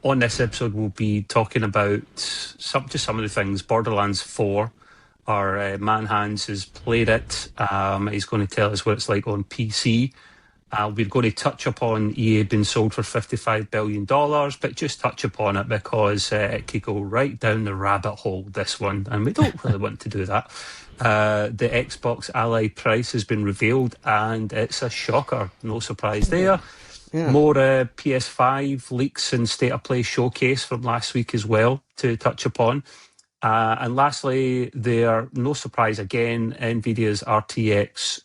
on this episode, we'll be talking about some of the things. Borderlands 4. Our man Hans has played it. He's going to tell us what it's like on PC. We're going to touch upon EA being sold for $55 billion, but just touch upon it because it could go right down the rabbit hole, this one, and we don't really want to do that. The Xbox Ally price has been revealed, and it's a shocker. No surprise there. Yeah. More PS5 leaks and State of Play showcase from last week as well to touch upon. And lastly, no surprise again, NVIDIA's RTX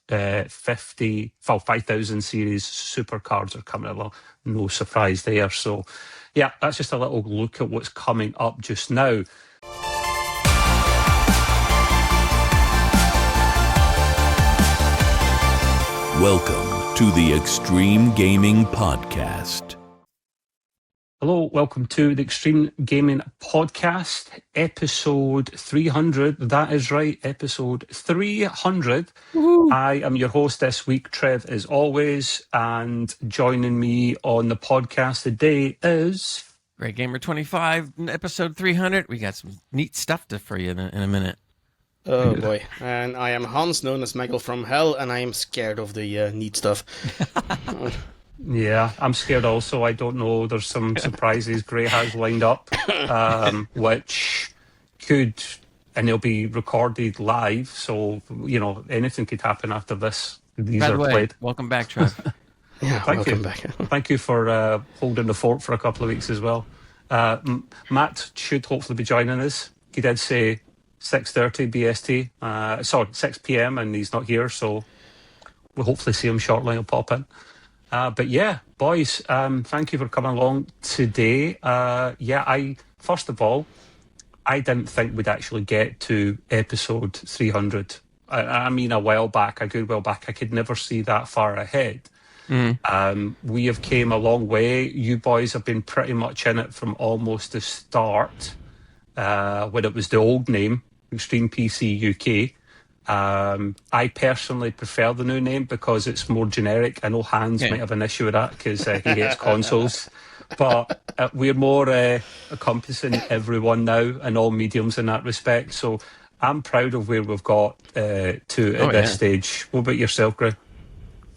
5000 series supercards are coming along. No surprise there. So, yeah, that's just a little look at what's coming up just now. Welcome to the Extreme Gaming Podcast. Hello, welcome to the Extreme Gaming Podcast, episode 300. That is right, episode 300. Woo-hoo. I am your host this week, Trev, as always, and joining me on the podcast today is... Great Gamer 25, episode 300. We got some neat stuff for you in a minute. Oh boy, and I am Hans, known as Michael from Hell, and I am scared of the neat stuff. Yeah, I'm scared also. I don't know. There's some surprises Gray has lined up, which could, and they'll be recorded live. So, anything could happen after this. These By the are way, played. Welcome back, Trev. Yeah, welcome back. Thank you for holding the fort for a couple of weeks as well. Matt should hopefully be joining us. He did say 6:30 BST. 6 p.m. and he's not here, so we'll hopefully see him shortly. He'll pop in. But yeah, boys, thank you for coming along today. First of all, I didn't think we'd actually get to episode 300. I mean, a good while back. I could never see that far ahead. We have came a long way. You boys have been pretty much in it from almost the start, when it was the old name, Extreme PC UK. I personally prefer the new name because it's more generic. I know Hans might have an issue with that because he hates consoles, but we're more encompassing everyone now in all mediums in that respect. So I'm proud of where we've got to at this stage. What about yourself, Gray?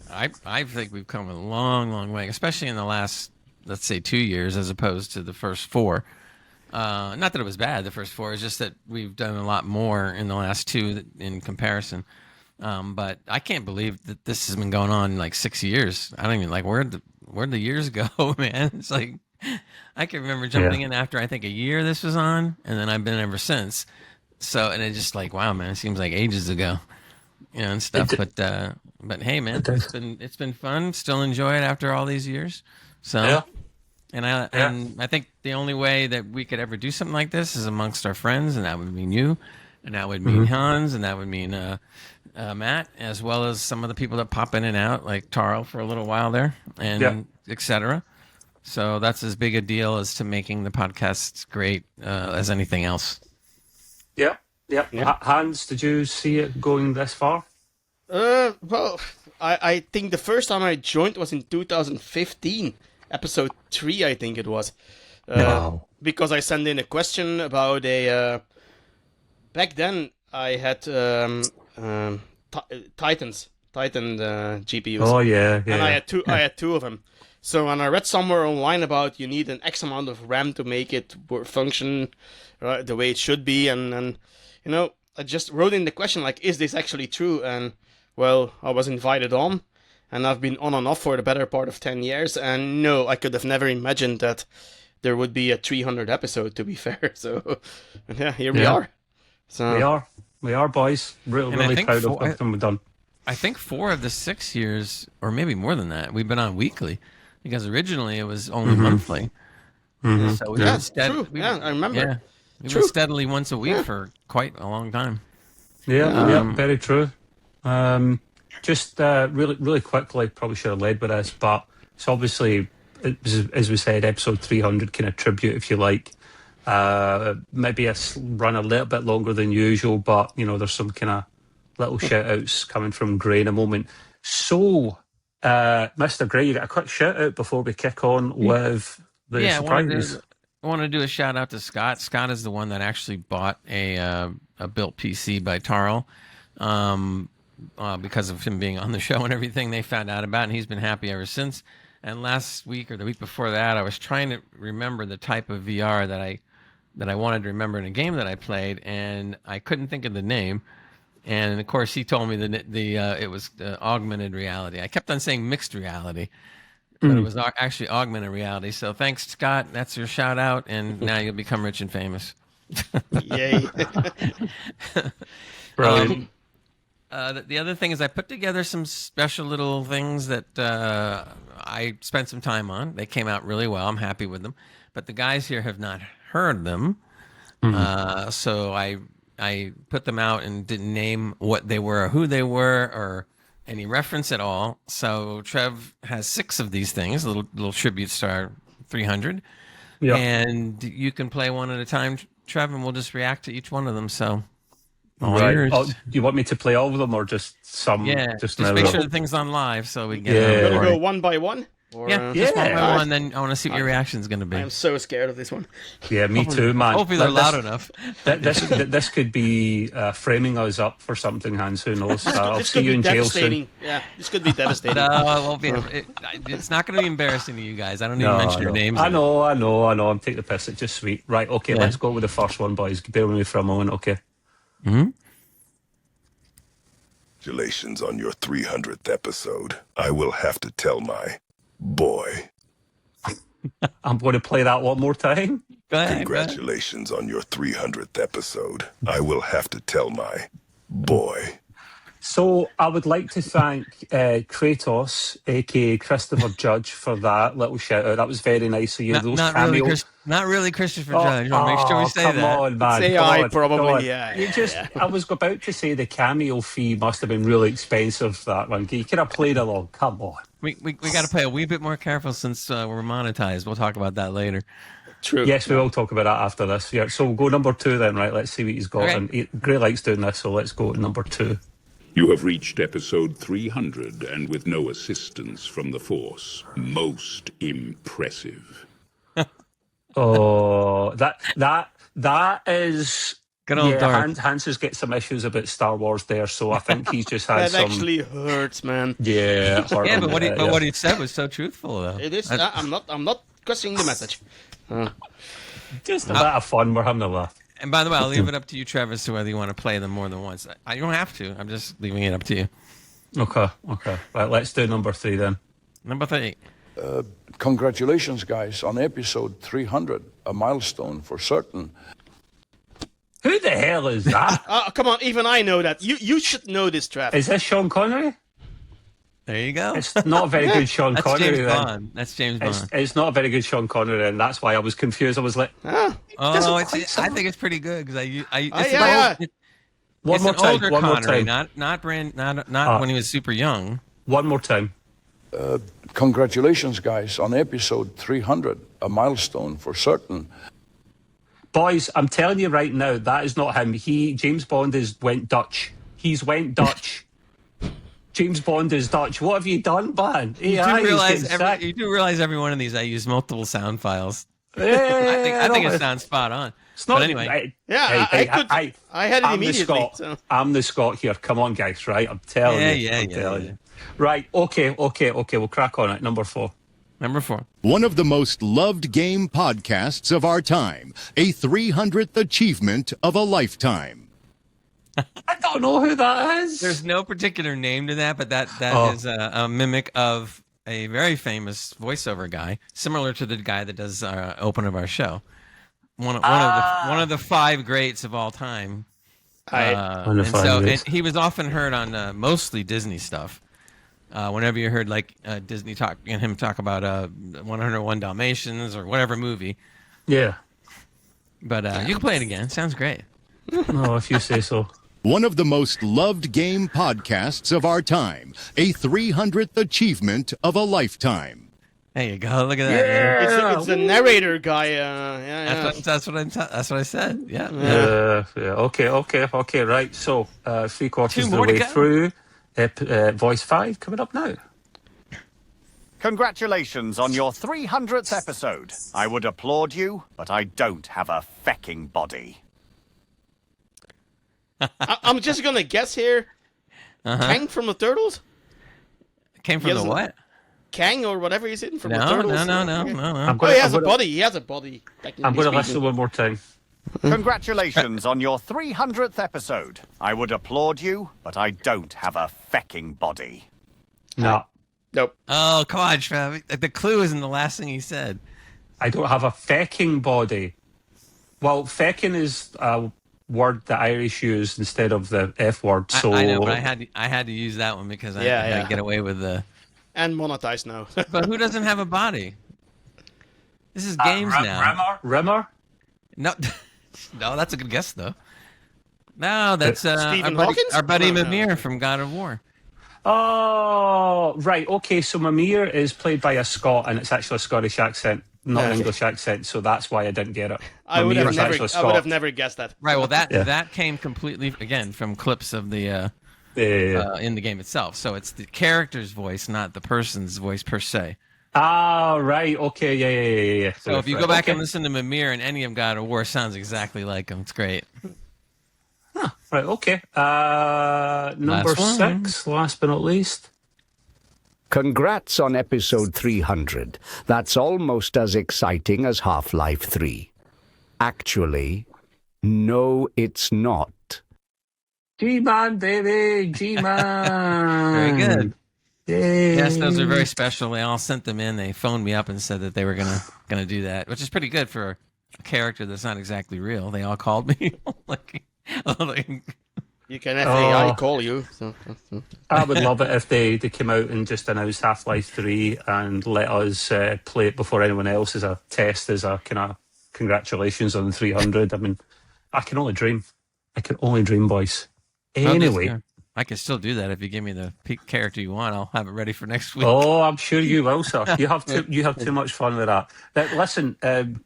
I think we've come a long, long way, especially in the last, let's say, 2 years as opposed to the first 4. Not that it was bad, the first 4. It's just that we've done a lot more in the last 2 in comparison. But I can't believe that this has been going on like 6 years. I don't even where'd the years go, man? It's like I can remember jumping in after I think a year this was on, and then I've been ever since. So and it's just like, wow, man, it seems like ages ago, and stuff. But hey, man, it's been fun. Still enjoy it after all these years. So. Yeah. And I think the only way that we could ever do something like this is amongst our friends, and that would mean you, and that would mean Hans, and that would mean Matt, as well as some of the people that pop in and out, like Taro for a little while there, and etc. So that's as big a deal as to making the podcast great as anything else. Yeah. Hans, did you see it going this far? Well, I think the first time I joined was in 2015. Episode 3, I think it was. Wow. Because I sent in a question about back then, I had Titan GPUs. Oh, yeah. And I had two of them. So, and I read somewhere online about you need an X amount of RAM to make it function the way it should be. And I just wrote in the question, is this actually true? And, well, I was invited on. And I've been on and off for the better part of 10 years. And no, I could have never imagined that there would be a 300 episode, to be fair. So, yeah, here we are. So We are, boys. Really proud of everything we've done. I think 4 of the 6 years, or maybe more than that, we've been on weekly. Because originally it was only monthly. So true. I remember. Yeah, we were steadily once a week for quite a long time. Yeah, very true. Just really quickly, probably should have led with this, but it's obviously, as we said, episode 300 kind of tribute, if you like. Maybe run a little bit longer than usual, but, there's some kind of little shout-outs coming from Gray in a moment. So, Mr. Gray, you got a quick shout-out before we kick on with the surprises. want to do a shout out to Scott. Scott is the one that actually bought a built PC by Tarl. Because of him being on the show and everything they found out about, and he's been happy ever since. And last week or the week before that, I was trying to remember the type of VR that I wanted to remember in a game that I played, and I couldn't think of the name. And of course, he told me that it was augmented reality. I kept on saying mixed reality, but it was actually augmented reality. So thanks, Scott. That's your shout out, and now you'll become rich and famous. Yay! Brilliant. The other thing is I put together some special little things that I spent some time on. They came out really well. I'm happy with them. But the guys here have not heard them. So I put them out and didn't name what they were or who they were or any reference at all. So Trev has 6 of these things, little tributes to our 300. Yeah. And you can play one at a time, Trev, and we'll just react to each one of them. So... Right. Oh, do you want me to play all of them or just some? Yeah, just now? make sure the thing's on live so we can get Yeah. it. We're gonna go one by one. Or, Just one by one. Then I want to see what your reaction's going to be. I'm so scared of this one. Yeah, me too, man. Hopefully they're loud enough. This could be framing us up for something, Hans. Who knows? I'll This see could you be in jail soon. devastating. Yeah, this could be devastating. No, it won't be. It's not going to be embarrassing to you guys. I don't even mention your names. I know. I'm taking the piss. It's just sweet. Right. Okay. Yeah. Let's go with the first one, boys. Bear with me for a moment. Okay. Congratulations on your 300th episode. I will have to tell my boy. I'm going to play that one more time. Go ahead. Congratulations on your 300th episode. I will have to tell my boy. So I would like to thank Kratos, aka Christopher Judge, for that little shout out. That was very nice of you. Those cameos. Not really Christopher Judge. I want to make sure we say come that. on, man. Say come I on, probably, come on. yeah, You just, I was about to say the cameo fee must have been really expensive. That one, you could have played along. Come on. We got to play a wee bit more careful since we're monetized. We'll talk about that later. True. Yes, we will talk about that after this. Yeah. So we'll go number 2 then, right? Let's see what he's got. Okay. And Gray likes doing this, so let's go to number 2. You have reached episode 300 and with no assistance from the Force. Most impressive. Oh, that is. Good old Darth. Hans has got some issues about Star Wars there, so I think he's just had That some. actually hurts, man. Yeah, Yeah, but what he said was so truthful, though. It is. I'm not questioning the message. Just a bit of fun. We're having a laugh. And by the way, I'll leave it up to you, Trevor, as to whether you want to play them more than once. You don't have to. I'm just leaving it up to you. Okay. Right, let's do number 3 then. Number 3. Congratulations, guys, on episode 300, a milestone for certain. Who the hell is that? Come on, even I know that. You should know this, Trav. Is this Sean Connery? There you go. It's not a very good Sean That's Connery. James then. Bond. That's James Bond. It's not a very good Sean Connery, and that's why I was confused. I was like, I think it's pretty good because yeah. one it's more an time. older One more Connery, time. not when he was super young. One more time. Congratulations, guys, on episode 300, a milestone for certain. Boys, I'm telling you right now, that is not him. James Bond went Dutch. He's went Dutch. James Bond is Dutch. What have you done, man? You do realize every one of these I use multiple sound files. Yeah, I think it sounds spot on. It's not But anyway. I had it I'm immediately. The Scot. I'm the Scot here. Come on, guys, right? I'm telling you. I'm telling you. Right, okay. We'll crack on it. Number 4. Number 4. One of the most loved game podcasts of our time. A 300th achievement of a lifetime. I don't know who that is. There's no particular name to that, but that is a mimic of a very famous voiceover guy, similar to the guy that does open of our show. One of the 5 greats of all time. And he was often heard on mostly Disney stuff. Whenever you heard Disney talk and him talk about 101 Dalmatians or whatever movie. Yeah. But you can play it again. Sounds great. No, if you say so. One of the most loved game podcasts of our time. A 300th achievement of a lifetime. There you go. Look at that. Yeah. It's the narrator guy. That's what I said. Yeah. Okay. Right. So 3/4 of the way through. Voice 5 coming up now. Congratulations on your 300th episode. I would applaud you, but I don't have a fecking body. I'm just gonna guess here. Kang from the Turtles? Came from the what? Kang or whatever he's in from the No, Turtles? no. Oh, he has a body. He has a body. I'm going to listen one more time. Congratulations on your 300th episode. I would applaud you, but I don't have a fecking body. No. Nope. Oh, come on, Trev. The clue isn't the last thing he said. I don't have a fecking body. Well, fecking is a word that Irish use instead of the F word. So I know, but I had to use that one because I had to get away with the... And monetize now. But who doesn't have a body? This is games now. Rimmer? No, no, that's a good guess, though. No, that's Stephen our Hawkins? buddy No. Mimir from God of War. Oh, right. Okay, so Mimir is played by a Scot, and it's actually a Scottish accent, not an English accent, so that's why I didn't get it. I would Mimir's have actually never Scot. guessed that. Right, well, that came completely, again, from clips of the... in the game itself. So it's the character's voice, not the person's voice per se. Ah, right. Okay, yeah. So if you go back and listen to Mimir and any of God of War, sounds exactly like him. It's great. Right, okay. Number Last one. 6, last but not least. Congrats on episode 300. That's almost as exciting as Half-Life 3. Actually, no, it's not. G-Man, baby! G-Man! Very good. Yay. Yes, those are very special. They all sent them in. They phoned me up and said that they were gonna do that, which is pretty good for a character that's not exactly real. They all called me. You can FAI call you. I would love it if they came out and just announced Half-Life 3 and let us play it before anyone else as a test, as a kind of congratulations on the 300. I mean, I can only dream. Boys. Anyway. I can still do that if you give me the peak character you want. I'll have it ready for next week. Oh, I'm sure you will, sir. You have too much fun with that. Listen,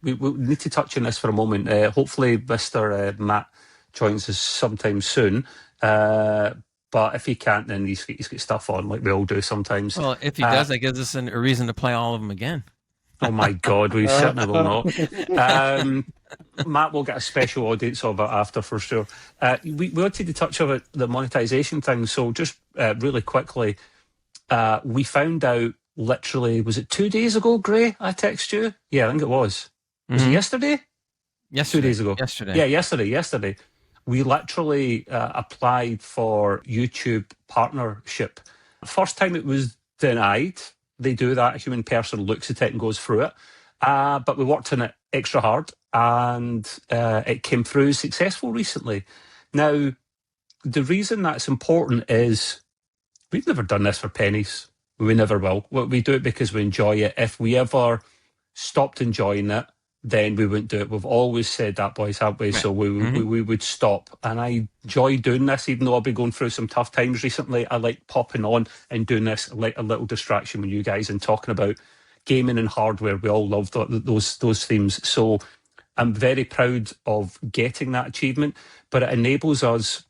we need to touch on this for a moment. Hopefully, Mr. Matt joins us sometime soon. But if he can't, then he's got stuff on, like we all do sometimes. Well, if he does, that gives us a reason to play all of them again. Oh my God, we certainly will not. Matt will get a special audience of it after for sure. We wanted to touch on the monetization thing, so just really quickly, we found out literally, was it 2 days ago, Gray? I texted you? Yeah, I think it was. Was it yesterday? Yesterday. 2 days ago. Yesterday. Yeah, yesterday. We literally applied for YouTube partnership. First time it was denied. They do that. A human person looks at it and goes through it. But we worked on it extra hard, and it came through successful recently. Now, the reason that's important is we've never done this for pennies. We never will. We do it because we enjoy it. If we ever stopped enjoying it, then we wouldn't do it. We've always said that, boys, haven't we? Right. So we would stop. And I enjoy doing this, even though I've been going through some tough times recently. I like popping on and doing this, like a little distraction with you guys and talking about gaming and hardware. We all love those themes. So I'm very proud of getting that achievement, but it enables us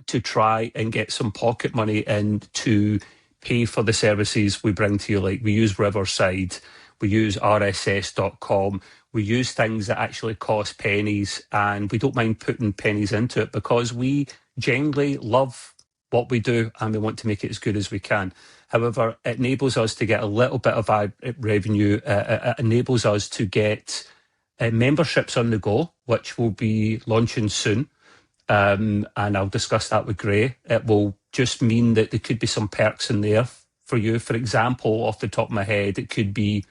to try and get some pocket money in to pay for the services we bring to you. Like we use Riverside, we use RSS.com, we use things that actually cost pennies, and we don't mind putting pennies into it because we genuinely love what we do and we want to make it as good as we can. However, it enables us to get a little bit of our revenue. It enables us to get memberships on the go, which will be launching soon. And I'll discuss that with Gray. It will just mean that there could be some perks in there for you. For example, off the top of my head, it could be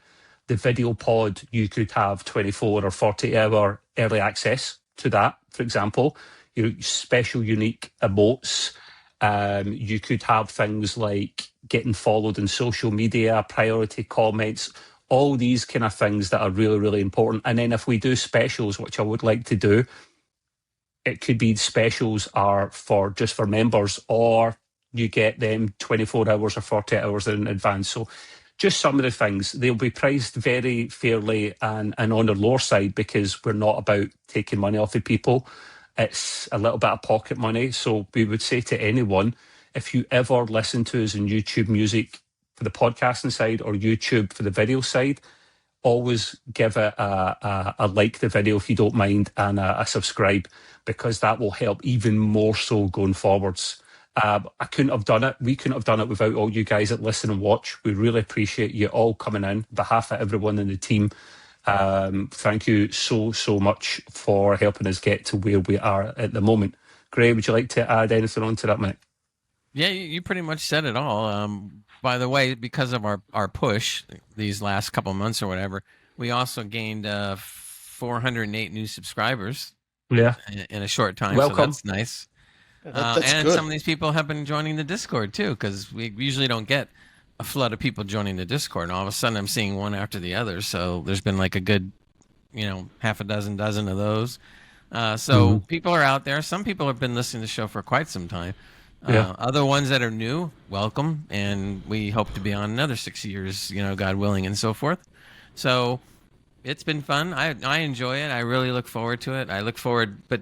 the video pod. You could have 24 or 40-hour early access to that, for example. Your special, unique emotes. You could have things like getting followed in social media, priority comments, all these kind of things that are really, really important. And then if we do specials, which I would like to do, it could be specials are for just for members, or you get them 24 hours or 40 hours in advance. So just some of the things, they'll be priced very fairly and on the lower side because we're not about taking money off of people. It's a little bit of pocket money. So we would say to anyone, if you ever listen to us on YouTube Music, for the podcasting side or YouTube for the video side, always give it a like the video if you don't mind, and a subscribe, because that will help even more so going forwards. I couldn't have done it. We couldn't have done it without all you guys that listen and watch. We really appreciate you all coming in. On behalf of everyone in the team, thank you so much for helping us get to where we are at the moment. Gray, would you like to add anything on to that, mate? Yeah, you pretty much said it all. By the way, because of our push these last couple months or whatever, we also gained 408 new subscribers. Yeah, in a short time. Welcome. So that's nice. That's and good. some of these people have been joining the Discord too, because we usually don't get a flood of people joining the Discord. And all of a sudden, I'm seeing one after the other. So there's been like a good, half a dozen of those. So people are out there. Some people have been listening to the show for quite some time. Other ones that are new, welcome, and we hope to be on another 6 years, God willing, and so forth. So it's been fun. I enjoy it. I really look forward to it. I look forward, but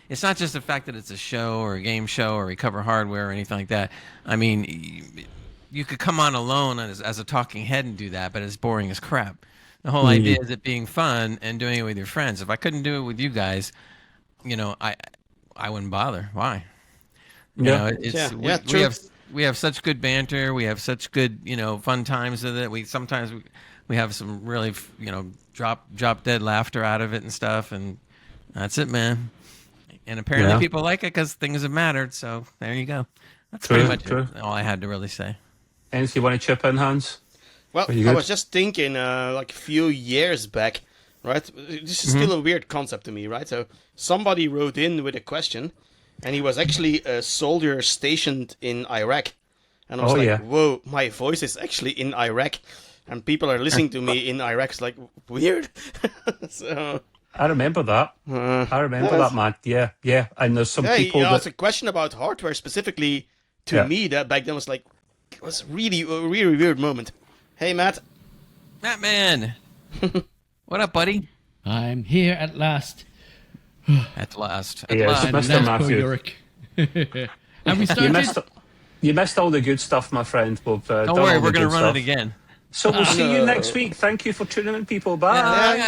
it's not just the fact that it's a show or a game show or we cover hardware or anything like that. I mean, you could come on alone as a talking head and do that, but it's boring as crap. The whole idea is it being fun and doing it with your friends. If I couldn't do it with you guys, I wouldn't bother. Why? We have such good banter. We have such good, fun times with it. We have some really, drop dead laughter out of it and stuff. And that's it, man. And apparently people like it because things have mattered. So there you go. That's pretty much all I had to really say. Anything you want to chip in, Hans? Well, I was just thinking, like a few years back, right? This is still a weird concept to me, right? So somebody wrote in with a question, and he was actually a soldier stationed in Iraq. And I was whoa, my voice is actually in Iraq, and people are listening to me in Iraq. It's like, weird. So I remember that. That, man. Yeah. And there's some people it's a question about hardware specifically to me that back then was like, it was really a really weird moment. Hey, Matt. Matt, man. What up, buddy? I'm here at last. At last. Mr. Matthew. And we started... You missed all the good stuff, my friend. Don't worry, we're going to run it again. So we'll see you next week. Thank you for tuning in, people. Bye.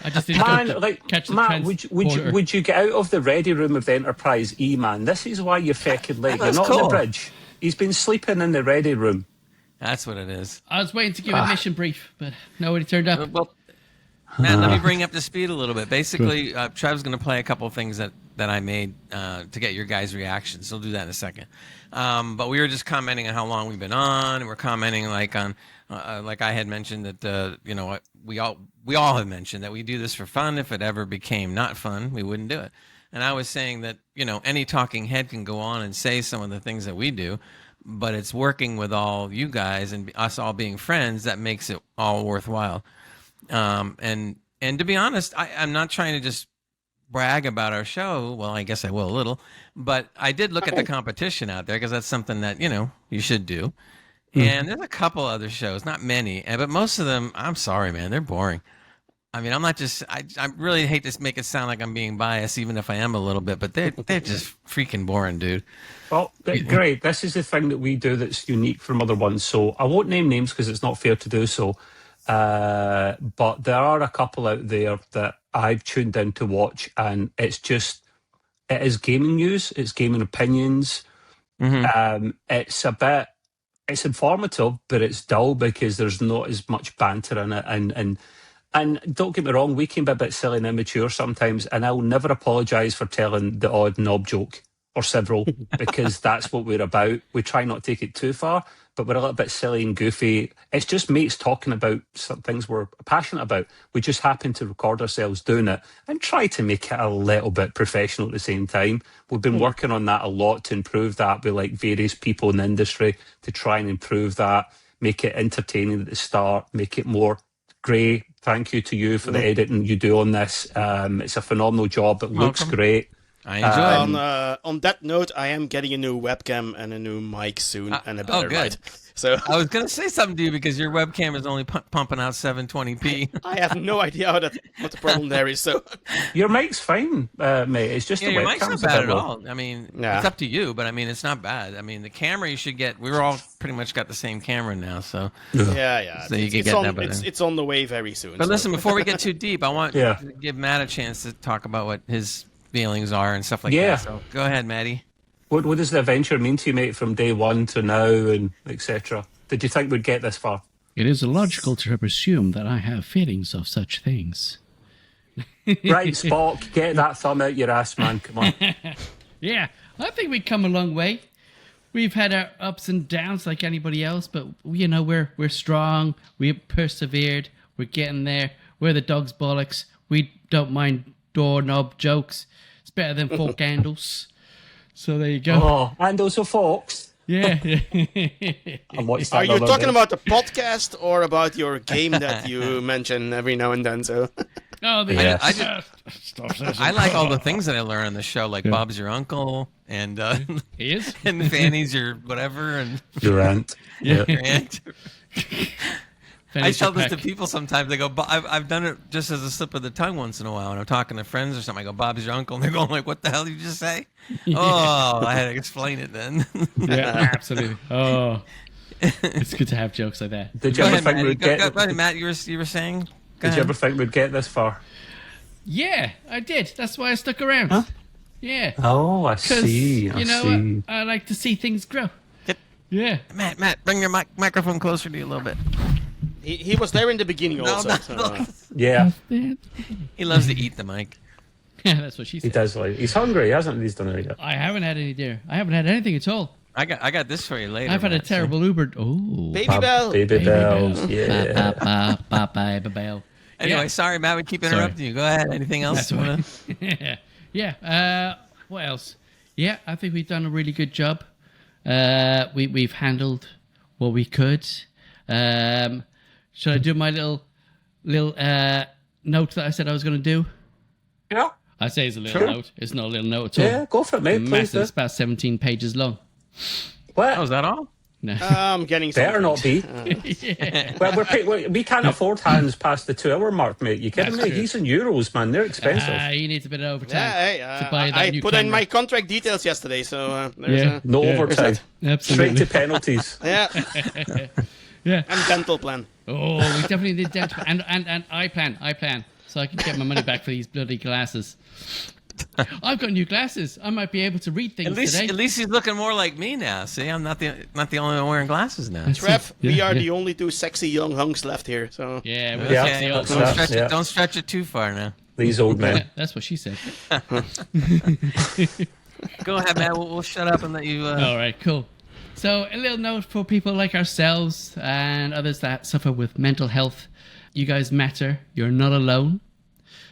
I just need to catch the Matt, would you get out of the ready room of the Enterprise E, man? This is why you're fecking late. You're not on the bridge. He's been sleeping in the ready room. That's what it is. I was waiting to give a mission brief, but nobody turned up. Well, Matt, let me bring up to speed a little bit. Basically, Trev's going to play a couple of things that I made to get your guys' reactions. He'll do that in a second. But we were just commenting on how long we've been on, and we're commenting like on, like I had mentioned that we all have mentioned that we do this for fun. If it ever became not fun, we wouldn't do it. And I was saying that any talking head can go on and say some of the things that we do, but it's working with all you guys and us all being friends that makes it all worthwhile. And to be honest, I'm not trying to just brag about our show. Well, I guess I will a little, but I did look at the competition out there because that's something that, you should do. And there's a couple other shows, not many, but most of them, I'm sorry, man, they're boring. I mean, I'm not just, I really hate to make it sound like I'm being biased, even if I am a little bit, but they're just freaking boring, dude. Well, great. This is the thing that we do that's unique from other ones. So I won't name names because it's not fair to do so. But there are a couple out there that I've tuned in to watch, and it is gaming news, it's gaming opinions. It's informative, but it's dull because there's not as much banter in it. And don't get me wrong, we can be a bit silly and immature sometimes, and I'll never apologise for telling the odd knob joke or several because that's what we're about. We try not to take it too far, but we're a little bit silly and goofy. It's just mates talking about some things we're passionate about. We just happen to record ourselves doing it and try to make it a little bit professional at the same time. We've been working on that a lot to improve that with like various people in the industry to try and improve that, make it entertaining at the start, make it more Gray. Thank you to you for the editing you do on this. It's a phenomenal job. It looks great. I enjoy it. On that note, I am getting a new webcam and a new mic soon, and a better good. light. So I was going to say something to you because your webcam is only pumping out 720p. I have no idea what the problem there is. So Your mic's fine, mate. It's just Yeah, the your mic's webcam's not a bad bit at low. all. I mean, Yeah. it's up to you, but I mean, it's not bad. I mean, the camera you should get. We're all pretty much got the same camera now, so. yeah. So you can it's get on, that better. it's on the way very soon. But so. listen, before we get too deep, I want Yeah. to give Matt a chance to talk about what his feelings are and stuff like Yeah. that. So go ahead, Matty. What does the adventure mean to you, mate, from day one to now and etc.? Did you think we'd get this far? It is illogical to presume that I have feelings of such things. Right, Spock, get that thumb out your ass, man. Come on. Yeah, I think we've come a long way. We've had our ups and downs like anybody else, but you know we're strong. We've persevered. We're getting there. We're the dog's bollocks. We don't mind doorknob jokes. It's better than fork handles. So there you go. Oh, and also Fox. Yeah. And what's that Are you other talking bit? about the podcast or about your game that you mention every now and then? So Oh, the Yes. I like all the things that I learn on the show, like Bob's your uncle and He is? and Fanny's your whatever and Your aunt. Yeah. your aunt. I Finish tell your this to pack. people sometimes. They go, I've done it just as a slip of the tongue once in a while. When I'm talking to friends or something, I go, Bob's your uncle. And they're going like, what the hell did you just say? Oh, I had to explain it then. Yeah, absolutely. Oh, it's good to have jokes like that. Did you Go ever ahead, think Matt. we'd Go get? ahead, Matt, you were saying? Go Did ahead. you ever think we'd get this far? Yeah, I did. That's why I stuck around. Huh? Yeah. Oh, I Because, see. I you know, see. I like to see things grow. Get- Yeah. Matt, bring your microphone closer to you a little bit. he was there in the beginning also. no, so, no. Yeah, He loves to eat the mic. Yeah, that's what she he said. does. Like he's hungry, hasn't he? He's done it yet. I haven't had any there. I haven't had anything at all. I got this for you later. I've had a Matt, terrible Uber. Oh. Baby Bell. Baby bells. Yeah. Baby bell. Anyway, Yeah. sorry, Matt, we keep interrupting you. Go ahead. Anything else? That's all right. Yeah. What else? Yeah, I think we've done a really good job. We've handled what we could. Should I do my little note that I said I was going to do? Yeah. I say it's a little Sure. note. It's not a little note at all. Yeah, go for it, mate. Please Massive. do. It's about 17 pages long. What? Oh, is that all? No. I'm getting Better something. not be. Well, we can't afford hands past the 2 hour mark, mate. You kidding That's me? true. He's in euros, man. They're expensive. He needs a bit of overtime Yeah, hey, to buy that I new put in camera. my contract details yesterday, so there's Yeah. No overtime. Absolutely. Straight to penalties. yeah, Yeah. and dental plan. Oh, we definitely did that. And I plan. So I can get my money back for these bloody glasses. I've got new glasses. I might be able to read things today. At least he's looking more like me now. See, I'm not the only one wearing glasses now. Trev, Yeah, we are yeah. the only two sexy young hunks left here. So Yeah, we're Yeah, sexy old that's folks. that. Yeah. Don't stretch it too far now. These old Yeah, men. that's what she said. Go ahead, Matt. We'll shut up and let you. All right, cool. So a little note for people like ourselves and others that suffer with mental health. You guys matter. You're not alone.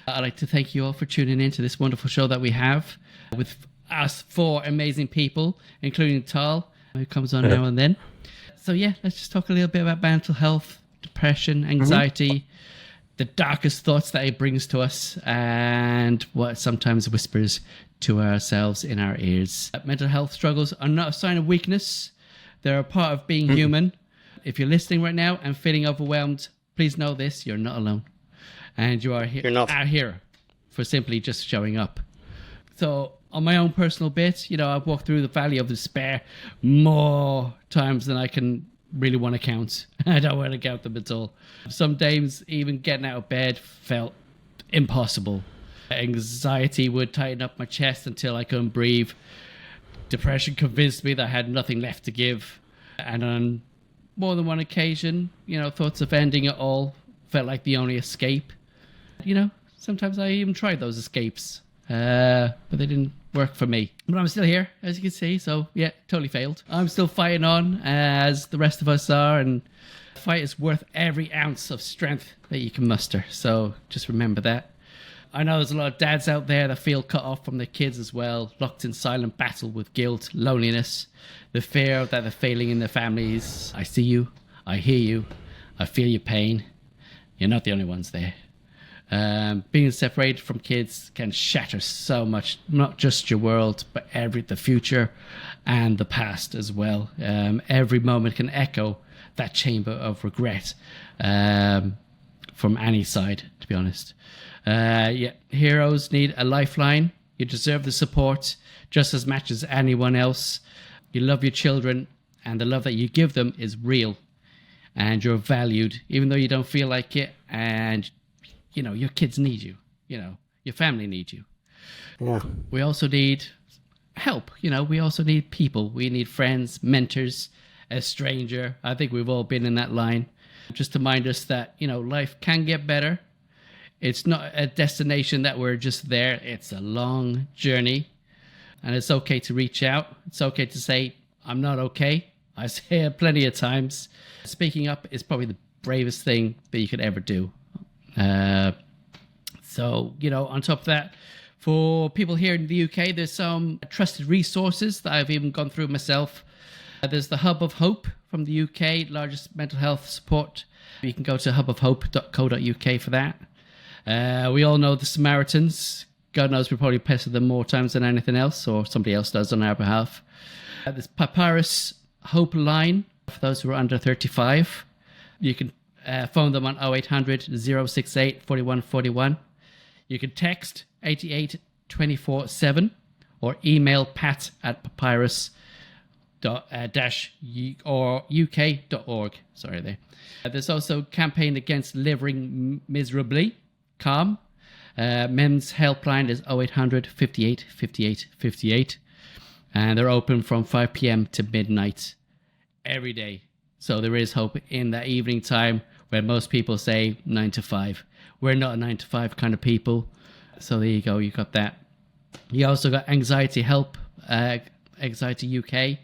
I'd like to thank you all for tuning in to this wonderful show that we have with us 4 amazing people, including Tal, who comes on now and then. So yeah, let's just talk a little bit about mental health, depression, anxiety, the darkest thoughts that it brings to us, and what sometimes whispers to ourselves in our ears. Mental health struggles are not a sign of weakness. They're a part of being human. If you're listening right now and feeling overwhelmed, please know this, you're not alone. And you are You're not. our hero for simply just showing up. So on my own personal bit, you know, I've walked through the valley of despair more times than I can really want to count. I don't want to count them at all. Some days even getting out of bed felt impossible. Anxiety would tighten up my chest until I couldn't breathe. Depression convinced me that I had nothing left to give. And on more than one occasion, you know, thoughts of ending it all felt like the only escape. You know, sometimes I even tried those escapes, but they didn't work for me. But I'm still here, as you can see, so yeah, totally failed. I'm still fighting on, as the rest of us are, and the fight is worth every ounce of strength that you can muster, so just remember that. I know there's a lot of dads out there that feel cut off from their kids as well, locked in silent battle with guilt, loneliness, the fear that they're failing in their families. I see you, I hear you, I feel your pain. You're not the only ones there. Being separated from kids can shatter so much, not just your world, but the future and the past as well. Every moment can echo that chamber of regret from any side, to be honest. Heroes need a lifeline. You deserve the support just as much as anyone else. You love your children, and the love that you give them is real, and you're valued, even though you don't feel like it. And your kids need you. Your family needs you. Yeah. We also need help. We also need people. We need friends, mentors, a stranger. I think we've all been in that line. Just to remind us that, life can get better. It's not a destination that we're just there. It's a long journey. And it's okay to reach out. It's okay to say, I'm not okay. I say it plenty of times. Speaking up is probably the bravest thing that you could ever do. So, on top of that, for people here in the UK, there's some trusted resources that I've even gone through myself. There's the Hub of Hope from the UK, largest mental health support. You can go to hubofhope.co.uk for that. We all know the Samaritans. God knows we probably pester them more times than anything else, or somebody else does on our behalf. There's Papyrus Hope Line for those who are under 35. You can phone them on 0800 068 4141. You can text 88 24/7 or email pat@papyrus uk.org. Sorry there. There's also campaign against living miserably. Calm. Men's helpline is 0800 58 58 58. And they're open from 5 p.m. to midnight every day. So there is hope in that evening time where most people say 9 to 5. We're not a 9 to 5 kind of people. So there you go. You got that. You also got Anxiety Help, Anxiety UK.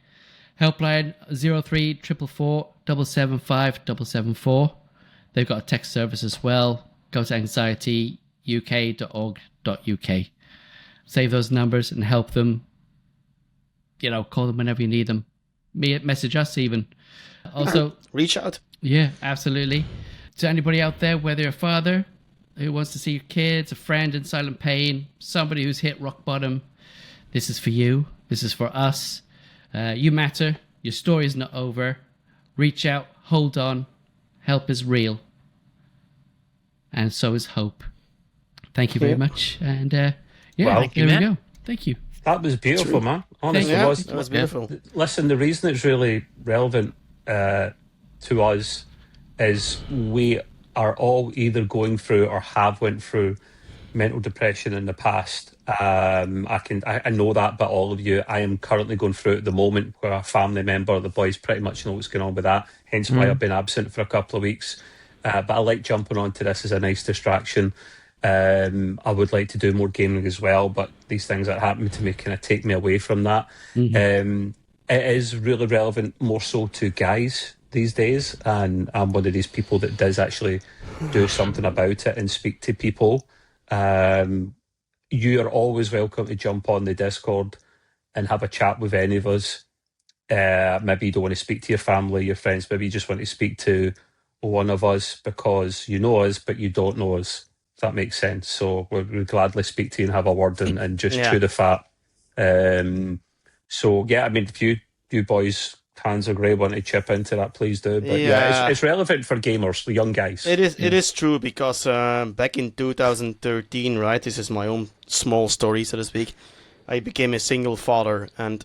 Helpline 03 444 775 774. They've got a text service as well. Go to anxietyuk.org.uk. Save those numbers and help them. Call them whenever you need them. Message us even. Also, reach out. Yeah, absolutely. To anybody out there, whether you're a father who wants to see your kids, a friend in silent pain, somebody who's hit rock bottom, this is for you. This is for us. You matter. Your story is not over. Reach out. Hold on. Help is real. And so is hope. Thank you very much. And there we go. Thank you. That was beautiful, man. Honestly, yeah, it was. That was beautiful. Listen, the reason it's really relevant to us is we are all either going through or have went through mental depression in the past. I know that about all of you. I am currently going through it at the moment where a family member of the boys pretty much know what's going on with that, hence why I've been absent for a couple of weeks. But I like jumping onto this as a nice distraction. I would like to do more gaming as well, but these things that happen to me kind of take me away from that. It is really relevant more so to guys these days, and I'm one of these people that does actually do something about it and speak to people. You are always welcome to jump on the Discord and have a chat with any of us. Maybe you don't want to speak to your family, your friends, maybe you just want to speak to one of us because you know us but you don't know us, if that makes sense. So we'd gladly speak to you and have a word and just chew the fat. So yeah, I mean, if you boys, hands are great, want to chip into that, please do. But it's relevant for gamers, the young guys. It is true because back in 2013, right, this is my own small story, so to speak, I became a single father, and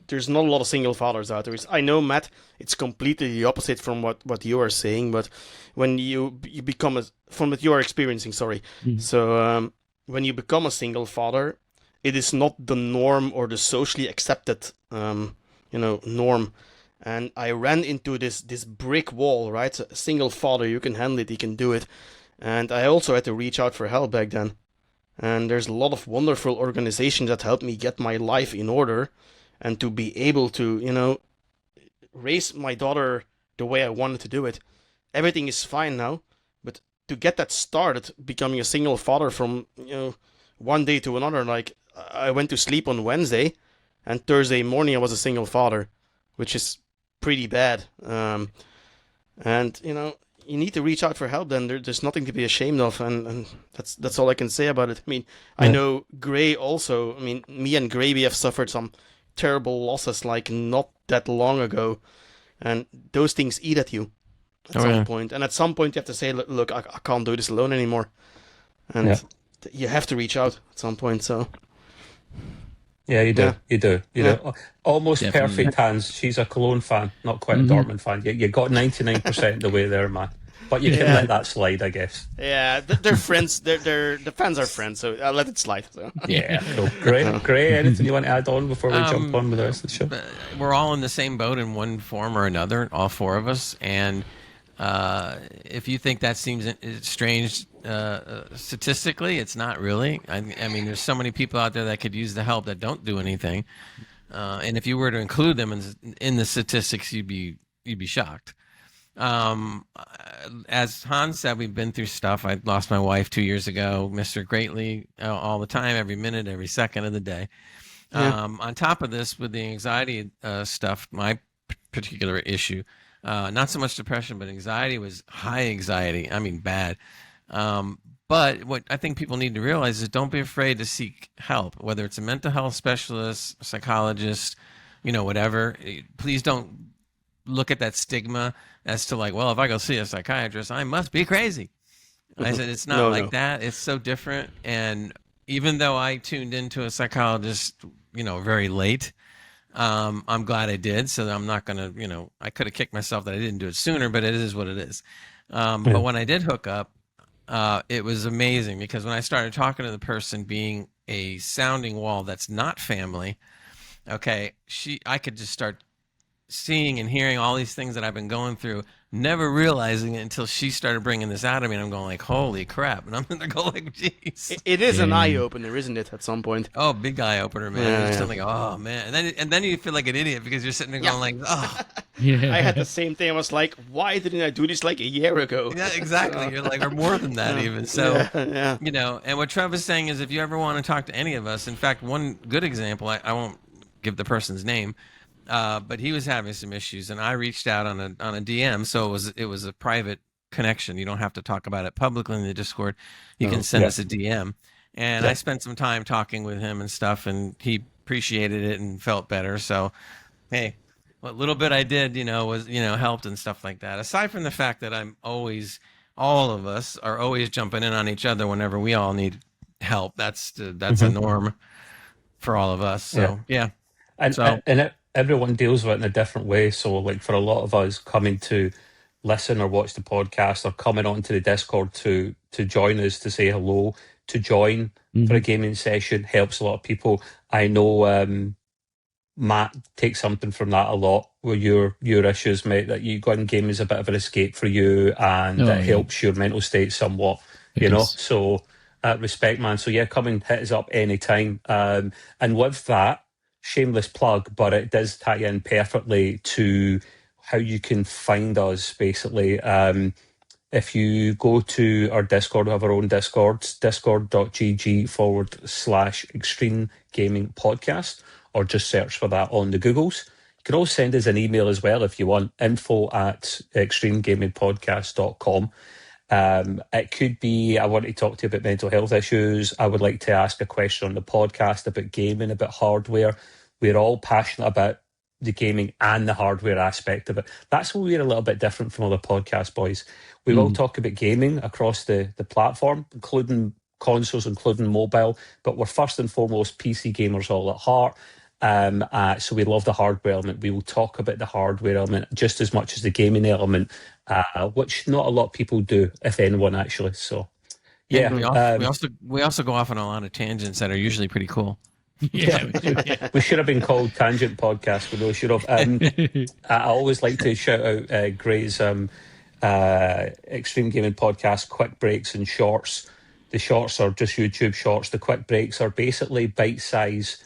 there's not a lot of single fathers out there. I know, Matt, it's completely the opposite from what you are saying, but when you become from what you are experiencing, sorry. So when you become a single father, it is not the norm or the socially accepted norm. And I ran into this brick wall, right? A single father, you can handle it, you can do it. And I also had to reach out for help back then. And there's a lot of wonderful organizations that helped me get my life in order and to be able to, raise my daughter the way I wanted to do it. Everything is fine now, but to get that started, becoming a single father from, one day to another, like I went to sleep on Wednesday and Thursday morning I was a single father, which is pretty bad. And, you need to reach out for help. Then there's nothing to be ashamed of, and that's all I can say about it. I mean, I know Gray also. I mean, me and Gray, we have suffered some terrible losses like not that long ago, and those things eat at you at some point. And at some point, you have to say, "Look, I can't do this alone anymore," and you have to reach out at some point. So. Yeah, you do. Yeah. You do. You know, almost Definitely. perfect hands. She's a Cologne fan, not quite a Dortmund fan. You got 99% of the way there, man. But you can let that slide, I guess. Yeah, they're friends. The fans are friends, so I'll let it slide. So. Yeah, cool. Great. Anything you want to add on before we jump on with the rest of the show? We're all in the same boat in one form or another, all four of us. And if you think that seems strange statistically, it's not really. I mean, there's so many people out there that could use the help that don't do anything. And if you were to include them in the statistics, you'd be shocked. As Hans said, we've been through stuff. I lost my wife 2 years ago, missed her greatly all the time, every minute, every second of the day. On top of this, with the anxiety stuff, my particular issue, not so much depression, but anxiety was high anxiety. I mean, bad. But what I think people need to realize is don't be afraid to seek help, whether it's a mental health specialist, a psychologist, whatever. Please don't look at that stigma as to like, well, if I go see a psychiatrist, I must be crazy. I said, it's not like that. It's so different. And even though I tuned into a psychologist, very late, I'm glad I did. So I'm not going to, I could have kicked myself that I didn't do it sooner, but it is what it is. But when I did hook up, it was amazing because when I started talking to the person being a sounding wall that's not family, I could just start seeing and hearing all these things that I've been going through, never realizing it until she started bringing this out of me, and I'm going like, holy crap. And I'm going to go like, geez. It is an eye-opener, isn't it, at some point? Oh, big eye-opener, man. You're like, oh, man. And then you feel like an idiot because you're sitting there going like, oh. I had the same thing. I was like, why didn't I do this like a year ago? Yeah, exactly. You're like, or more than that even. So, and what Trev is saying is if you ever want to talk to any of us, in fact, one good example, I won't give the person's name, but he was having some issues, and I reached out on a DM, so it was a private connection. You don't have to talk about it publicly in the Discord. You can send us a DM, and I spent some time talking with him and stuff, and he appreciated it and felt better. So, hey, what little bit I did, was helped and stuff like that. Aside from the fact that all of us are always jumping in on each other whenever we all need help. That's a norm for all of us. So And everyone deals with it in a different way. So, like for a lot of us coming to listen or watch the podcast or coming onto the Discord to join us, to say hello, to join for a gaming session helps a lot of people. I know Matt takes something from that a lot with your issues, mate, that you go and game is a bit of an escape for you and it helps your mental state somewhat, So respect, man. So come and hit us up anytime. And with that, shameless plug, but it does tie in perfectly to how you can find us, basically. If you go to our Discord, we have our own Discords, discord.gg/Extreme Gaming Podcast, or just search for that on the Googles. You can also send us an email as well if you want, info@extremegamingpodcast.com. It could be, I want to talk to you about mental health issues. I would like to ask a question on the podcast about gaming, about hardware. We're all passionate about the gaming and the hardware aspect of it. That's where we're a little bit different from other podcast boys. We will talk about gaming across the platform, including consoles, including mobile, but we're first and foremost PC gamers all at heart. So we love the hardware element. We will talk about the hardware element just as much as the gaming element, which not a lot of people do, if anyone, actually. So, yeah. We also go off on a lot of tangents that are usually pretty cool. We should have been called Tangent Podcast. We really should have. I always like to shout out Gray's Extreme Gaming Podcast, quick breaks and shorts. The shorts are just YouTube shorts. The quick breaks are basically bite-size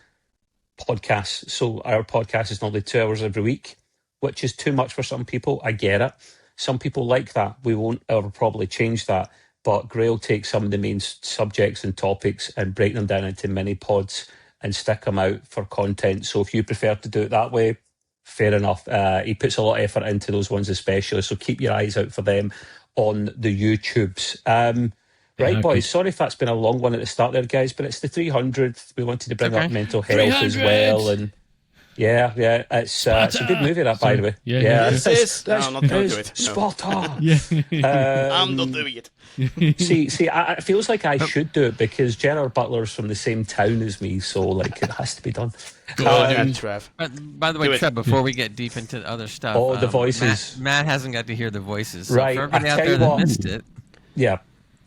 podcasts. So our podcast is normally 2 hours every week, which is too much for some people. I get it. Some people like that. We won't ever probably change that. But Gray will take some of the main subjects and topics and break them down into mini pods and stick them out for content. So if you prefer to do it that way, fair enough. He puts a lot of effort into those ones especially, so keep your eyes out for them. on the YouTubes. Right, boys, sorry if that's been a long one at the start there, guys, but it's the 300th. We wanted to bring up mental health as well. And yeah, it's a good movie, that, by the way. No, I'm not going to do it. No. Sparta! I'm not doing it. see, it feels like I should do it because Gerard Butler's from the same town as me, so like it has to be done. Trev. By the way, Trev, before we get deep into other stuff, the voices. Matt hasn't got to hear the voices. So Right, for everybody I out tell there you that what. missed it,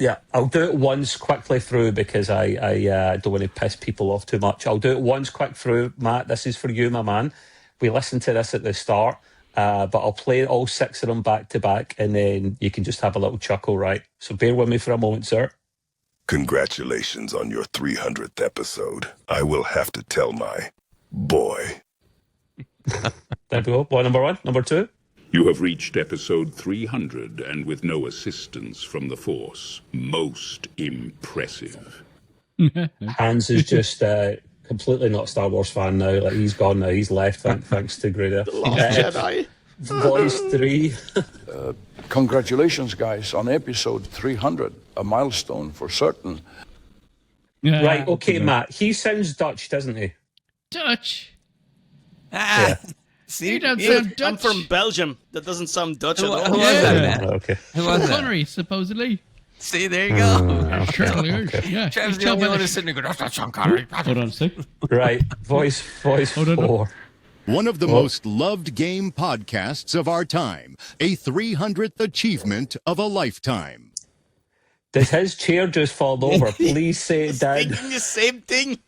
Yeah, I'll do it once quickly through because I don't want to piss people off too much. I'll do it once quick through. Matt, this is for you, my man. We listened to this at the start, but I'll play all 6 of them back to back, and then you can just have a little chuckle, right? So bear with me for a moment, sir. Congratulations on your 300th episode. I will have to tell my boy. There we go. Number 1. Number 2. You have reached episode 300, and with no assistance from the Force. Most impressive. Hans is just completely not a Star Wars fan now. Like, he's gone now. He's left, thanks to Greta. Jedi. Voice 3. Congratulations, guys, on episode 300, a milestone for certain. Right, okay, Matt. He sounds Dutch, doesn't he? Dutch. See, You don't sound Dutch. I'm from Belgium. That doesn't sound Dutch at Who all. was that, Matt? Okay. Who was that? Connery, supposedly. See, there you go. Yeah. Trev's He's the only talking one about who's sitting there going, "That's not Sean Connery." Hold on a sec. Right, voice 4. One of the most loved game podcasts of our time, a 300th achievement of a lifetime. Does his chair just fall over? Please say it down. Thinking the same thing.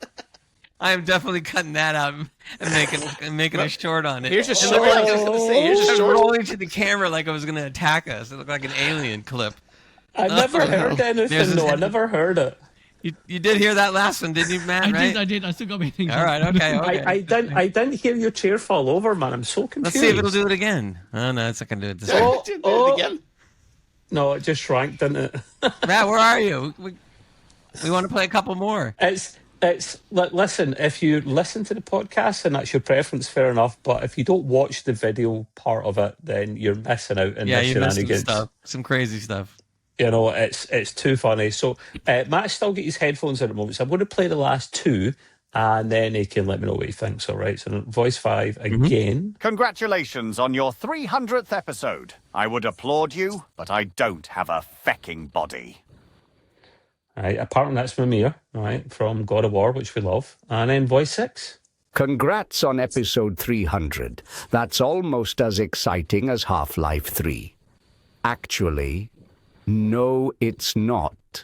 I am definitely cutting that out and making a short on it. Here's a It short. looked like I was gonna say, here's a it short. rolling to the camera like it was going to attack us. It looked like an alien clip. I never heard anything, though. I never heard it. You did hear that last one, didn't you, Matt? I did. I still got me thinking. All right, okay. I didn't hear your chair fall over, man. I'm so confused. Let's see if it'll do it again. Oh, no, it's not going to do it this time. Do it again. No, it just shrank, didn't it? Matt, where are you? We want to play a couple more. Listen, if you listen to the podcast and that's your preference, fair enough. But if you don't watch the video part of it, then you're missing out on the you missed some shenanigans. stuff, some crazy stuff. You know, it's too funny. So Matt's still got his headphones at the moment, so I'm going to play the last 2, and then he can let me know what he thinks. All right. So voice 5 again. Congratulations on your 300th episode. I would applaud you, but I don't have a fecking body. Right, apparently that's Mimir, right, from God of War, which we love. And then voice 6. Congrats on episode 300. That's almost as exciting as Half-Life 3. Actually, no, it's not.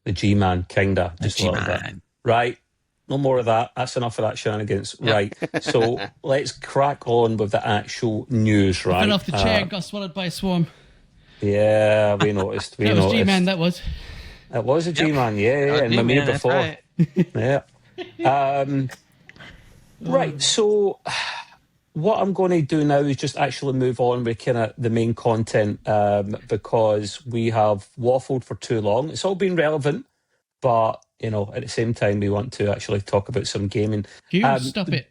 The G-Man, kinda. Just a little bit. G-Man. Right, no more of that. That's enough of that shenanigans. Right, so let's crack on with the actual news, right? Fell off the chair and got swallowed by a swarm. Yeah, we noticed. That was G-Man, that was. It was a G-Man, yeah, and Mimir G-Man, that's before. right. Yeah. Right, so what I'm going to do now is just actually move on with kind of the main content because we have waffled for too long. It's all been relevant, but, you know, at the same time, we want to actually talk about some gaming. Hugh, stop it.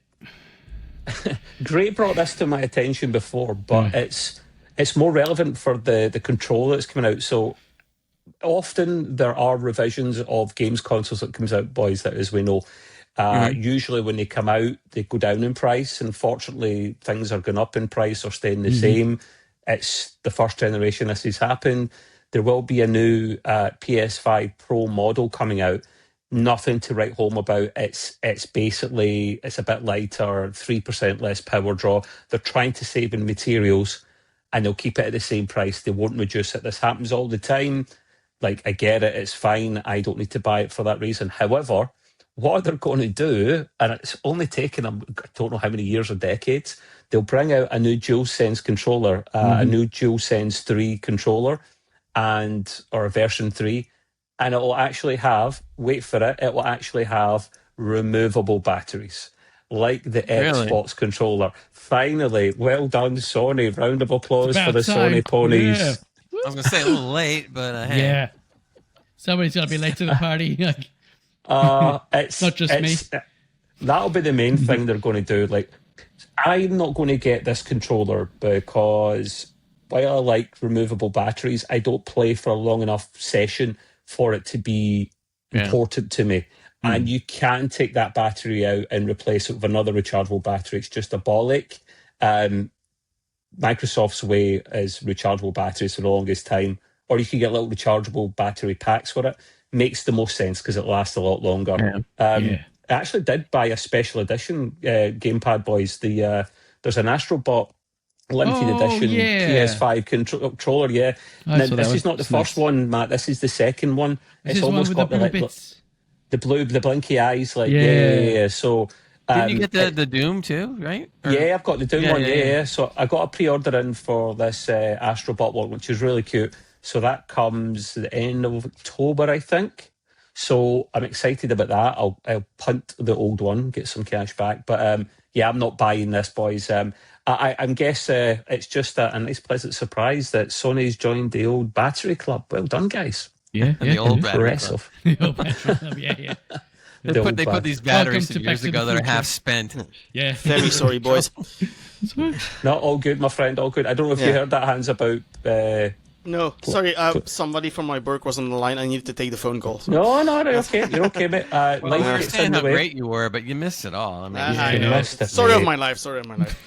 Gray brought this to my attention before, but it's more relevant for the controller that's coming out. So often there are revisions of games consoles that comes out, boys, that as we know. Usually when they come out, they go down in price. Unfortunately, things are going up in price or staying the same. It's the first generation this has happened. There will be a new PS5 Pro model coming out. Nothing to write home about. It's basically, it's a bit lighter, 3% less power draw. They're trying to save in materials and they'll keep it at the same price. They won't reduce it. This happens all the time. Like, I get it, it's fine. I don't need to buy it for that reason. However, what they're going to do, and it's only taken them, I don't know how many years or decades, they'll bring out a new DualSense controller, a new DualSense 3 controller, or a version 3, and it will actually have, wait for it, it will actually have removable batteries, like the Xbox controller. Finally, well done, Sony. Round of applause for the Sony ponies. Yeah. I was going to say a little late, but hey. Yeah. Somebody's got to be late to the party. It's not just me. That'll be the main thing they're going to do. Like, I'm not going to get this controller because while I like removable batteries, I don't play for a long enough session for it to be important to me. And you can take that battery out and replace it with another rechargeable battery. It's just a bollock. Microsoft's way is rechargeable batteries for the longest time, or you can get little rechargeable battery packs for it. Makes the most sense because it lasts a lot longer. I actually did buy a special edition gamepad, boys. There's an Astrobot limited edition PS5 controller. Now, this is not the first one, Matt. This is the second one. It's almost got the blinky eyes. So. Didn't you get the Doom too, right? I've got the Doom one. So I got a pre-order in for this Astrobot one, which is really cute. So that comes at the end of October, I think. So I'm excited about that. I'll punt the old one, get some cash back. But I'm not buying this, boys. I guess it's just a nice, pleasant surprise that Sony's joined the old battery club. Well done, guys. The old battery club. The old battery club, They put these batteries years ago that are half spent. Very sorry, boys. No, all good, my friend, all good. I don't know if you heard that, Hans, about... No, sorry, somebody from my work was on the line. I needed to take the phone call. So. No, okay. You're okay, mate. I understand how great you were, but you missed it all. I mean, I know. Story of my life.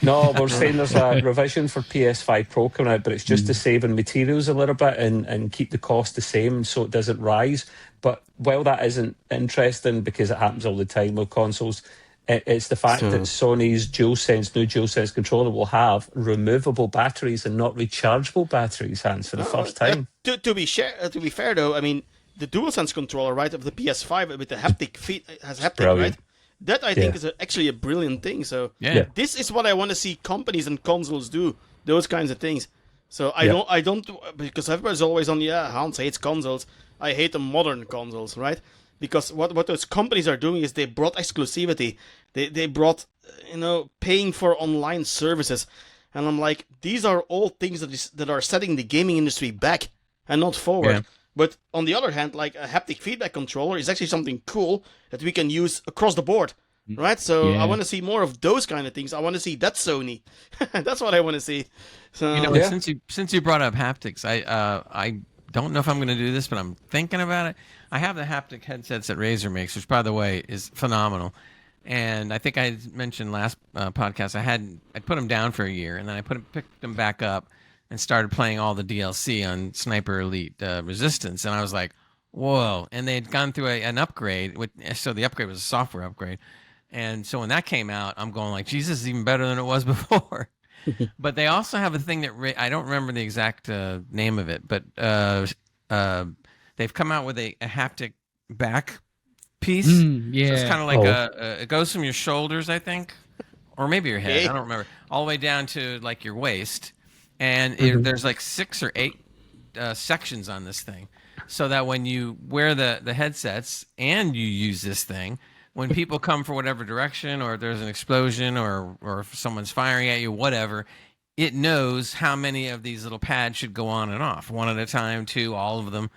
No, we're saying there's a revision for PS5 Pro coming out, but it's just to save in materials a little bit and keep the cost the same so it doesn't rise. But while that isn't interesting because it happens all the time with consoles, it's the fact that Sony's new DualSense controller will have removable batteries and not rechargeable batteries, Hans, for the first time. To be fair, though, I mean, the DualSense controller, right, of the PS5 with the haptic feet has haptic, right? That I think is actually a brilliant thing. So this is what I want to see companies and consoles do. Those kinds of things. So I don't because everybody's always on Hans hates consoles. I hate the modern consoles, right? Because what those companies are doing is they brought exclusivity. They brought, paying for online services. And I'm like, these are all things that are setting the gaming industry back and not forward. Yeah. But on the other hand, like a haptic feedback controller is actually something cool that we can use across the board, right? So I want to see more of those kind of things. I want to see that Sony. That's what I want to see. So since you brought up haptics, I don't know if I'm going to do this, but I'm thinking about it. I have the haptic headsets that Razer makes, which, by the way, is phenomenal. And I think I mentioned last podcast I put them down for a year, and then I picked them back up and started playing all the DLC on Sniper Elite Resistance, and I was like, whoa! And they had gone through an upgrade, so the upgrade was a software upgrade, and so when that came out, I'm going like, Jesus, is even better than it was before. But they also have a thing that I don't remember the exact name of it, but they've come out with a haptic back piece. So it's kind of like it goes from your shoulders, I think, or maybe your head. I don't remember, all the way down to like your waist, and there's like 6 or 8 sections on this thing, so that when you wear the headsets and you use this thing, when people come for whatever direction, or there's an explosion, or if someone's firing at you, whatever, it knows how many of these little pads should go on and off, 1 at a time, 2, all of them.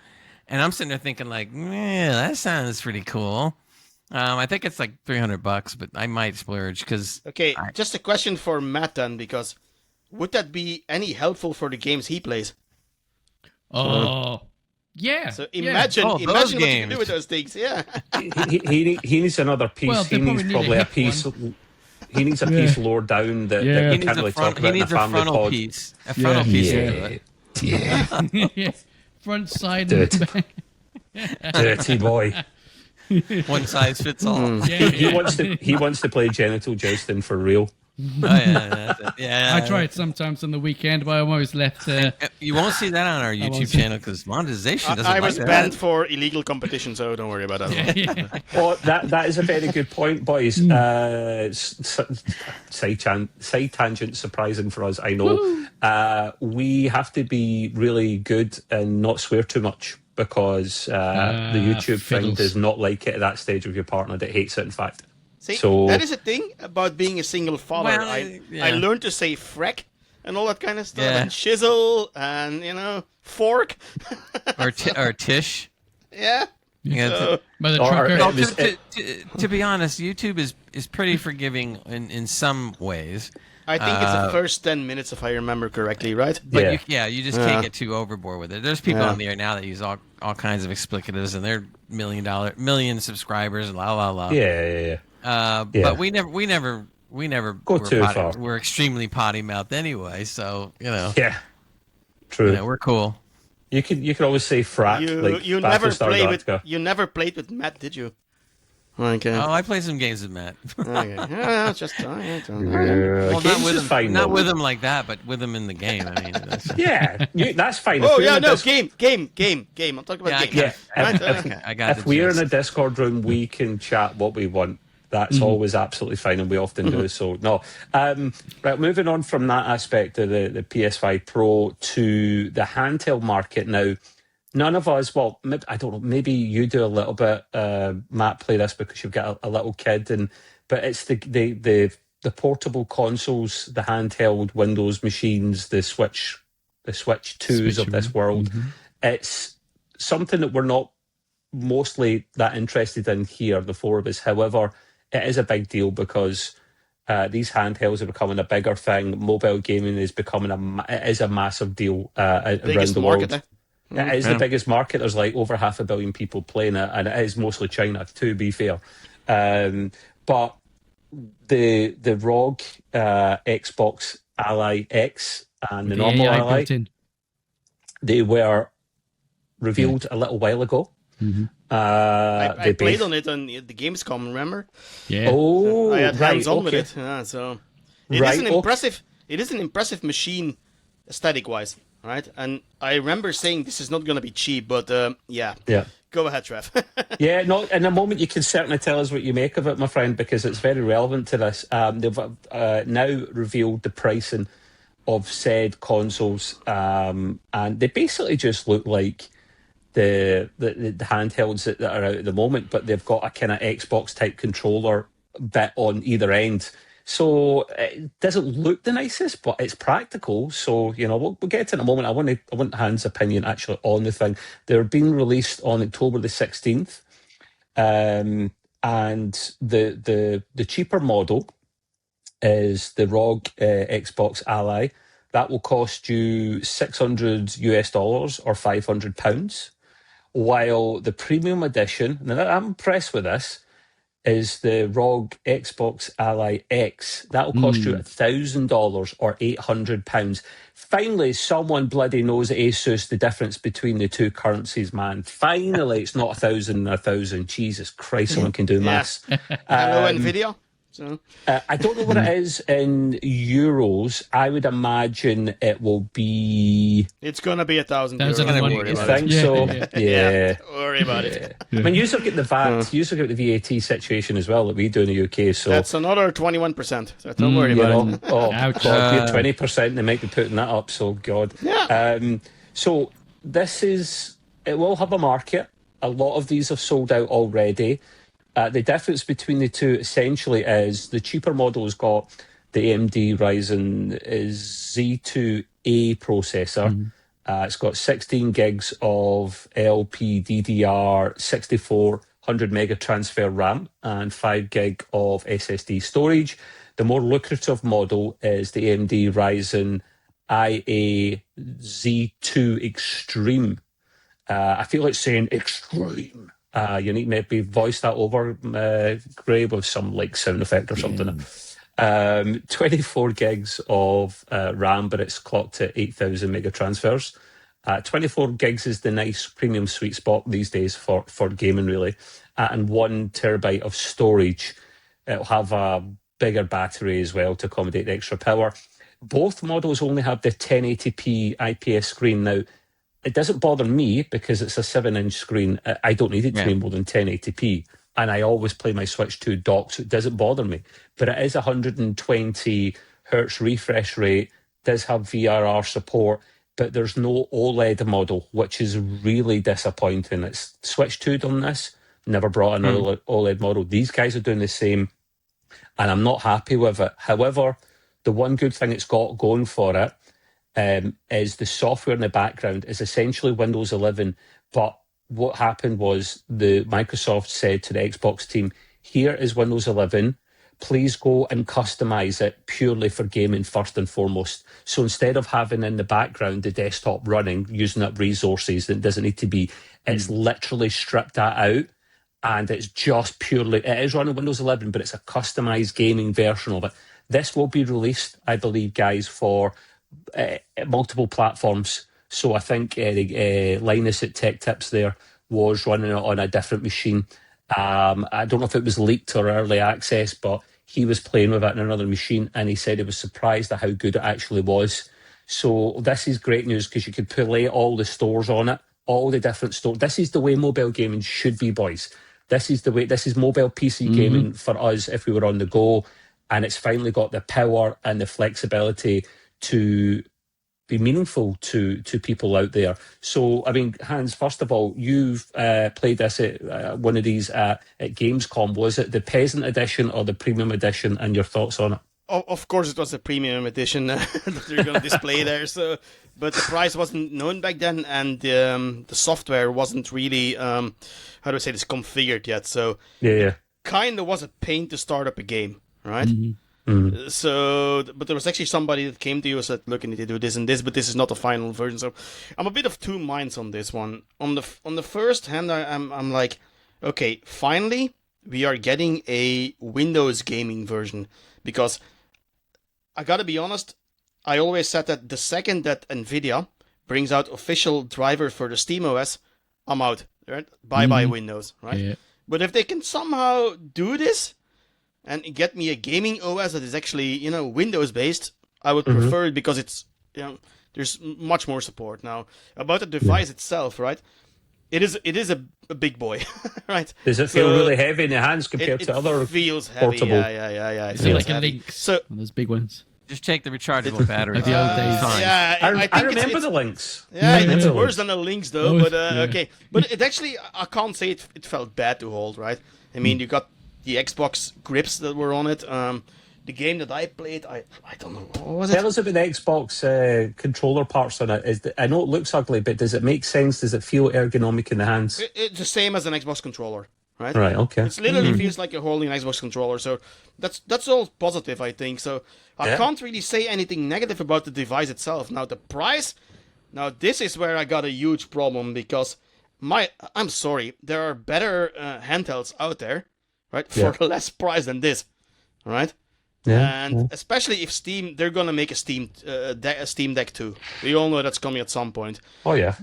And I'm sitting there thinking like, that sounds pretty cool. I think it's like $300, but I might splurge because. Okay, just a question for Matt then, because would that be any helpful for the games he plays? Yeah. So imagine what you can do with those things. Yeah. he needs another piece. Well, he needs probably a piece. He needs a piece lower down that we can't really talk about in a family pod. Piece. A frontal piece. Yeah. Front, side, Dirty. and back. Dirty boy. One size fits all. He wants to play genital jousting for real. I try it sometimes on the weekend, but I'm always left. You won't see that on our YouTube channel because monetization doesn't. I was banned for illegal competition, so don't worry about that. Well, that is a very good point, boys. Side tangent, surprising for us, I know. We have to be really good and not swear too much, because the YouTube thing does not like it at that stage with your partner. That hates it, in fact. See, that is a thing about being a single father. Well, I learned to say frack and all that kind of stuff, and chisel, and fork, or tish. Yeah. To be honest, YouTube is pretty forgiving in some ways. I think it's the first 10 minutes, if I remember correctly, right? But you just can't get too overboard with it. There's people on the air now that use all kinds of explicatives, and they're million subscribers, and la la la. Yeah. But we never Go too far. We're extremely potty mouthed anyway, so Yeah, true. We're cool. You could always say frat. You never played with Matt, did you? Okay. Oh, I play some games with Matt. Okay. Yeah, just well, not with him like that, but with him in the game. I mean, that's fine. Oh yeah, no, game. I'm talking about game. Yeah, I got. If we're in a Discord room, we can chat what we want. That's always absolutely fine, and we often do. So no, right. Moving on from that aspect of the PS5 Pro to the handheld market now. None of us, well, I don't know, maybe you do a little bit, Matt, play this because you've got a little kid, but it's the portable consoles, the handheld Windows machines, the Switch 2s of this world. It's something that we're not mostly that interested in here, the four of us. However, it is a big deal because these handhelds are becoming a bigger thing. Mobile gaming is becoming a massive deal around the world. It is the biggest market. There's like over 500 million people playing it, and it is mostly China, to be fair. But the ROG Xbox Ally X and the normal Ally, they were revealed a little while ago. I played on it on the Gamescom, remember? Yeah. Oh, I had hands-on with okay. it. So it is an impressive machine, aesthetic-wise. Right, and I remember saying this is not going to be cheap, but yeah. Go ahead, Trev. Yeah, no. In a moment, you can certainly tell us what you make of it, my friend, because it's very relevant to this. They've now revealed the pricing of said consoles, and they basically just look like the handhelds that are out at the moment, but they've got a kind of Xbox type controller bit on either end. So it doesn't look the nicest, but it's practical. So, we'll get to it in a moment. I want Hans' opinion actually on the thing. They're being released on October the 16th. And the cheaper model is the ROG Xbox Ally. That will cost you $600 or £500. While the premium edition, now I'm impressed with this, is the ROG Xbox Ally X. That will cost you $1,000 or £800. Finally, someone bloody knows at ASUS the difference between the two currencies, man. Finally, it's not 1,000 and 1,000. Jesus Christ, someone can do maths. Hello, NVIDIA. So. I don't know what it is in euros. I would imagine it will be... It's going to be €1,000. You think so? Yeah. Don't worry about it. I mean, you look at the VAT. You look at the VAT situation as well that we do in the UK. So that's another 21%. So don't worry about it. Oh, God, 20%. They might be putting that up. So, God. Yeah. So it will have a market. A lot of these have sold out already. The difference between the two essentially is the cheaper model's got the AMD Ryzen Z2A processor. It's got 16 gigs of LPDDR 6400 mega transfer RAM and 5 gig of SSD storage. The more lucrative model is the AMD Ryzen IA Z2 Extreme. I feel like saying extreme. You need maybe voice that over, Gray, with some like sound effect or something. 24 gigs of RAM, but it's clocked at 8,000 mega transfers. 24 gigs is the nice premium sweet spot these days for gaming, really. And 1 terabyte of storage. It'll have a bigger battery as well to accommodate the extra power. Both models only have the 1080p IPS screen. Now, it doesn't bother me because it's a 7-inch screen. I don't need it to be more than 1080p. And I always play my Switch 2 dock, so it doesn't bother me. But it is 120 hertz refresh rate, does have VRR support, but there's no OLED model, which is really disappointing. It's Switch 2 done this, never brought another OLED model. These guys are doing the same, and I'm not happy with it. However, the one good thing it's got going for it is the software in the background is essentially Windows 11. But what happened was the Microsoft said to the Xbox team, here is Windows 11. please go and customize it purely for gaming first and foremost. So instead of having in the background the desktop running, using up resources that doesn't need to be, it's literally stripped that out. And it's just purely, it is running Windows 11, but it's a customized gaming version of it. This will be released, I believe, guys, for multiple platforms. So I think Linus at Tech Tips there was running it on a different machine. I don't know if it was leaked or early access, but he was playing with it on another machine, and he said he was surprised at how good it actually was. So this is great news because you could play all the stores on it, all the different stores. This is the way mobile gaming should be, boys. This is the way. This is mobile PC gaming for us if we were on the go, and it's finally got the power and the flexibility to be meaningful to people out there. So, I mean, Hans, first of all, you've played this at one of these at Gamescom. Was it the Peasant Edition or the Premium Edition, and your thoughts on it? Of course, it was a premium edition that they're going to display there. So, but the price wasn't known back then, and the software wasn't really, how do I say this, configured yet. So, yeah, kind of was a pain to start up a game, right? So, but there was actually somebody that came to you and said, "Look, I need to do this and this, but this is not the final version." So, I'm a bit of two minds on this one. On the first hand, I'm like, okay, finally we are getting a Windows gaming version, because I gotta be honest, I always said that the second that Nvidia brings out official driver for the SteamOS, I'm out. Right? Bye Windows, right? Yeah. But if they can somehow do this and get me a gaming OS that is actually, Windows based, I would prefer it, because it's, there's much more support now. About the device itself, right? It is a big boy, right? Does it feel really heavy in your hands compared to other It feels heavy, portable? Yeah. It's like a Lynx. So those big ones. Just take the rechargeable battery. Like the old days. Yeah, I remember the Lynx. Yeah, it's worse than the Lynx though. But okay, but it actually, I can't say it felt bad to hold, right? I mean, you got the Xbox grips that were on it. The game that I played, I don't know, what was it? Tell us about the Xbox controller parts on it. I know it looks ugly, but does it make sense? Does it feel ergonomic in the hands? It's the same as an Xbox controller, right? Right, okay. It literally feels like you're holding an Xbox controller, so that's all positive, I think. So I can't really say anything negative about the device itself. Now, the price, this is where I got a huge problem, because I'm sorry, there are better handhelds out there, right, for less price than this, right? And especially if Steam, they're gonna make a Steam Deck 2. We all know that's coming at some point. Oh yeah.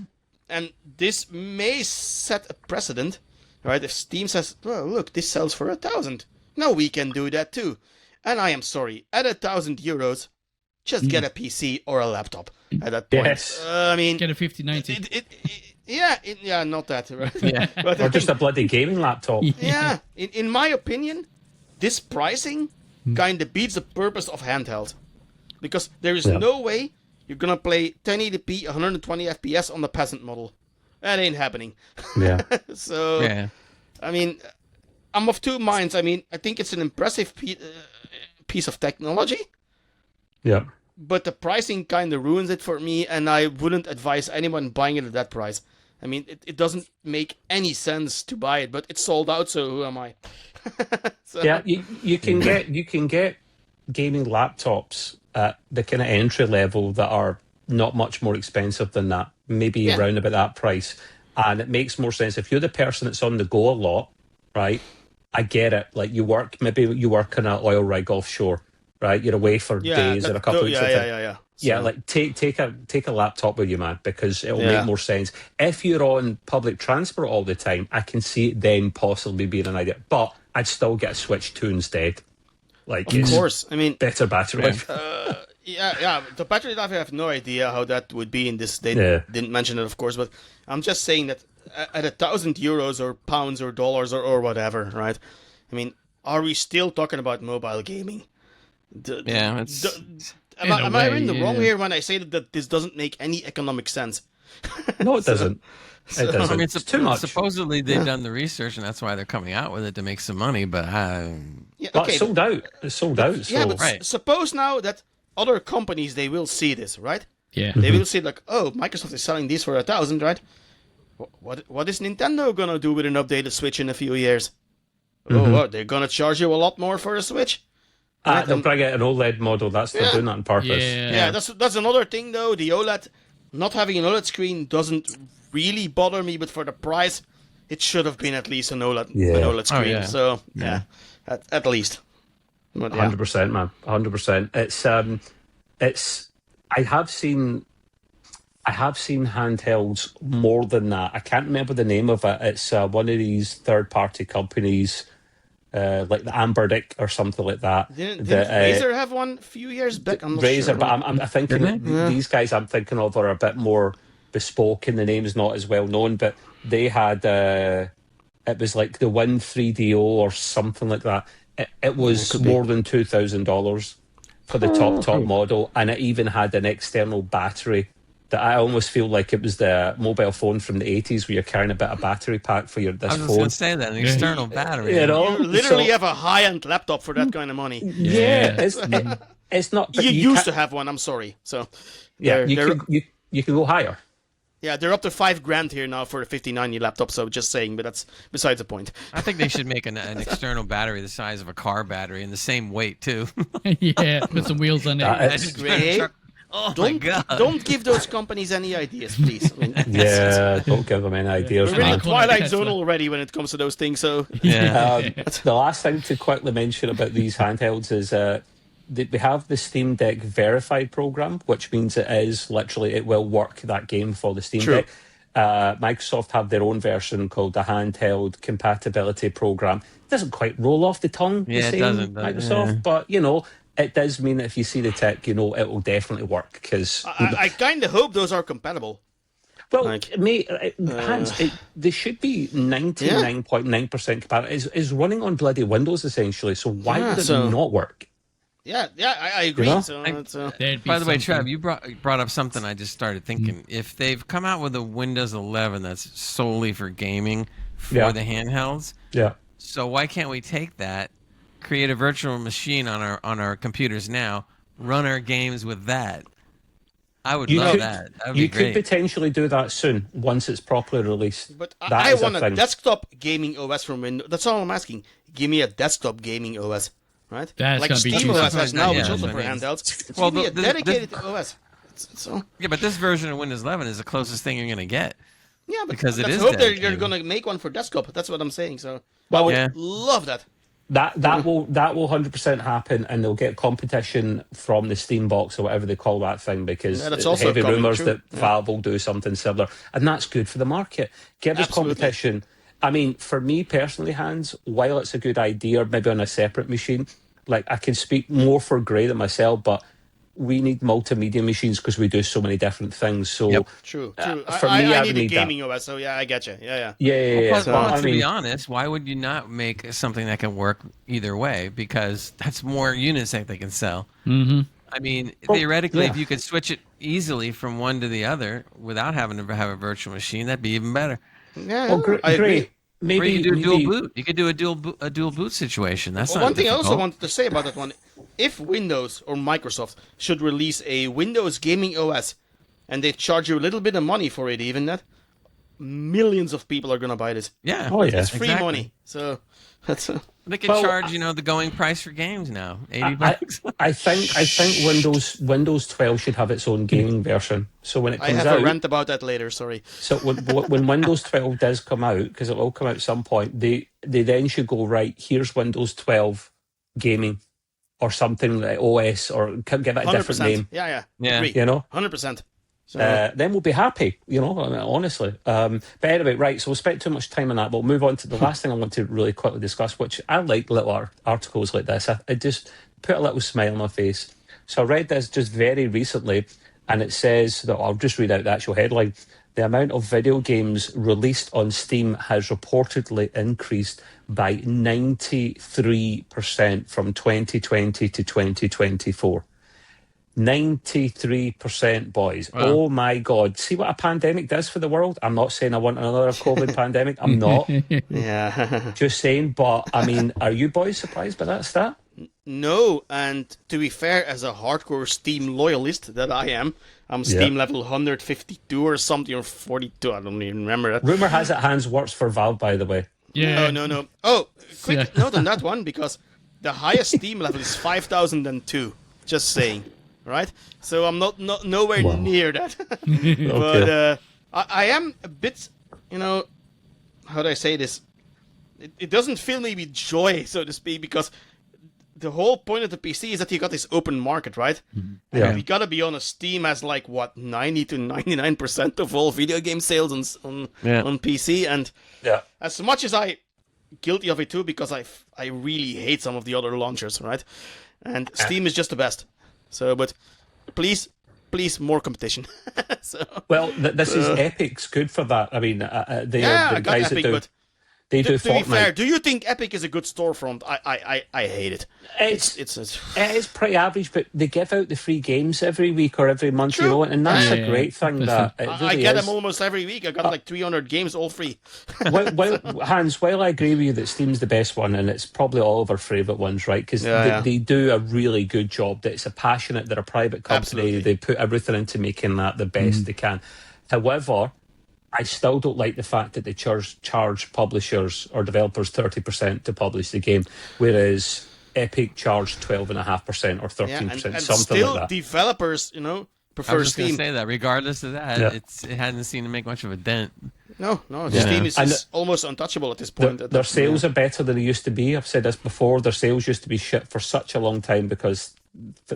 And this may set a precedent, right? If Steam says, "Well, look, this sells for 1,000. Now we can do that too." And I am sorry, at €1,000, just get a PC or a laptop at that point. Yes. I mean, get a 5090. Yeah, not that, right? Yeah. But or just a bloody gaming laptop. Yeah. In my opinion, this pricing kind of beats the purpose of handheld, because there is no way you're gonna play 1080p 120 FPS on the peasant model. That ain't happening. Yeah. So I mean, I'm of two minds. I mean, I think it's an impressive piece of technology, Yeah. but the pricing kind of ruins it for me, and I wouldn't advise anyone buying it at that price. I mean, it doesn't make any sense to buy it, but it's sold out, so who am I? So. Yeah, you can get gaming laptops at the kind of entry level that are not much more expensive than that, maybe around about that price. And it makes more sense if you're the person that's on the go a lot, right? I get it. Like maybe you work on an oil rig offshore, right? You're away for days or a couple of weeks. Yeah, like take a laptop with you, man, because it'll make more sense. If you're on public transport all the time, I can see it then possibly being an idea. But I'd still get a Switch 2 instead. Like, of course, I mean, better battery life. The battery life, I have no idea how that would be in this. They didn't mention it, of course, but I'm just saying that at €1,000 or pounds or dollars or whatever, right? I mean, are we still talking about mobile gaming? Am I in the wrong here when I say that this doesn't make any economic sense? No, it doesn't. It doesn't. I mean, it's too much. Supposedly they've done the research, and that's why they're coming out with it to make some money. But it's sold out. It's sold out. Yeah, but suppose now that other companies, they will see this, right? Yeah. They will see like, oh, Microsoft is selling these for 1,000, right? What is Nintendo gonna do with an updated Switch in a few years? Oh, what? They're gonna charge you a lot more for a Switch? They'll bring out an OLED model. They're doing that on purpose. Yeah, that's another thing though. The OLED, not having an OLED screen doesn't really bother me, but for the price, it should have been at least an OLED screen. yeah. So at least. But, 100%, man. 100%. I have seen handhelds more than that. I can't remember the name of it. It's one of these third-party companies, like the Amberdick or something like that. Didn't Razer have one a few years back? I'm not Razer, sure. but I'm thinking these guys I'm thinking of are a bit more bespoke, and the name's not as well known. But they had it was like the Win 3DO or something like that. It was more than $2,000 for the top model, and it even had an external battery. That I almost feel like it was the mobile phone from the 80s where you're carrying a bit of battery pack for this I was phone. going to say that, an external battery. You know, You literally have a high-end laptop for that kind of money. Yeah, it's not. But You you used to have one. I'm sorry. So Yeah, they're- you can go higher. yeah, they're up to $5,000 here now for a 5090 laptop. So just saying, but that's besides the point. I think they should make an external battery the size of a car battery and the same weight too. Yeah, put some wheels on it. It's great. Oh my god! Don't give those companies any ideas, please. I mean, Yeah, don't give them any ideas, we're in man. the Twilight Tesla. Zone already when it comes to those things. So Yeah. The last thing to quickly mention about these handhelds is we have the Steam Deck Verified program, which means it will work that game for the Steam True. Deck. Microsoft have their own version called the Handheld Compatibility Program. It doesn't quite roll off the tongue, the Yeah, it same doesn't, Microsoft, but it does mean that if you see the tech, it will definitely work. Because I kind of hope those are compatible. well, Like, mate, they should be 99.9% compatible. Is running on bloody Windows essentially. So why would it not work? Yeah, I agree. You know? So it's, There'd be By the way, something. Trev, you brought up something I just started thinking. If they've come out with a Windows 11 that's solely for gaming for the handhelds, so why can't we take that, create a virtual machine on our computers now, run our games with that? I would love that. That would be You great. could potentially do that soon once it's properly released. but That I is want a thing. desktop gaming OS from Windows. That's all I'm asking. Give me a desktop gaming OS, right? That's like gonna be Steam juicy. OS has now, Yeah, which also I for mean, handhelds. well, Give me a the- dedicated OS. So Yeah, but this version of Windows 11 is the closest thing you're going to get. yeah, but Because it let's is hope they're dedicated. going to make one for desktop. That's what I'm saying. So Well, I yeah. would love that. That will 100% happen, and they'll get competition from the Steam box or whatever they call that thing, because Yeah, that's there's also heavy coming, rumours true. that Valve will do something similar, and that's good for the market. Give us Absolutely. competition. I mean, for me personally, Hans, while it's a good idea, maybe on a separate machine, like I can speak more for Gray than myself, but we need multimedia machines because we do so many different things. So True. for I me, I need would a need gaming OS. So yeah, I get you. Yeah. yeah. Plus, Well, I to mean, be honest, why would you not make something that can work either way? Because that's more units that they can sell. Mm-hmm. I mean, theoretically, if you could switch it easily from one to the other without having to have a virtual machine, that'd be even better. Yeah, well, I agree. Gray, maybe Or you could do a dual maybe- boot. You could do a dual boot situation. That's Well, not one thing I also difficult. wanted to say about that one: if Windows or Microsoft should release a Windows gaming OS, and they charge you a little bit of money for it, even that, millions of people are gonna buy this. Yeah. Oh, yeah. It's free Exactly. money. So that's They could charge, the going price for games now, $80. I think Windows 12 should have its own gaming version. So when it I comes have out, a rant about that later. Sorry. so when Windows 12 does come out, because it will come out at some point, they then should go, right, here's Windows 12 gaming or something like OS, or give it a different 100%. name. Yeah. Yeah. Agree. 100%. So, Then we'll be happy, honestly. But anyway, right, so we'll spend too much time on that. We'll move on to the last thing I want to really quickly discuss, which I like little articles like this. I just put a little smile on my face. So I read this just very recently, and it says that, I'll just read out the actual headline. The amount of video games released on Steam has reportedly increased by 93% from 2020 to 2024. 93%, boys. Wow. Oh my God. See what a pandemic does for the world? I'm not saying I want another COVID pandemic. I'm not. yeah. Just saying. But, I mean, are you boys surprised by that stat? No, and to be fair, as a hardcore Steam loyalist that I am, I'm Steam level 152 or something, or 42. I don't even remember that. Rumour has it Hans works for Valve, by the way. Yeah. No. Oh, quick Yeah. note on that one, because the highest Steam level is 5,002. Just saying, right? So I'm not nowhere near that. But I am a bit, how do I say this? It doesn't fill me with joy, so to speak, because the whole point of the PC is that you got this open market, right? Yeah. And we gotta be honest, Steam has 90 to 99% of all video game sales on PC, and as much as I guilty of it too, because I really hate some of the other launchers, right? And Steam is just the best. So, but please, more competition. This is Epic's good for that. I mean, they are the guys Epic, that do. But They do to be Fortnite. fair, do you think Epic is a good storefront? I hate it. It is pretty average, but they give out the free games every week or every month, True. and that's a great thing. That it really I get is. them almost every week. I got 300 games all free. Hans, while I agree with you that Steam's the best one, and it's probably all of our favourite ones, right? Because they do a really good job. They're a private company. Absolutely. They put everything into making that the best they can. However, I still don't like the fact that they charge publishers or developers 30% to publish the game, whereas Epic charged 12.5% or 13%, and something still like that. developers, prefer I was just Steam. going to say that. Regardless of that, it hadn't seemed to make much of a dent. No, Steam is almost untouchable at this point. Their sales are better than they used to be. I've said this before. Their sales used to be shit for such a long time because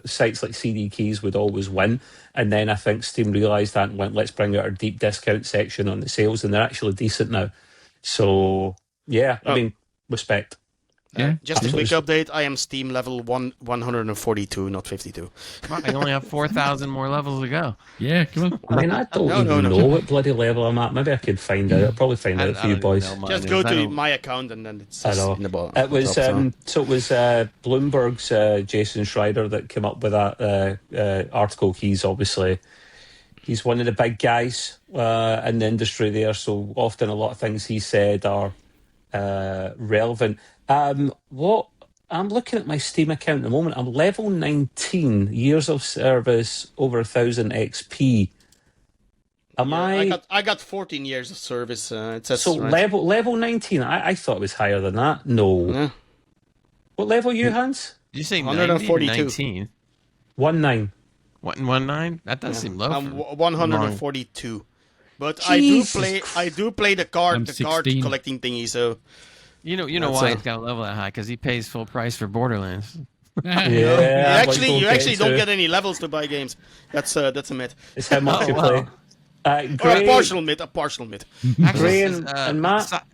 sites like CD Keys would always win. And then I think Steam realised that and went, let's bring out our deep discount section on the sales. And they're actually decent now. So, I mean, respect. Just a quick update. I am Steam level 142, not 52. I only have 4,000 more levels to go. Yeah, come on. I mean, I don't know what bloody level I'm at. Maybe I could find out. I'll probably find out for you boys. Just go to my account and then it's in the bottom. It was Bloomberg's Jason Schreider that came up with that article. He's one of the big guys in the industry there, so often a lot of things he said are relevant. What I'm looking at my Steam account at the moment. I'm level 19, years of service, over 1,000 XP. I got 14 years of service. It says, so right? level 19. I thought it was higher than that. No. Yeah. What level are you, Hans? Did you say 142. 19? 19. 19? That does seem low. I'm 142. But Jesus I do play the card 16. collecting thingy. So You know why he's got a level that high? Because he pays full price for Borderlands. you actually don't get any levels to buy games. That's a myth. It's how much you play. Or a partial myth. Actually, Gray and Matt.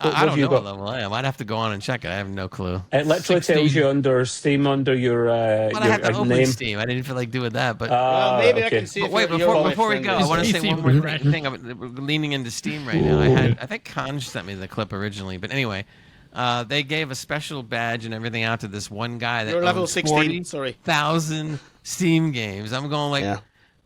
I don't know what level I am. I'd have to go on and check it. I have no clue. It literally 16. tells you under Steam under your But I had to open name. Steam. I didn't feel like doing that. But Maybe I okay. can see. But if wait, you're before we go, I want to say PC one more was thing. We're leaning into Steam right now. I think Conj sent me the clip originally, but anyway, they gave a special badge and everything out to this one guy that You're level owns 16. Sorry. 40,000 Steam games. I'm going like. Yeah.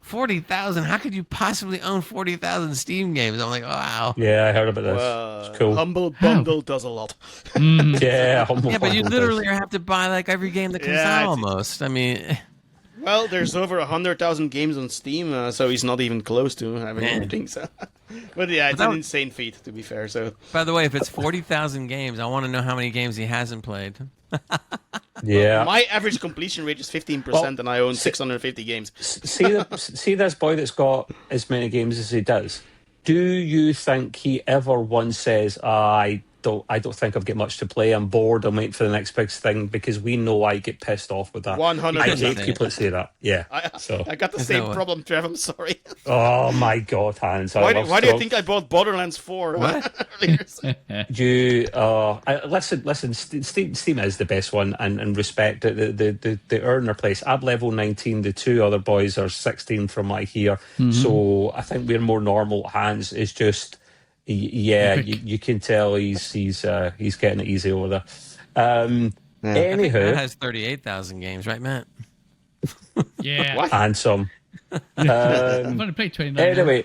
40,000? How could you possibly own 40,000 Steam games? I'm like, wow. Yeah, I heard about this. It's cool. Humble Bundle does a lot. Yeah, Yeah, but you literally have to buy like every game that comes out almost. I mean, Well, there's over 100,000 games on Steam, so he's not even close to having everything. So. But yeah, it's an insane feat, to be fair. So. by the way, if it's 40,000 games, I want to know how many games he hasn't played. Yeah. My average completion rate is 15%, and I own 650 games. See this boy that's got as many games as he does. Do you think he ever once says, I don't think I've got much to play. I'm bored. I'm waiting for the next big thing, because we know I get pissed off with that. 100%. I hate people that say that. Yeah. I got the same problem, Trev. I'm sorry. Oh my God, Hans! Why do you think I bought Borderlands 4? Listen. Steam is the best one, and respect they earn their place. I'm level 19. The two other boys are 16 from what I hear. So I think we're more normal. Hans is just. Yeah, you can tell he's getting it easy over there. Anywho, Matt has 38,000 games, right, Matt? Yeah. and some. I've only played 29. Anyway,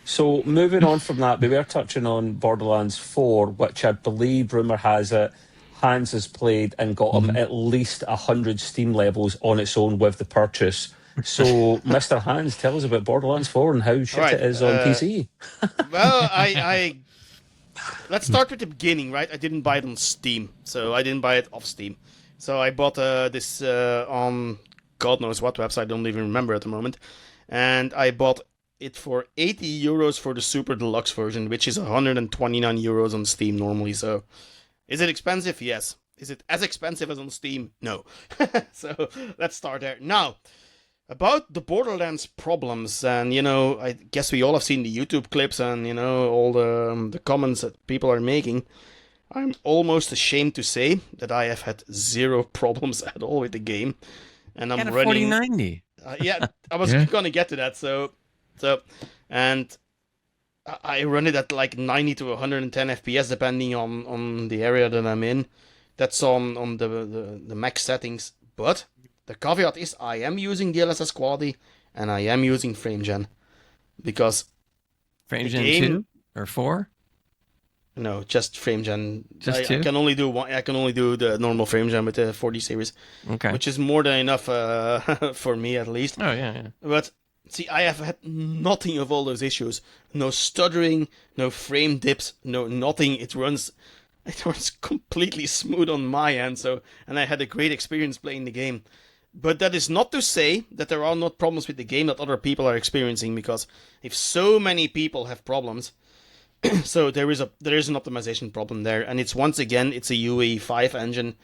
so moving on from that, we were touching on Borderlands 4, which I believe rumour has it Hans has played and got him at least 100 Steam levels on its own with the purchase. So, Mr. Hans, tell us about Borderlands 4 and how shit it is on PC. Well, I let's start with the beginning, right? I didn't buy it on Steam, so I didn't buy it off Steam. So I bought this on God knows what website, I don't even remember at the moment. And I bought it for 80 euros for the Super Deluxe version, which is 129 euros on Steam normally. So is it expensive? Yes. Is it as expensive as on Steam? No. So let's start there. Now, about the Borderlands problems, and I guess we all have seen the YouTube clips and all the comments that people are making. I'm almost ashamed to say that I have had zero problems at all with the game, and I'm running 4090. Yeah, I was gonna get to that. And I run it at like 90 to 110 FPS depending on the area that I'm in. That's on the max settings, but the caveat is I am using DLSS quality and I am using FrameGen because FrameGen 2 or 4? No, just FrameGen. Just 2? I can only do one. I can only do the normal FrameGen with the 40 series, Okay. which is more than enough for me at least. Oh yeah. But see, I have had nothing of all those issues. No stuttering, no frame dips, no nothing. It runs completely smooth on my end. And I had a great experience playing the game. But that is not to say that there are not problems with the game that other people are experiencing, because if so many people have problems, so there is an optimization problem there, and it's once again it's a UE5 engine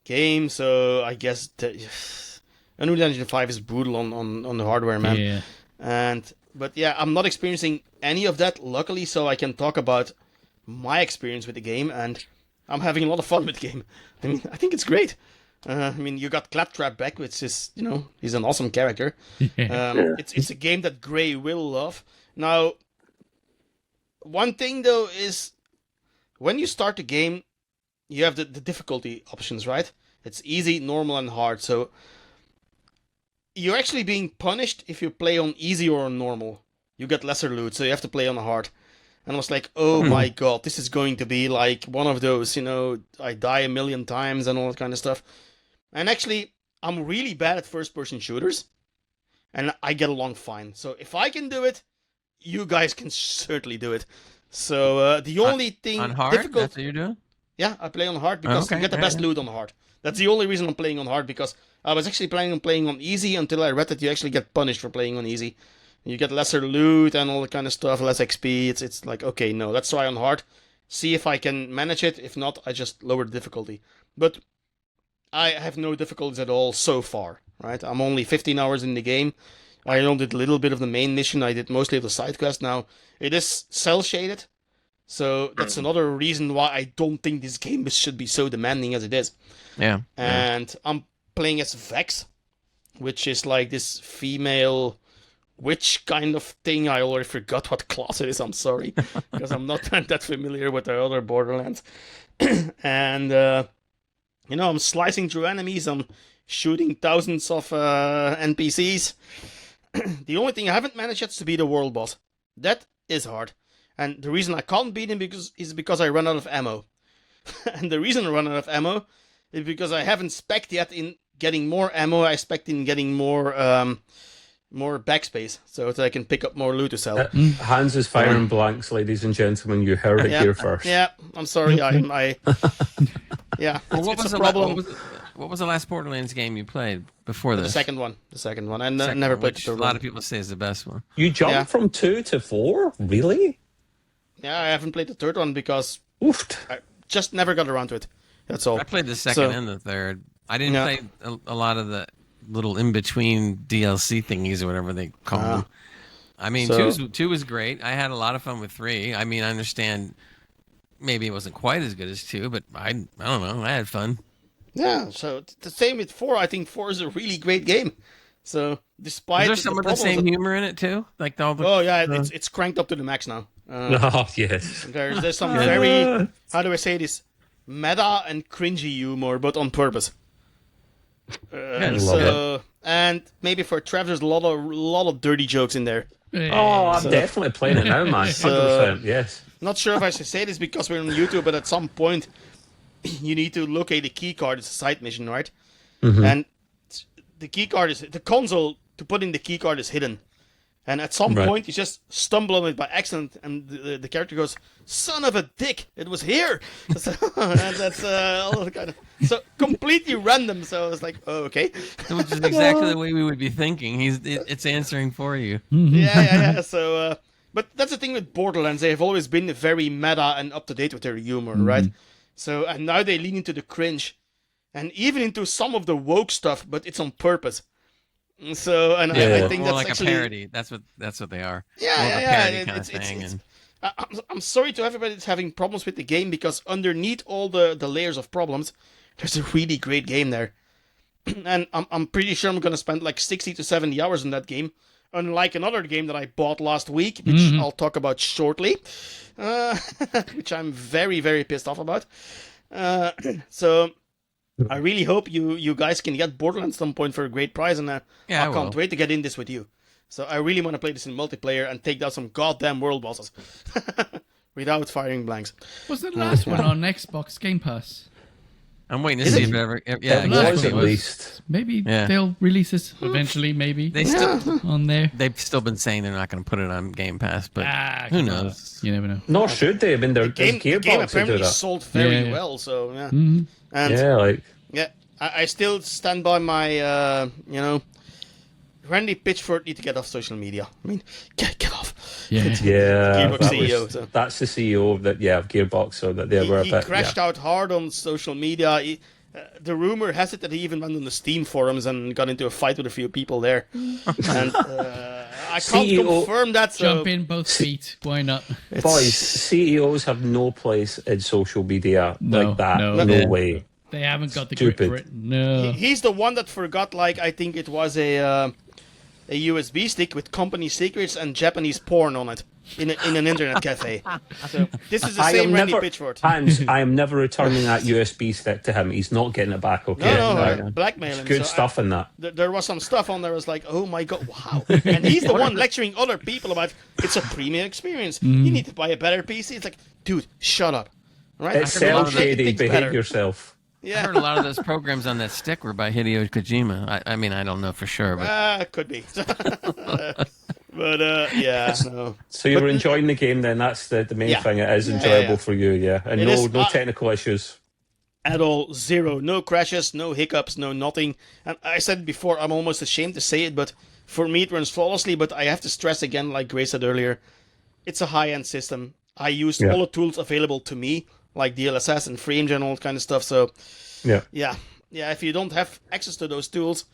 game, so I guess Unreal Engine 5 is brutal on the hardware, man. Yeah. But yeah, I'm not experiencing any of that, luckily, so I can talk about my experience with the game, and I'm having a lot of fun with the game. I mean, I think it's great. You got Claptrap back, which is, he's an awesome character. It's a game that Gray will love. Now, one thing though is, when you start the game, you have the difficulty options, right? It's easy, normal, and hard. So you're actually being punished if you play on easy or on normal. You get lesser loot, so you have to play on the hard. And I was like, oh my god, this is going to be like one of those, I die a million times and all that kind of stuff. And actually, I'm really bad at first-person shooters, and I get along fine. So if I can do it, you guys can certainly do it. So the only thing on hard, difficult, that's what you're doing? Yeah, I play on hard because you get the best loot on hard. That's the only reason I'm playing on hard, because I was actually planning on playing on easy until I read that you actually get punished for playing on easy. You get lesser loot and all that kind of stuff, less XP. It's like, okay, no, let's try on hard. See if I can manage it. If not, I just lower the difficulty. But I have no difficulties at all so far, right? I'm only 15 hours in the game. I only did a little bit of the main mission. I did mostly of the side quest. Now, it is cel-shaded, so that's another reason why I don't think this game should be so demanding as it is. Yeah. And I'm playing as Vex, which is like this female witch kind of thing. I already forgot what class it is, I'm sorry, because I'm not that familiar with the other Borderlands. And, I'm slicing through enemies, I'm shooting thousands of NPCs. The only thing I haven't managed yet is to beat a world boss. That is hard. And the reason I can't beat him is because I run out of ammo. And the reason I run out of ammo is because I haven't spec'd yet in getting more ammo. I spec'd in getting more backspace, so that I can pick up more loot to sell. Hans is firing blanks, ladies and gentlemen. You heard it here first. Yeah, I'm sorry. Yeah, Well, it's a problem. what was the last Borderlands game you played before this? The second one. I never played the Which third a one. lot of people say is the best one. You jumped from 2 to 4? Really? Yeah, I haven't played the third one because Oofed. I just never got around to it. That's all. I played the second and the third. I didn't play a lot of the little in-between DLC thingies or whatever they call them. I mean, two was great. I had a lot of fun with 3. I mean, I understand maybe it wasn't quite as good as 2, but I don't know. I had fun. Yeah, so the same with 4. I think 4 is a really great game. So despite Is there some of the same humor in it too? Like all the it's cranked up to the max now. Oh yes. There's some very, how do I say this, meta and cringy humor, but on purpose. And maybe for Trav, there's a lot of dirty jokes in there. Oh, I'm definitely playing it now, man. 100%. Yes. Not sure if I should say this because we're on YouTube, but at some point you need to locate a key card. It's a side mission, right? Mm-hmm. And the key card is the console to put in the key card is hidden. And at some Right. point, you just stumble on it by accident, and the character goes, "Son of a dick! It was here." So, and that's all kind of completely random. So I was like, "Oh, okay." Which is exactly the way we would be thinking. It's answering for you. Yeah. So, but that's the thing with Borderlands. They have always been very meta and up to date with their humor, right? So, and now they lean into the cringe, and even into some of the woke stuff, but it's on purpose. So, and I think More that's like actually a parody. That's what they are. Yeah, More of a yeah. parody kind of thing. I'm sorry to everybody that's having problems with the game, because underneath all the layers of problems, there's a really great game there. And I'm pretty sure I'm going to spend like 60 to 70 hours in that game. Unlike another game that I bought last week, which I'll talk about shortly, which I'm very, very pissed off about. So I really hope you guys can get Borderlands some point for a great price, and I can't wait to get in this with you. So I really want to play this in multiplayer and take down some goddamn world bosses without firing blanks. Was the last one on Xbox Game Pass? I'm waiting to see if it ever. Yeah, It was exactly. at least. Maybe Yeah. they'll release this eventually. Maybe They still on there. they've still been saying they're not going to put it on Game Pass, but who knows? You never know. Nor should they. I mean, there's The game Gearbox to do apparently that. sold very Yeah. well, so yeah. Mhm. And Yeah, like I still stand by my, Randy Pitchford need to get off social media. I mean, get off. Yeah. yeah, Gearbox CEO, so. that's the CEO of of Gearbox, so that they were a He bit. crashed out hard on social media. The rumor has it that he even went on the Steam forums and got into a fight with a few people there. And I can't CEO confirm that. So Jump in both feet. Why not? Boys, CEOs have no place in social media No, like that. no. No Yeah. way. They haven't got the Stupid. grip for it. No. he's the one that forgot, like, I think it was a USB stick with company secrets and Japanese porn on it in an internet cafe. So this is the same Randy Pitchford. I am never returning that USB stick to him. He's not getting it back. Okay, No, blackmail him. Good So stuff in that. There was some stuff on there. I was like, oh my god, wow! And he's the one lecturing other people about it's a premium experience. You need to buy a better PC. It's like, dude, shut up. Right? It's cell shady. Things Behave better. yourself. I Yeah, heard a lot of those programs on that stick were by Hideo Kojima. I mean, I don't know for sure, but could be. But yeah, no. So you're enjoying the game then? That's the main Yeah. thing. It is enjoyable yeah. for you, yeah. And It no is, technical issues. At all, zero, no crashes, no hiccups, no nothing. And I said it before, I'm almost ashamed to say it, but for me it runs flawlessly. But I have to stress again, like Grace said earlier, it's a high-end system. I used all the tools available to me, like DLSS and FrameGen and all that kind of stuff. So yeah. If you don't have access to those tools,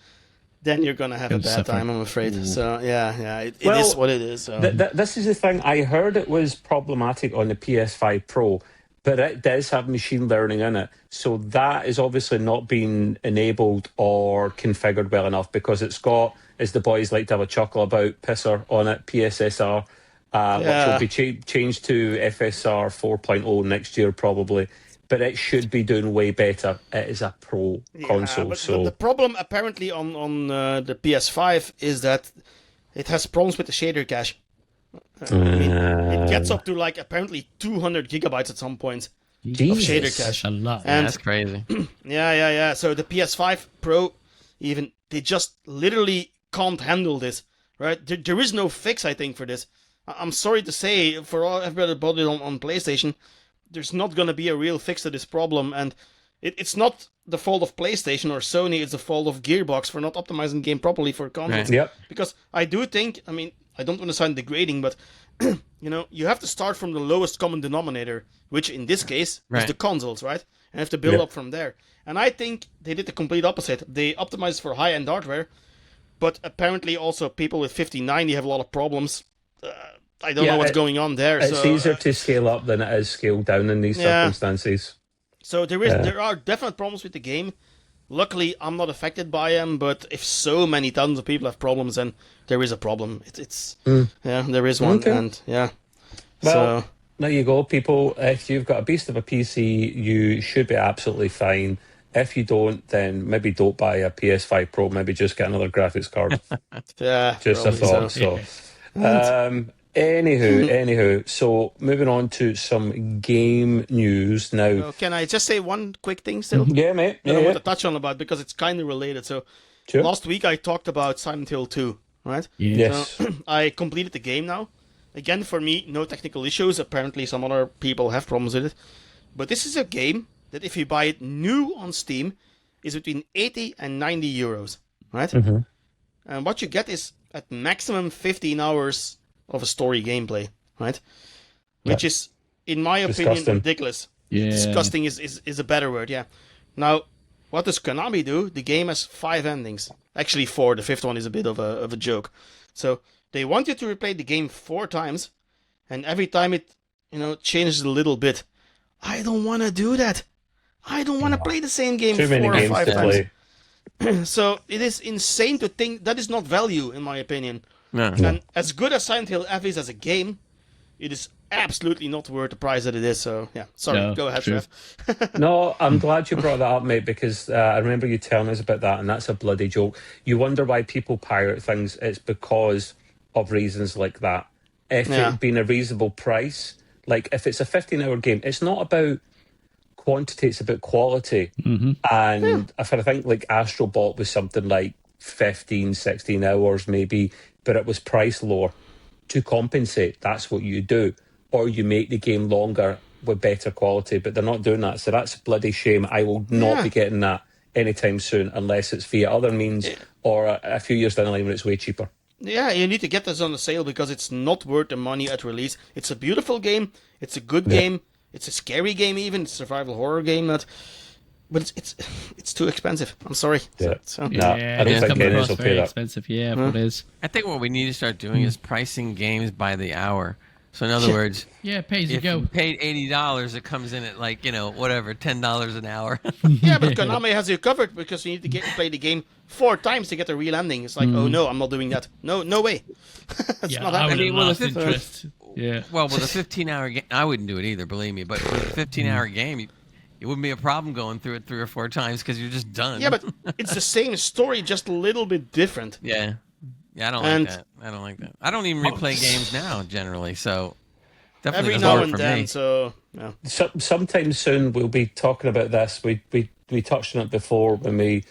then you're gonna have a bad time, I'm afraid. So yeah, it is what it is. So. This is the thing. I heard it was problematic on the PS5 Pro, but it does have machine learning in it. So that is obviously not being enabled or configured well enough, because it's got, as the boys like to have a chuckle about, pisser on it, PSSR, which will be changed to FSR 4.0 next year probably. But it should be doing way better. It is a pro console, but so the problem apparently on the PS5 is that it has problems with the shader cache. I mean, it gets up to like apparently 200 gigabytes at some point of shader cache. A lot. And that's crazy. yeah. So the PS5 Pro, even, they just literally can't handle this. Right? There is no fix, I think, for this. I'm sorry to say, for everybody that bought it on PlayStation, there's not going to be a real fix to this problem, and it's not the fault of PlayStation or Sony, it's the fault of Gearbox for not optimizing the game properly for consoles. Right. Yep. Because I do think, I mean, I don't want to sound degrading, but you have to start from the lowest common denominator, which in this case is the consoles, right? And have to build up from there. And I think they did the complete opposite. They optimized for high-end hardware, but apparently also people with 5090 have a lot of problems. I don't know what's going on there. It's easier to scale up than it is scale down in these circumstances. So there are definite problems with the game. Luckily, I'm not affected by them, but if so many thousands of people have problems, then there is a problem. There is one, and Well, so there you go, people. If you've got a beast of a PC, you should be absolutely fine. If you don't, then maybe don't buy a PS5 Pro. Maybe just get another graphics card. Just a thought. So. Anywho, so moving on to some game news now. Can I just say one quick thing still? Yeah, mate. I want to touch on about, because it's kind of related. So last week I talked about Silent Hill 2, right? Yes. So, I completed the game now. Again, for me, no technical issues. Apparently, some other people have problems with it. But this is a game that if you buy it new on Steam, is between 80 and 90 euros, right? Mhm. And what you get is at maximum 15 hours of a story gameplay, right? Which is, in my opinion, Disgusting. ridiculous. Yeah. Disgusting is a better word, yeah. Now, what does Konami do? The game has 5 endings. Actually 4, the 5th one is a bit of a joke. So, they want you to replay the game 4 times, and every time it, changes a little bit. I don't want to do that. I don't want to play the same game Too many 4 or games 5 to times. play. So it is insane to think that is not value, in my opinion. No. And as good as Silent Hill F is as a game, it is absolutely not worth the price that it is. So yeah, sorry, No, go ahead, true. Trev. No, I'm glad you brought that up, mate, because I remember you telling us about that, and that's a bloody joke. You wonder why people pirate things. It's because of reasons like that. If it had been a reasonable price, like if it's a 15-hour game, it's not about quantity, it's about quality. And if I think like Astrobot was something like 15, 16 hours maybe, but it was priced lower to compensate. That's what you do. Or you make the game longer with better quality, but they're not doing that. So that's a bloody shame. I will not be getting that anytime soon unless it's via other means or a few years down the line when it's way cheaper. Yeah, you need to get this on the sale because it's not worth the money at release. It's a beautiful game. It's a good game. It's a scary game even. It's a survival horror game. But it's too expensive. I'm sorry. Yeah. So, No, I don't it's think coming Guinness across will pay very that. expensive. Yeah, but it is. I think what we need to start doing is pricing games by the hour. So in other words, Yeah, pay as you if go. you paid $80, it comes in at like, whatever, $10 an hour. yeah, but Konami has you covered because you need to play the game 4 times to get the real ending. It's like, oh no, I'm not doing that. No way. It's Yeah, not I would happening. have well, lost if it's- interest. Yeah. Well, with a 15-hour game, I wouldn't do it either, believe me. But with a 15-hour game, it wouldn't be a problem going through it 3 or 4 times because you're just done. Yeah, but it's the same story, just a little bit different. Yeah, I don't And- like that. I don't like that. I don't even replay games now generally, so definitely Every doesn't now work and for then, me. so yeah. Sometime soon we'll be talking about this. We touched on it before when we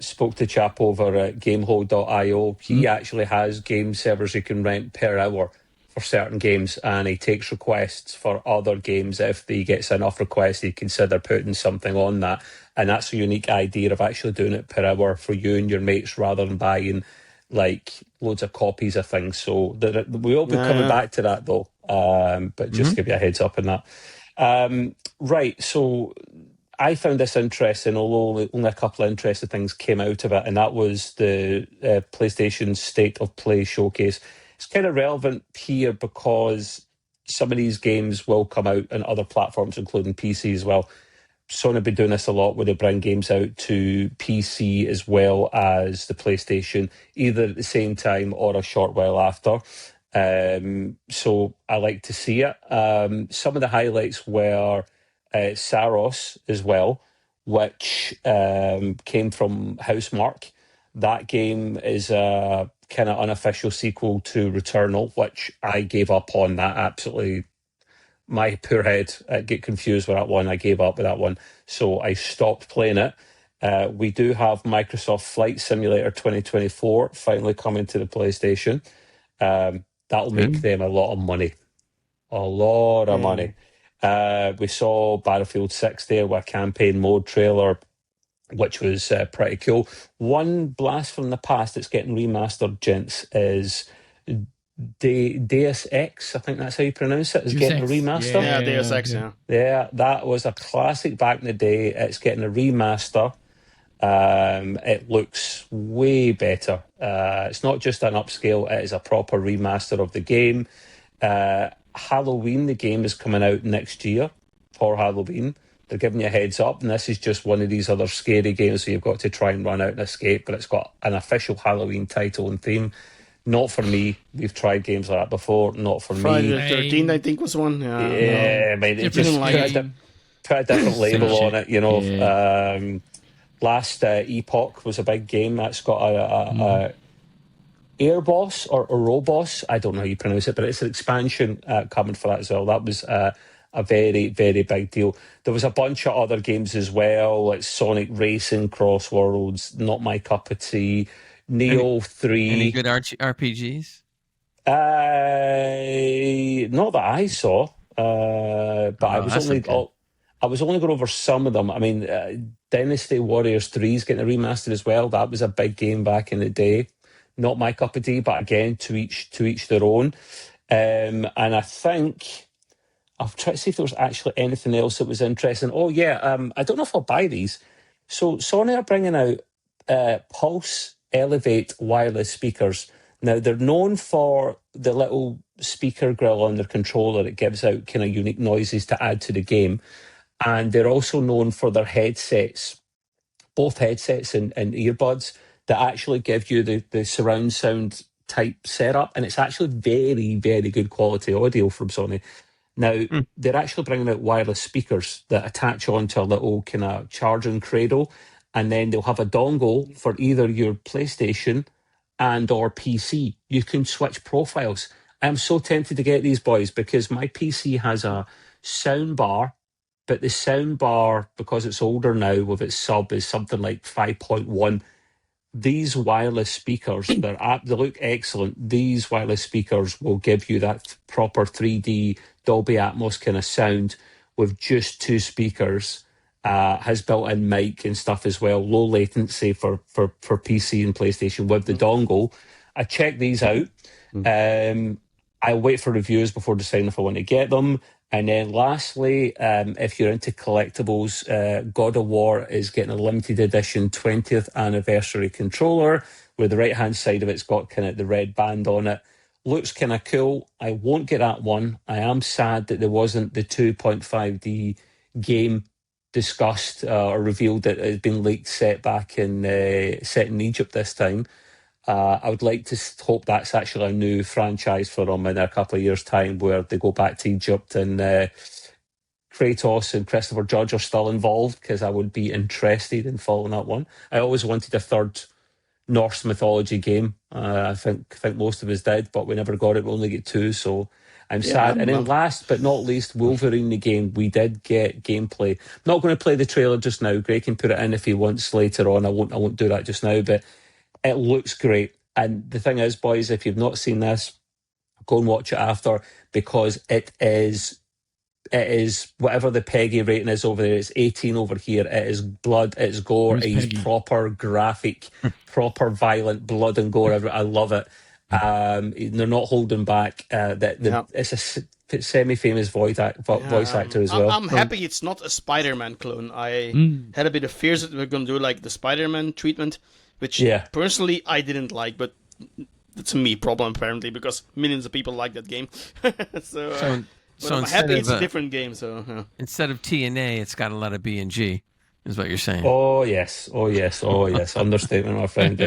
spoke to chap over at Gamehold.io. He actually has game servers you can rent per hour for certain games, and he takes requests for other games. If he gets enough requests, he consider putting something on that. And that's a unique idea of actually doing it per hour for you and your mates rather than buying like loads of copies of things. So we will be coming back to that though. But just give you a heads up on that. Right, so I found this interesting, although only a couple of interesting things came out of it, and that was the PlayStation State of Play showcase. It's kind of relevant here because some of these games will come out on other platforms, including PC as well. Sony have been doing this a lot where they bring games out to PC as well as the PlayStation, either at the same time or a short while after. So I like to see it. Some of the highlights were Saros as well, which came from Housemarque. That game is a kind of unofficial sequel to Returnal, which I gave up on. That absolutely, my poor head, I get confused with that one. I gave up with that one, so I stopped playing it. We do have Microsoft Flight Simulator 2024 finally coming to the PlayStation. That'll make them a lot of money. A lot of money. We saw Battlefield 6 there with a campaign mode trailer, which was pretty cool. One blast from the past that's getting remastered, gents, is Deus Ex. I think that's how you pronounce it. Is Deus getting a Ex. remaster. Yeah, Deus Ex, yeah. Yeah, that was a classic back in the day. It's getting a remaster. It looks way better. It's not just an upscale, it is a proper remaster of the game. Halloween, the game is coming out next year for Halloween. They're giving you a heads up, and this is just one of these other scary games so you've got to try and run out and escape, but it's got an official Halloween title and theme. Not for me. We've tried games like that before. Not for Friday me. the 13th, I think, was one. Yeah, mate, it Different just lighting. put a different label Same on shit. it, you know. Yeah. Last Epoch was a big game that's got a Air Boss or Roboss. I don't know how you pronounce it, but it's an expansion coming for that as well. That was a very, very big deal. There was a bunch of other games as well, like Sonic Racing, Crossworlds, not my cup of tea. Neo 3. Any good RPGs? Not that I saw, but I was that's only okay. I was only going over some of them. I mean, Dynasty Warriors 3 is getting a remastered as well. That was a big game back in the day. Not my cup of tea, but again, to each their own. And I think I've tried to see if there was actually anything else that was interesting. Oh yeah, I don't know if I'll buy these. So Sony are bringing out Pulse Elevate wireless speakers. Now, they're known for the little speaker grill on their controller. It gives out kind of unique noises to add to the game. And they're also known for their headsets, both headsets and earbuds, that actually give you the surround sound type setup. And it's actually very, very good quality audio from Sony. Now, they're actually bringing out wireless speakers that attach onto a little kind of charging cradle. And then they'll have a dongle for either your PlayStation and or PC. You can switch profiles. I'm so tempted to get these boys because my PC has a sound bar, but the sound bar, because it's older now with its sub, is something like 5.1. These wireless speakers, they look excellent. These wireless speakers will give you that proper 3D Dolby Atmos kind of sound with just two speakers. Has built-in mic and stuff as well, low latency for PC and PlayStation with the dongle. I checked these out. I'll wait for reviews before deciding if I want to get them. And then lastly, if you're into collectibles, God of War is getting a limited edition 20th anniversary controller where the right-hand side of it's got kind of the red band on it. Looks kind of cool. I won't get that one. I am sad that there wasn't the 2.5D game discussed or revealed that it has been leaked set in Egypt this time. I would like to hope that's actually a new franchise for them in a couple of years' time where they go back to Egypt and Kratos and Christopher Judge are still involved, because I would be interested in following that one. I always wanted a third Norse mythology game. I think most of us did, but we never got it. We only get two, so I'm sad. And then last but not least, Wolverine the game. We did get gameplay. I'm not going to play the trailer just now. Greg can put it in if he wants later on. I won't do that just now, but it looks great. And the thing is, boys, if you've not seen this, go and watch it after, because it is whatever the PEGI rating is over there. It's 18 over here. It is blood, it's gore, it's proper graphic, proper violent blood and gore. I love it. They're not holding back. It's a semi-famous voice actor as well. I'm happy it's not a Spider-Man clone. I had a bit of fears that we're going to do like the Spider-Man treatment, which personally I didn't like, but it's a me problem apparently, because millions of people like that game. So I'm happy it's a different game. So instead of TNA, it's got a lot of B&G, is what you're saying. Oh yes. Understatement, my friend.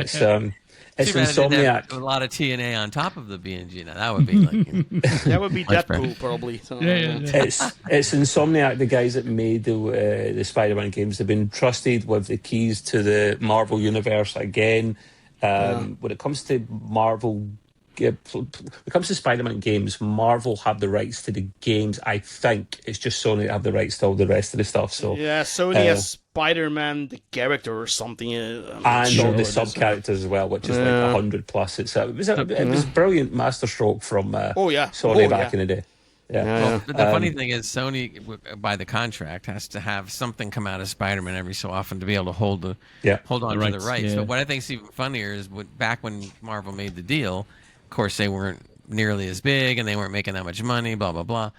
It's Insomniac. A lot of TNA on top of the B&G. Now that would be like that would be Deadpool probably. So, It's Insomniac, the guys that made the Spider-Man games. They've been trusted with the keys to the Marvel universe again. When it comes to Marvel, when it comes to Spider-Man games, Marvel have the rights to the games. I think it's just Sony that have the rights to all the rest of the stuff. So Sony has Spider-Man the character or something, and all the sub characters as well, which is like 100 plus. It was brilliant masterstroke from Sony back in the day. Well, the funny thing is, Sony, by the contract, has to have something come out of Spider-Man every so often to be able to hold on to the rights. Yeah. But what I think is even funnier is back when Marvel made the deal, of course, they weren't nearly as big and they weren't making that much money, blah, blah, blah.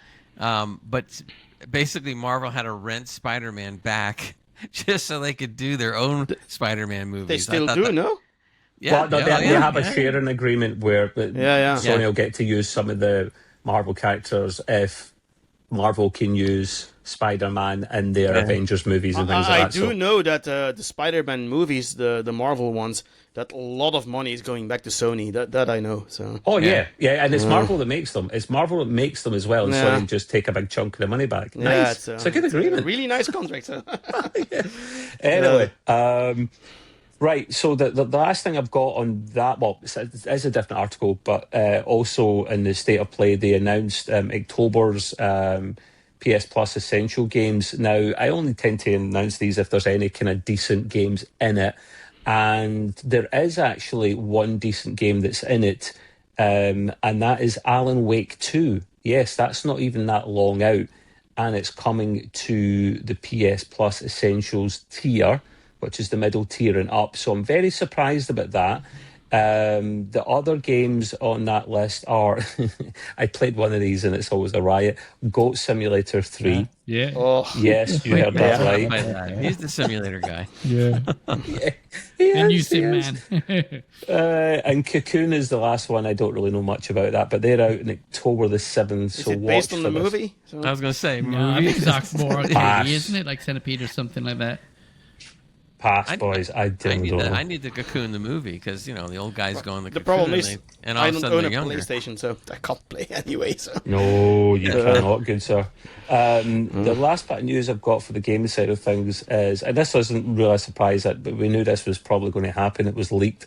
But basically, Marvel had to rent Spider-Man back just so they could do their own Spider-Man movies. They still do, no? Yeah, they have a sharing agreement where Sony will get to use some of the Marvel characters if Marvel can use Spider-Man in their Avengers movies and things like that. I do know that the Spider-Man movies, the Marvel ones, that a lot of money is going back to Sony. That I know. So. Oh yeah, and it's Marvel that makes them. It's Marvel that makes them as well, and Sony just take a big chunk of the money back. Nice, it's a good agreement. A really nice contract. Anyway, right. So the last thing I've got on that, well, it's a different article, but also in the State of Play, they announced October's PS Plus Essential games. Now, I only tend to announce these if there's any kind of decent games in it. and there is actually one decent game that's in it, and that is Alan Wake 2. Yes, that's not even that long out, and it's coming to the PS Plus Essentials tier, which is the middle tier and up. So I'm very surprised about that. The other games on that list are, I played one of these and it's always a riot, Goat Simulator 3. Yeah. Oh, Yes, you heard that right. He's the simulator guy. Yeah. Yeah, And you yes, say, yes. man. And Cocoon is the last one. I don't really know much about that, but they're out in October the 7th. is So it based watch on the for this. movie? So- I was going to say, No, I think it's more arcade, Pass. isn't it? Like Centipede or something like that. Pass, boys. I don't know. I need the Cocoon the movie because the old guys go in the The Cocoon problem is, and all I of a don't sudden own they're a younger. PlayStation, so I can't play anyway. So No, you cannot, good sir. The last bit of news I've got for the gaming side of things is, and this wasn't really a surprise, but we knew this was probably going to happen. It was leaked.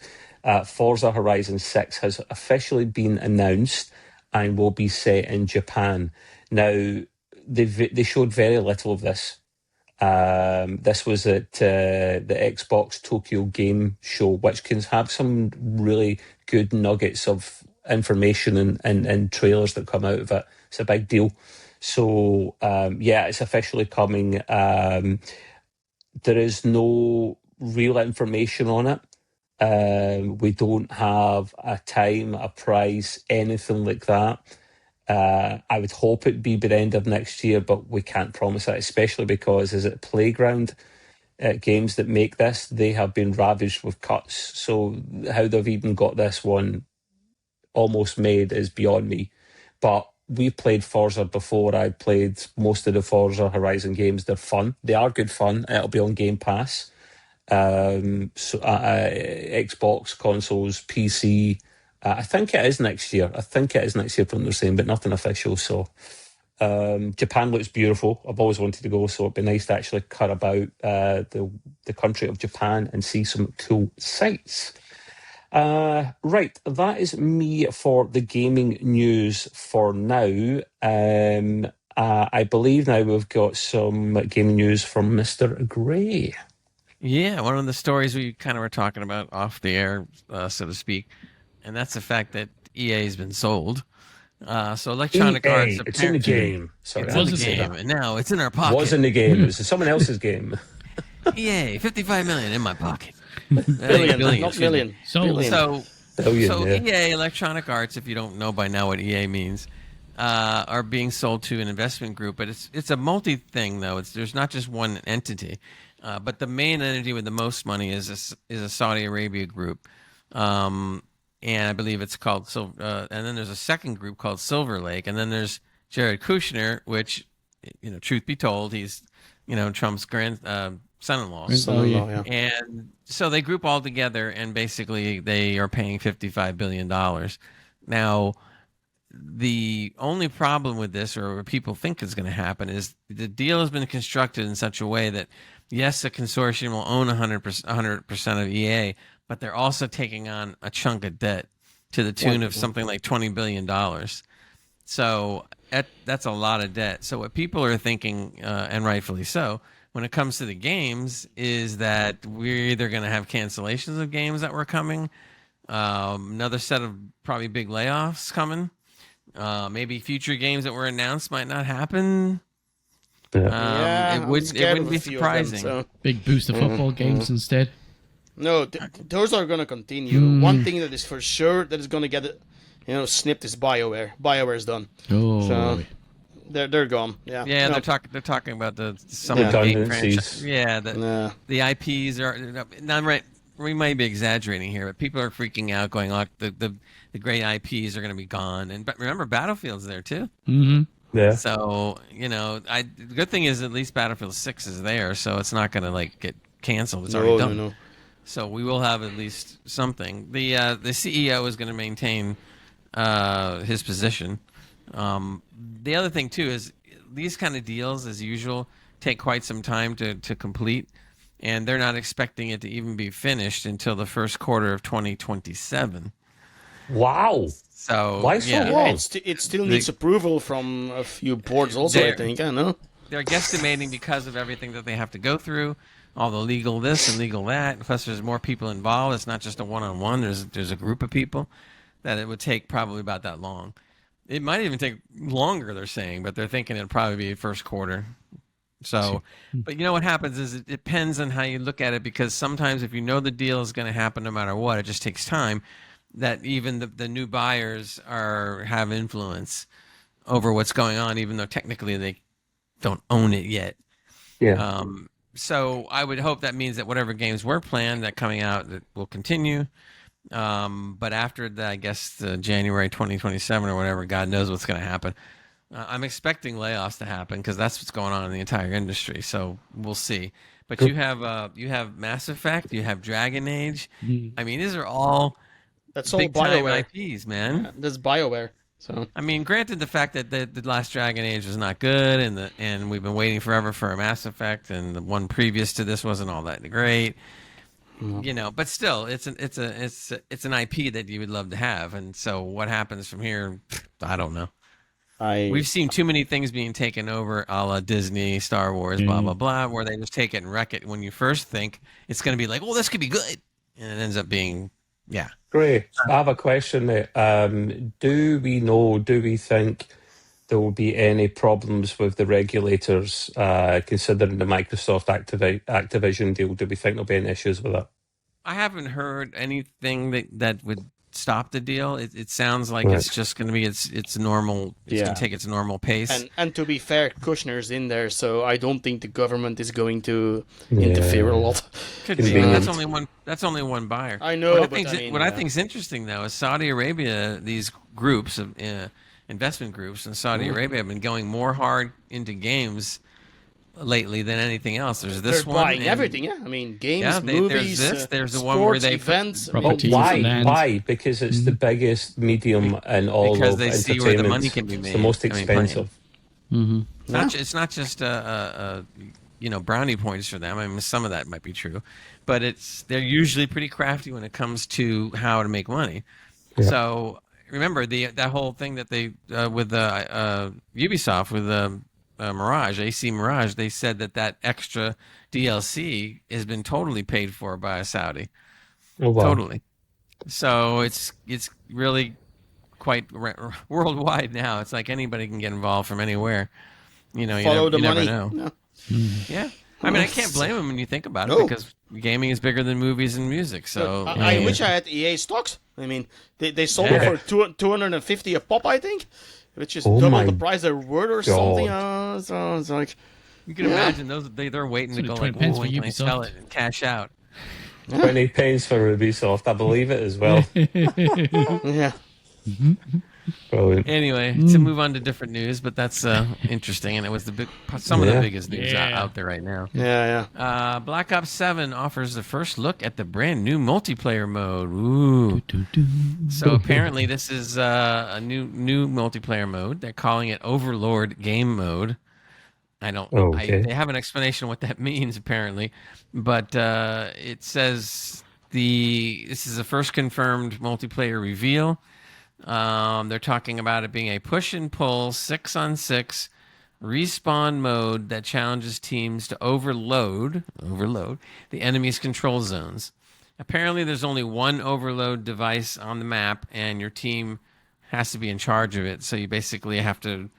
Forza Horizon 6 has officially been announced and will be set in Japan. Now, they showed very little of this. This was at the Xbox Tokyo Game Show, which can have some really good nuggets of information and trailers that come out of it. It's a big deal. So, it's officially coming. There is no real information on it. We don't have a time, a price, anything like that. I would hope it'd be by the end of next year, but we can't promise that, especially because is it Playground games that make this? They have been ravaged with cuts. So how they've even got this one almost made is beyond me. But we've played Forza before. I played most of the Forza Horizon games. They're fun. They are good fun. It'll be on Game Pass. Xbox, consoles, PC. I think it is next year. from what they're saying, but nothing official. So Japan looks beautiful. I've always wanted to go, so it'd be nice to actually cut about the country of Japan and see some cool sights. Right, that is me for the gaming news for now. I believe now we've got some gaming news from Mr. Gray. Yeah, one of the stories we kind of were talking about off the air, so to speak, and that's the fact that EA has been sold. So Electronic EA, Arts, it's in the game. Sorry, it's I in the didn't say game, that. and now it's in our pocket. Was in the game. It was someone else's game. EA, 55 million in my pocket. billion, not excuse me. million. So- Billion. Billion, yeah. EA, Electronic Arts, if you don't know by now what EA means, are being sold to an investment group. But it's a multi thing though. There's not just one entity. But the main entity with the most money is a Saudi Arabia group, and I believe it's called Silver. And then there's a second group called Silver Lake, and then there's Jared Kushner, which, truth be told, he's Trump's son-in-law. Son-in-law, yeah. And so they group all together, and basically they are paying $55 billion. Now, the only problem with this, or what people think is going to happen, is the deal has been constructed in such a way that, yes, the consortium will own 100% of EA, but they're also taking on a chunk of debt to the tune of something like $20 billion. So that's a lot of debt. So what people are thinking, and rightfully so, when it comes to the games, is that we're either going to have cancellations of games that were coming, another set of probably big layoffs coming, maybe future games that were announced might not happen. Yeah, it wouldn't be surprising. Big boost of football games instead. No, those are going to continue. One thing that is for sure that is going to get it, snipped is BioWare. BioWare is done. Oh, So they're gone. Yeah. Yeah, No, they're talking about some Yeah. of the game Redundancies. franchise. Yeah, nah. the IPs are not right. We might be exaggerating here, but people are freaking out, going, "Oh, the great IPs are going to be gone." And but remember, Battlefield's there too. Mm-hmm. Yeah. So the good thing is at least Battlefield 6 is there, so it's not going to get canceled. It's already done. No. So we will have at least something. The CEO is going to maintain his position. The other thing too is these kind of deals, as usual, take quite some time to complete, and they're not expecting it to even be finished until the first quarter of 2027. Wow. So Why so yeah, long? It still needs approval from a few boards also, I think. I know. They're guesstimating because of everything that they have to go through. all the legal this and legal that. Plus, there's more people involved. It's not just a one-on-one. There's a group of people that it would take probably about that long. It might even take longer, they're saying, but they're thinking it'll probably be first quarter. So, but you know what happens is it depends on how you look at it, because sometimes if you know the deal is going to happen no matter what, it just takes time. That even the new buyers have influence over what's going on, even though technically they don't own it yet. Yeah. So I would hope that means that whatever games were planned that coming out that will continue. But after I guess the January 2027 or whatever, God knows what's going to happen. I'm expecting layoffs to happen because that's what's going on in the entire industry. So we'll see. But you have Mass Effect, you have Dragon Age. I mean, these are all big time IPs, man. Yeah, that's BioWare. So I mean, granted, the fact that the last Dragon Age was not good, and we've been waiting forever for a Mass Effect, and the one previous to this wasn't all that great, you know. But still, it's an IP that you would love to have, and so what happens from here, I don't know. We've seen too many things being taken over, a la Disney, Star Wars, blah blah blah, where they just take it and wreck it. When you first think it's going to be like, oh, this could be good, and it ends up being, yeah. Great. I have a question there. Do we think there will be any problems with the regulators considering the Microsoft Activision deal? Do we think there'll be any issues with it? I haven't heard anything that would stop the deal. It sounds like it's just going to be its normal. It's going to take its normal pace. And to be fair, Kushner's in there, so I don't think the government is going to interfere a lot. Could be. That's only one buyer. I know. What I think is interesting though is Saudi Arabia. These groups of investment groups in Saudi Arabia have been going more hard into games lately than anything else. There's this They're one. buying everything, yeah. I mean, games, There's movies, this. There's the sports, one where they events. Why? Because it's the biggest medium in all because of they entertainment. see where the money can be made. It's the most expensive. It's not just brownie points for them. I mean, some of that might be true, but they're usually pretty crafty when it comes to how to make money. Yeah. So remember that whole thing that they with Ubisoft with Mirage, AC Mirage, they said that extra DLC has been totally paid for by a Saudi. Oh, wow. Totally. So it's really quite worldwide now. It's like anybody can get involved from anywhere. You know, Follow the never money. know. No. Yeah. I mean, I can't blame them when you think about it, because gaming is bigger than movies and music. So I wish I had EA stocks. I mean, they sold it for 250 a pop, I think, which is double the price they're worth or something. So it's like, you can imagine they're waiting to go like, oh, when can I sell it and cash out? 20 pence for Ubisoft. I believe it as well. Yeah. Brilliant. Anyway, to move on to different news, but that's interesting, and it was some of the biggest news out there right now. Yeah. Black Ops 7 offers the first look at the brand new multiplayer mode. Ooh. So apparently this is a new multiplayer mode. They're calling it Overlord Game Mode. They have an explanation of what that means apparently, but it says this is the first confirmed multiplayer reveal. They're talking about it being a push and pull 6-on-6 respawn mode that challenges teams to overload the enemy's control zones. Apparently there's only one overload device on the map, and your team has to be in charge of it. So you basically have to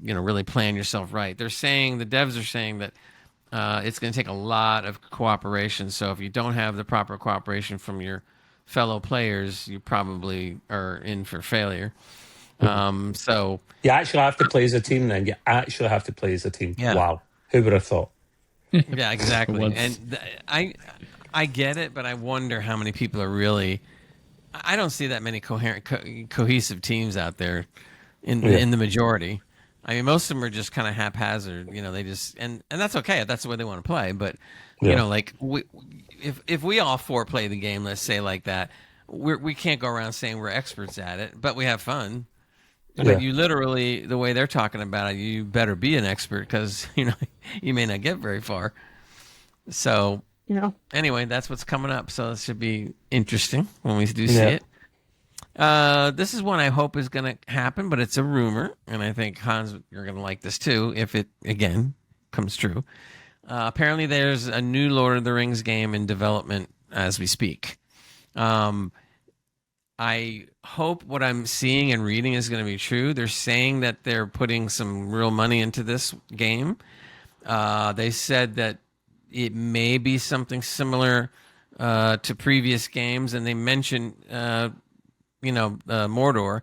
really plan yourself right. The devs are saying that it's going to take a lot of cooperation. So if you don't have the proper cooperation from your fellow players, you probably are in for failure. So you actually have to play as a team. Then you actually have to play as a team. Yeah. Wow, who would have thought? Yeah, exactly. And I get it, but I wonder how many people are really. I don't see that many cohesive teams out there in the majority. I mean, most of them are just kind of haphazard. They just and that's okay if that's the way they want to play. But like if we all four play the game, let's say like that, we can't go around saying we're experts at it, but we have fun. But you literally, the way they're talking about it, you better be an expert, because you may not get very far. So anyway, that's what's coming up. So it should be interesting when we do see it. This is one I hope is going to happen, but it's a rumor, and I think Hans, you're going to like this too if it again comes true. Apparently, there's a new Lord of the Rings game in development as we speak. I hope what I'm seeing and reading is going to be true. They're saying that they're putting some real money into this game. They said that it may be something similar to previous games, and they mentioned, Mordor.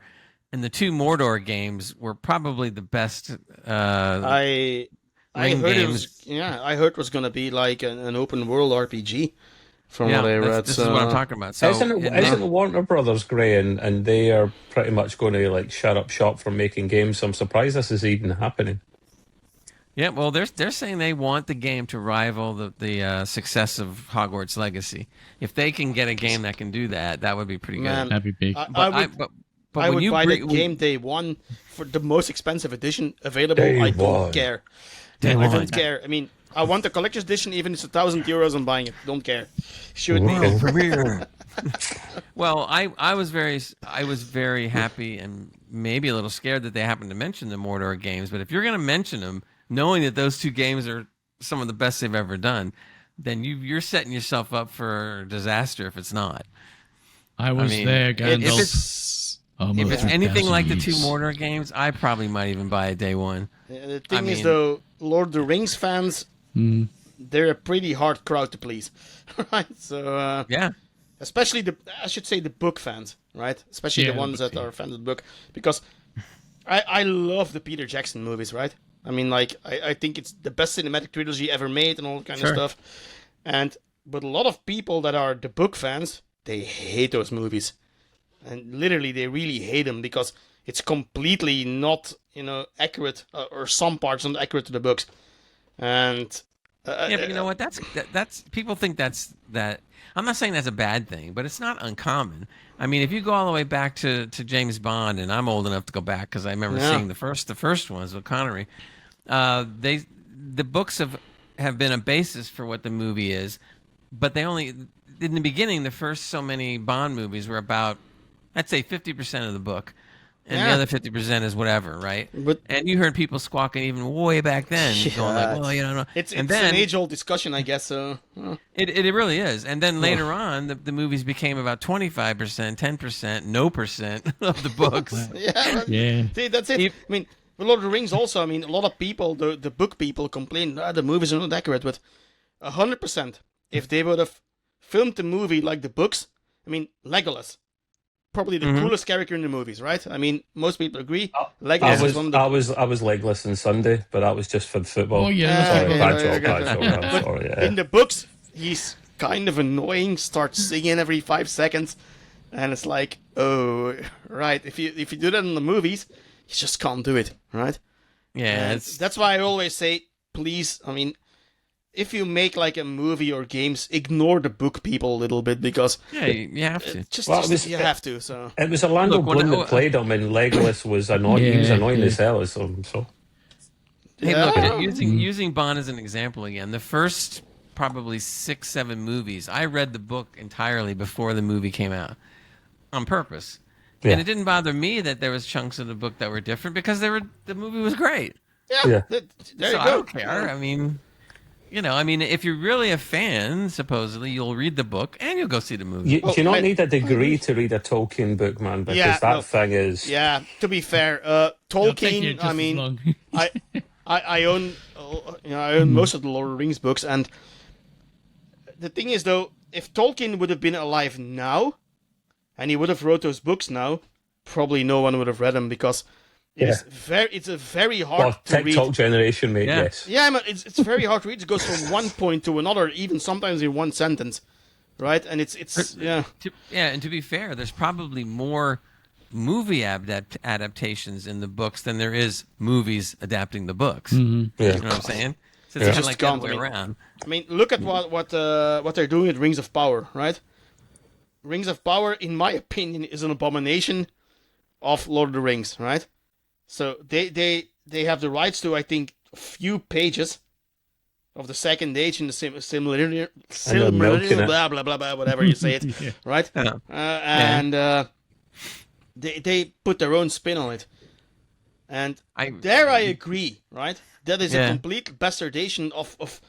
And the two Mordor games were probably the best. I heard games. I heard it was gonna be like an open world RPG. From what I read, this is what I'm talking about. So isn't it Warner Brothers, Gray, and they are pretty much going to like shut up shop from making games? So I'm surprised this is even happening. Yeah, well, they're saying they want the game to rival the success of Hogwarts Legacy. If they can get a game that can do that, that would be pretty Man, good. That'd be big. I would buy that game day one for the most expensive edition available. I don't care. I don't care. I mean, I want the collector's edition, even if it's €1,000. I'm buying it. Don't care. Shoot me. Premiere. Well, I was very happy and maybe a little scared that they happened to mention the Mordor games. But if you're going to mention them, knowing that those two games are some of the best they've ever done, then you're setting yourself up for disaster if it's not. I was there, Gandalf. If it's anything like the two Mordor games, I probably might even buy it day one. The thing is, though, Lord of the Rings fans, they're a pretty hard crowd to please, right? So yeah, especially the book fans, right? Especially the ones that are fans of the book, because I love the Peter Jackson movies, right? I mean, like I think it's the best cinematic trilogy ever made and all that kind of stuff. But a lot of people that are the book fans, they hate those movies. And literally, they really hate them because it's completely not, accurate, or some parts not accurate to the books. And but you know what? That's people think that's that. I'm not saying that's a bad thing, but it's not uncommon. I mean, if you go all the way back to James Bond, and I'm old enough to go back because I remember seeing the first ones with Connery. The books have been a basis for what the movie is, but they only in the beginning the first so many Bond movies were about, I'd say 50% of the book, and the other 50% is whatever, right? And you heard people squawking even way back then, going like, "Well, you don't know." It's an age-old discussion, I guess. So it really is. And then later on, the movies became about 25%, 10%, no percent of the books. See, that's it. I mean, with Lord of the Rings also. I mean, a lot of people, the book people, complain the movies are not accurate, but 100%. If they would have filmed the movie like the books, I mean, Legolas. Probably the coolest character in the movies, right? I mean, most people agree. Legolas is one of the... I was legless on Sunday, but that was just for the football. Oh, yeah. Sorry, bad joke. Sorry, In the books, he's kind of annoying, starts singing every 5 seconds, and it's like, oh, right. If you do that in the movies, you just can't do it, right? Yeah, that's why I always say, please, I mean, if you make like a movie or games, ignore the book people a little bit, because you have to. You have to. So it was Orlando Bloom that played him, and Legolas was annoying. He was annoying as hell. So. Hey, look, using Bond as an example again, the first probably 6-7 movies, I read the book entirely before the movie came out, on purpose, and it didn't bother me that there was chunks of the book that were different because the movie was great. There you go. I don't care. I mean. If you're really a fan, supposedly, you'll read the book and you'll go see the movie. You don't need a degree to read a Tolkien book, man, because thing is... Yeah, to be fair, Tolkien, I mean, I own most of the Lord of the Rings books, and the thing is, though, if Tolkien would have been alive now, and he would have wrote those books now, probably no one would have read them, because... It's a very hard to read. TikTok generation, mate. Yes. Yeah, man, it's very hard to read. It goes from one point to another, even sometimes in one sentence, right? And it's And to be fair, there's probably more movie adaptations in the books than there is movies adapting the books. Mm-hmm. Yeah. You know what I'm saying? So it's kind of like the other way around. I mean, look at what they're doing with Rings of Power, right? Rings of Power, in my opinion, is an abomination of Lord of the Rings, right? So they have the rights to, I think, a few pages of the Second Age in the Silmarillion, blah, blah, blah, blah, whatever you say it, right? And they put their own spin on it. And I agree, right? That is a complete bastardization of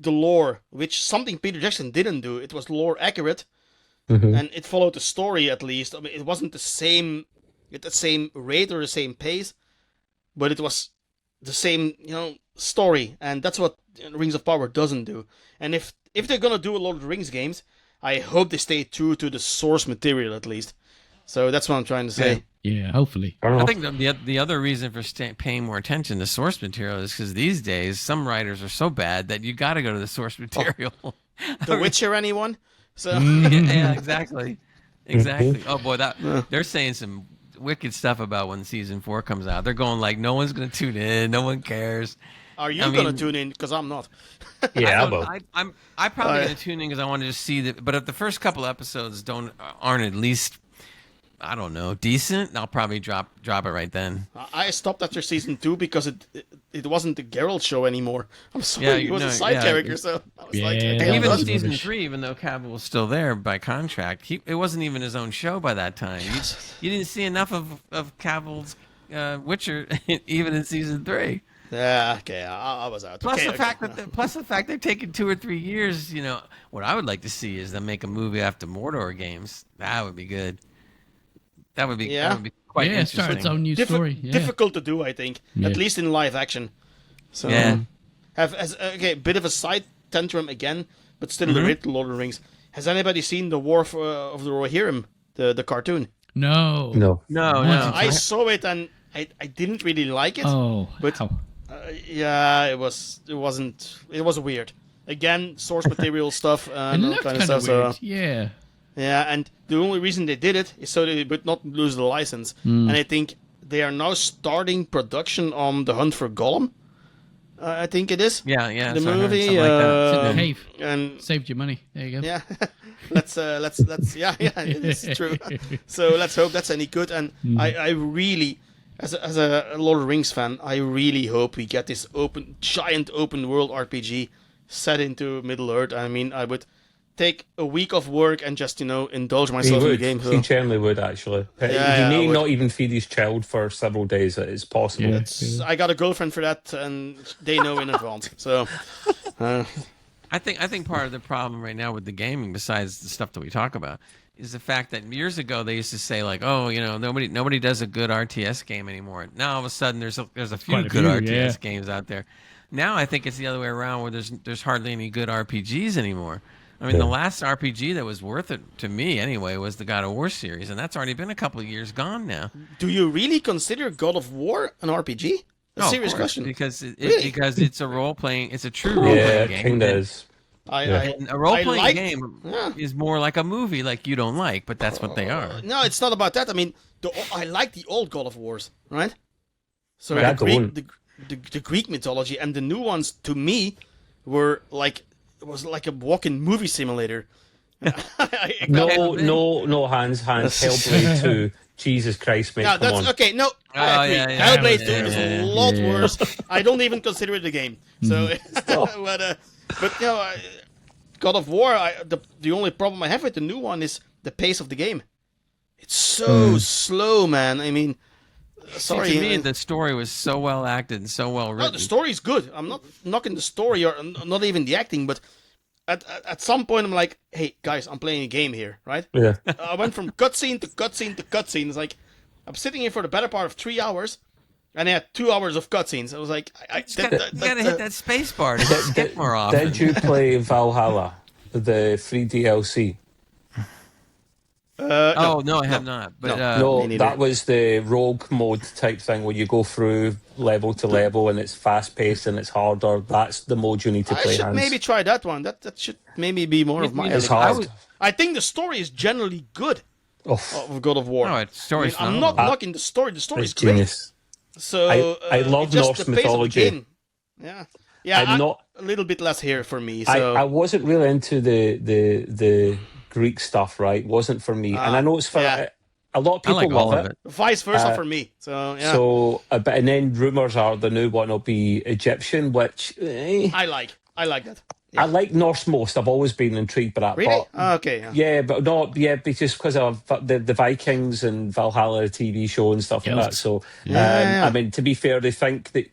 the lore, which something Peter Jackson didn't do. It was lore accurate, and it followed the story at least. I mean, it wasn't the same at the same rate or the same pace, but it was the same, story, and that's what Rings of Power doesn't do. And if they're gonna do a Lord of the Rings games, I hope they stay true to the source material at least. So that's what I'm trying to say. Yeah, hopefully. I think the other reason for paying more attention to source material is because these days some writers are so bad that you got to go to the source material. The Witcher, anyone? So yeah, exactly. Oh boy, they're saying some wicked stuff about when season 4 comes out. They're going like, no one's going to tune in, no one cares. Are you going to tune in? Because I'm not. Yeah, I will. I'm probably going to tune in because I want to just see that. But if the first couple episodes aren't at least, I don't know, decent, I'll probably drop it right then. I stopped after season 2 because it wasn't the Geralt show anymore. I'm sorry, he was a side character, so I was like, and even in season 3, even though Cavill was still there by contract, it wasn't even his own show by that time. You didn't see enough of Cavill's Witcher even in season 3. Yeah, okay, I was out. Plus the fact they're taking 2 or 3 years. What I would like to see is them make a movie after Mordor games. That would be good. That would be quite interesting. Start its own new story. Yeah. Difficult to do, I think, at least in live action. So bit of a side tantrum again, but still related to Lord of the Rings. Has anybody seen the War of the Rohirrim, the cartoon? No. I saw it and I didn't really like it. Oh, but it was weird. Again, source material stuff and all kind of stuff. Weird. So yeah, and the only reason they did it is so they would not lose the license. And I think they are now starting production on The Hunt for Gollum. I think it is. Yeah. The movie. Like cave. And saved your money. There you go. Yeah. let's yeah, it's true. So let's hope that's any good. And I really, as a Lord of the Rings fan, I really hope we get this giant open world RPG set into Middle Earth. I mean, I would take a week of work and just indulge myself in the game. So. He generally would actually. He may not even feed his child for several days. It's possible. Yeah. I got a girlfriend for that, and they know in advance. So, I think part of the problem right now with the gaming, besides the stuff that we talk about, is the fact that years ago they used to say like, oh, nobody does a good RTS game anymore. Now all of a sudden there's a few good RTS games out there. Now I think it's the other way around, where there's hardly any good RPGs anymore. I mean, the last RPG that was worth it, to me anyway, was the God of War series, and that's already been a couple of years gone now. Do you really consider God of War an RPG? Serious question. Because it's a role-playing, it's a true role-playing game. Yeah, it kind of is. A role-playing game is more like a movie, like you don't like, but that's what they are. No, it's not about that. I mean, I like the old God of Wars, right? So the Greek mythology, and the new ones, to me, were like... It was like a walking movie simulator. No, Hans, Hellblade 2. Jesus Christ, mate, come on. Okay, no, I agree. Hellblade 2 is a lot worse. I don't even consider it a game. So, but God of War, the only problem I have with the new one is the pace of the game. It's so slow, man. I mean... Sorry, to me, the story was so well acted and so well written. No, the story's good. I'm not knocking the story or not even the acting, but at some point I'm like, hey guys, I'm playing a game here, right? Yeah. I went from cutscene to cutscene to cutscene. It's like I'm sitting here for the better part of 3 hours, and I had 2 hours of cutscenes. I was like, you gotta hit that space bar to skip more often. Did you play Valhalla, the free DLC? No, I have not. But that was the rogue mode type thing where you go through level to level and it's fast paced and it's harder. That's the mode you need to play. I should maybe try that one. That should maybe be more of my. It's hard. I think the story is generally good. Of God of War. No, story's I'm not knocking the story. The story is great. Genius. So I love Norse mythology. I'm not a little bit less here for me. So I wasn't really into the Greek stuff, right? Wasn't for me, and I know it's for a lot of people love it. Vice versa for me. So yeah. So, and then rumors are the new one will be Egyptian, which I like that. Yeah. I like Norse most. I've always been intrigued by that. Really? But, okay. Yeah, but not because of the Vikings and Valhalla TV show and stuff like that. So, I mean, to be fair, they think that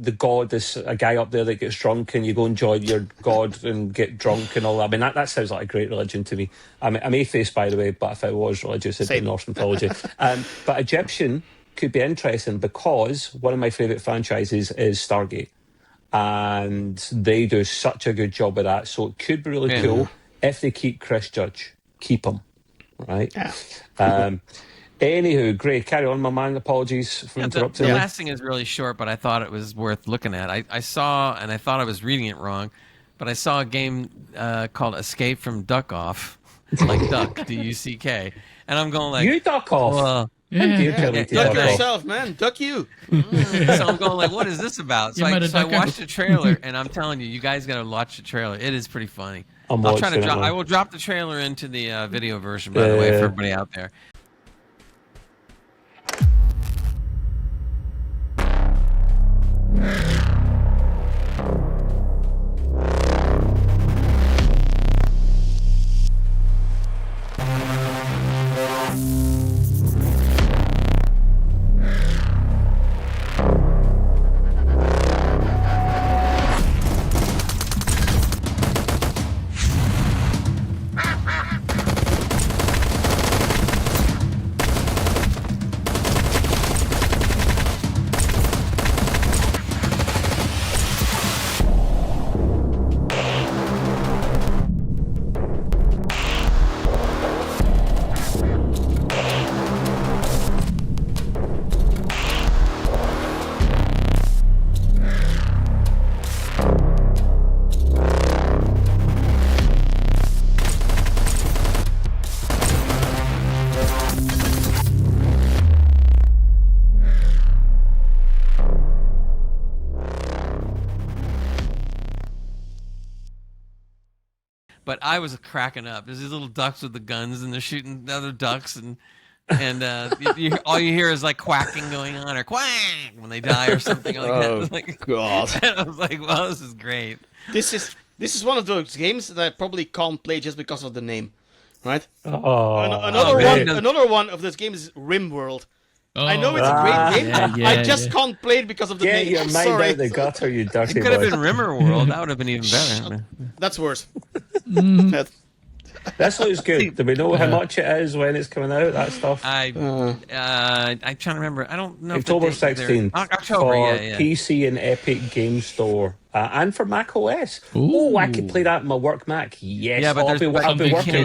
the god is a guy up there that gets drunk, and you go and join your god and get drunk and all that. I mean, that sounds like a great religion to me. I'm atheist, by the way, but if I was religious, it'd be Norse mythology. But Egyptian could be interesting because one of my favourite franchises is Stargate, and they do such a good job of that. So it could be really cool if they keep Chris Judge. Keep him, right? Yeah. Anywho, great. Carry on, my man. Apologies for interrupting. The last thing is really short, but I thought it was worth looking at. I saw, and I thought I was reading it wrong, but I saw a game called Escape from Duck Off, like Duck, D-U-C-K, and I'm going like, you duck off. Well, Duck yourself, man. Duck you. So I'm going like, what is this about? So I watched the trailer, and I'm telling you, you guys got to watch the trailer. It is pretty funny. I'll try to drop. I will drop the trailer into the video version, by the way, for everybody out there. But I was cracking up. There's these little ducks with the guns, and they're shooting the other ducks, and all you hear is like quacking going on, or quack when they die or something like that. Like, God! And I was like, "Well, this is great." This is one of those games that I probably can't play just because of the name, right? Another one of those games is RimWorld. I know it's a great game. I just can't play it because of the name. Get your mind out the gutter, you dirty boy. It could have been RimWorld. That would have been even better. That's worse. This looks good. Do we know how much it is, when it's coming out, that stuff? I'm trying to remember. I don't know. October if 16th. October, for yeah. PC and Epic Game Store. And for Mac OS. Oh, I could play that on my work Mac. Yes. Yeah, but I'll be working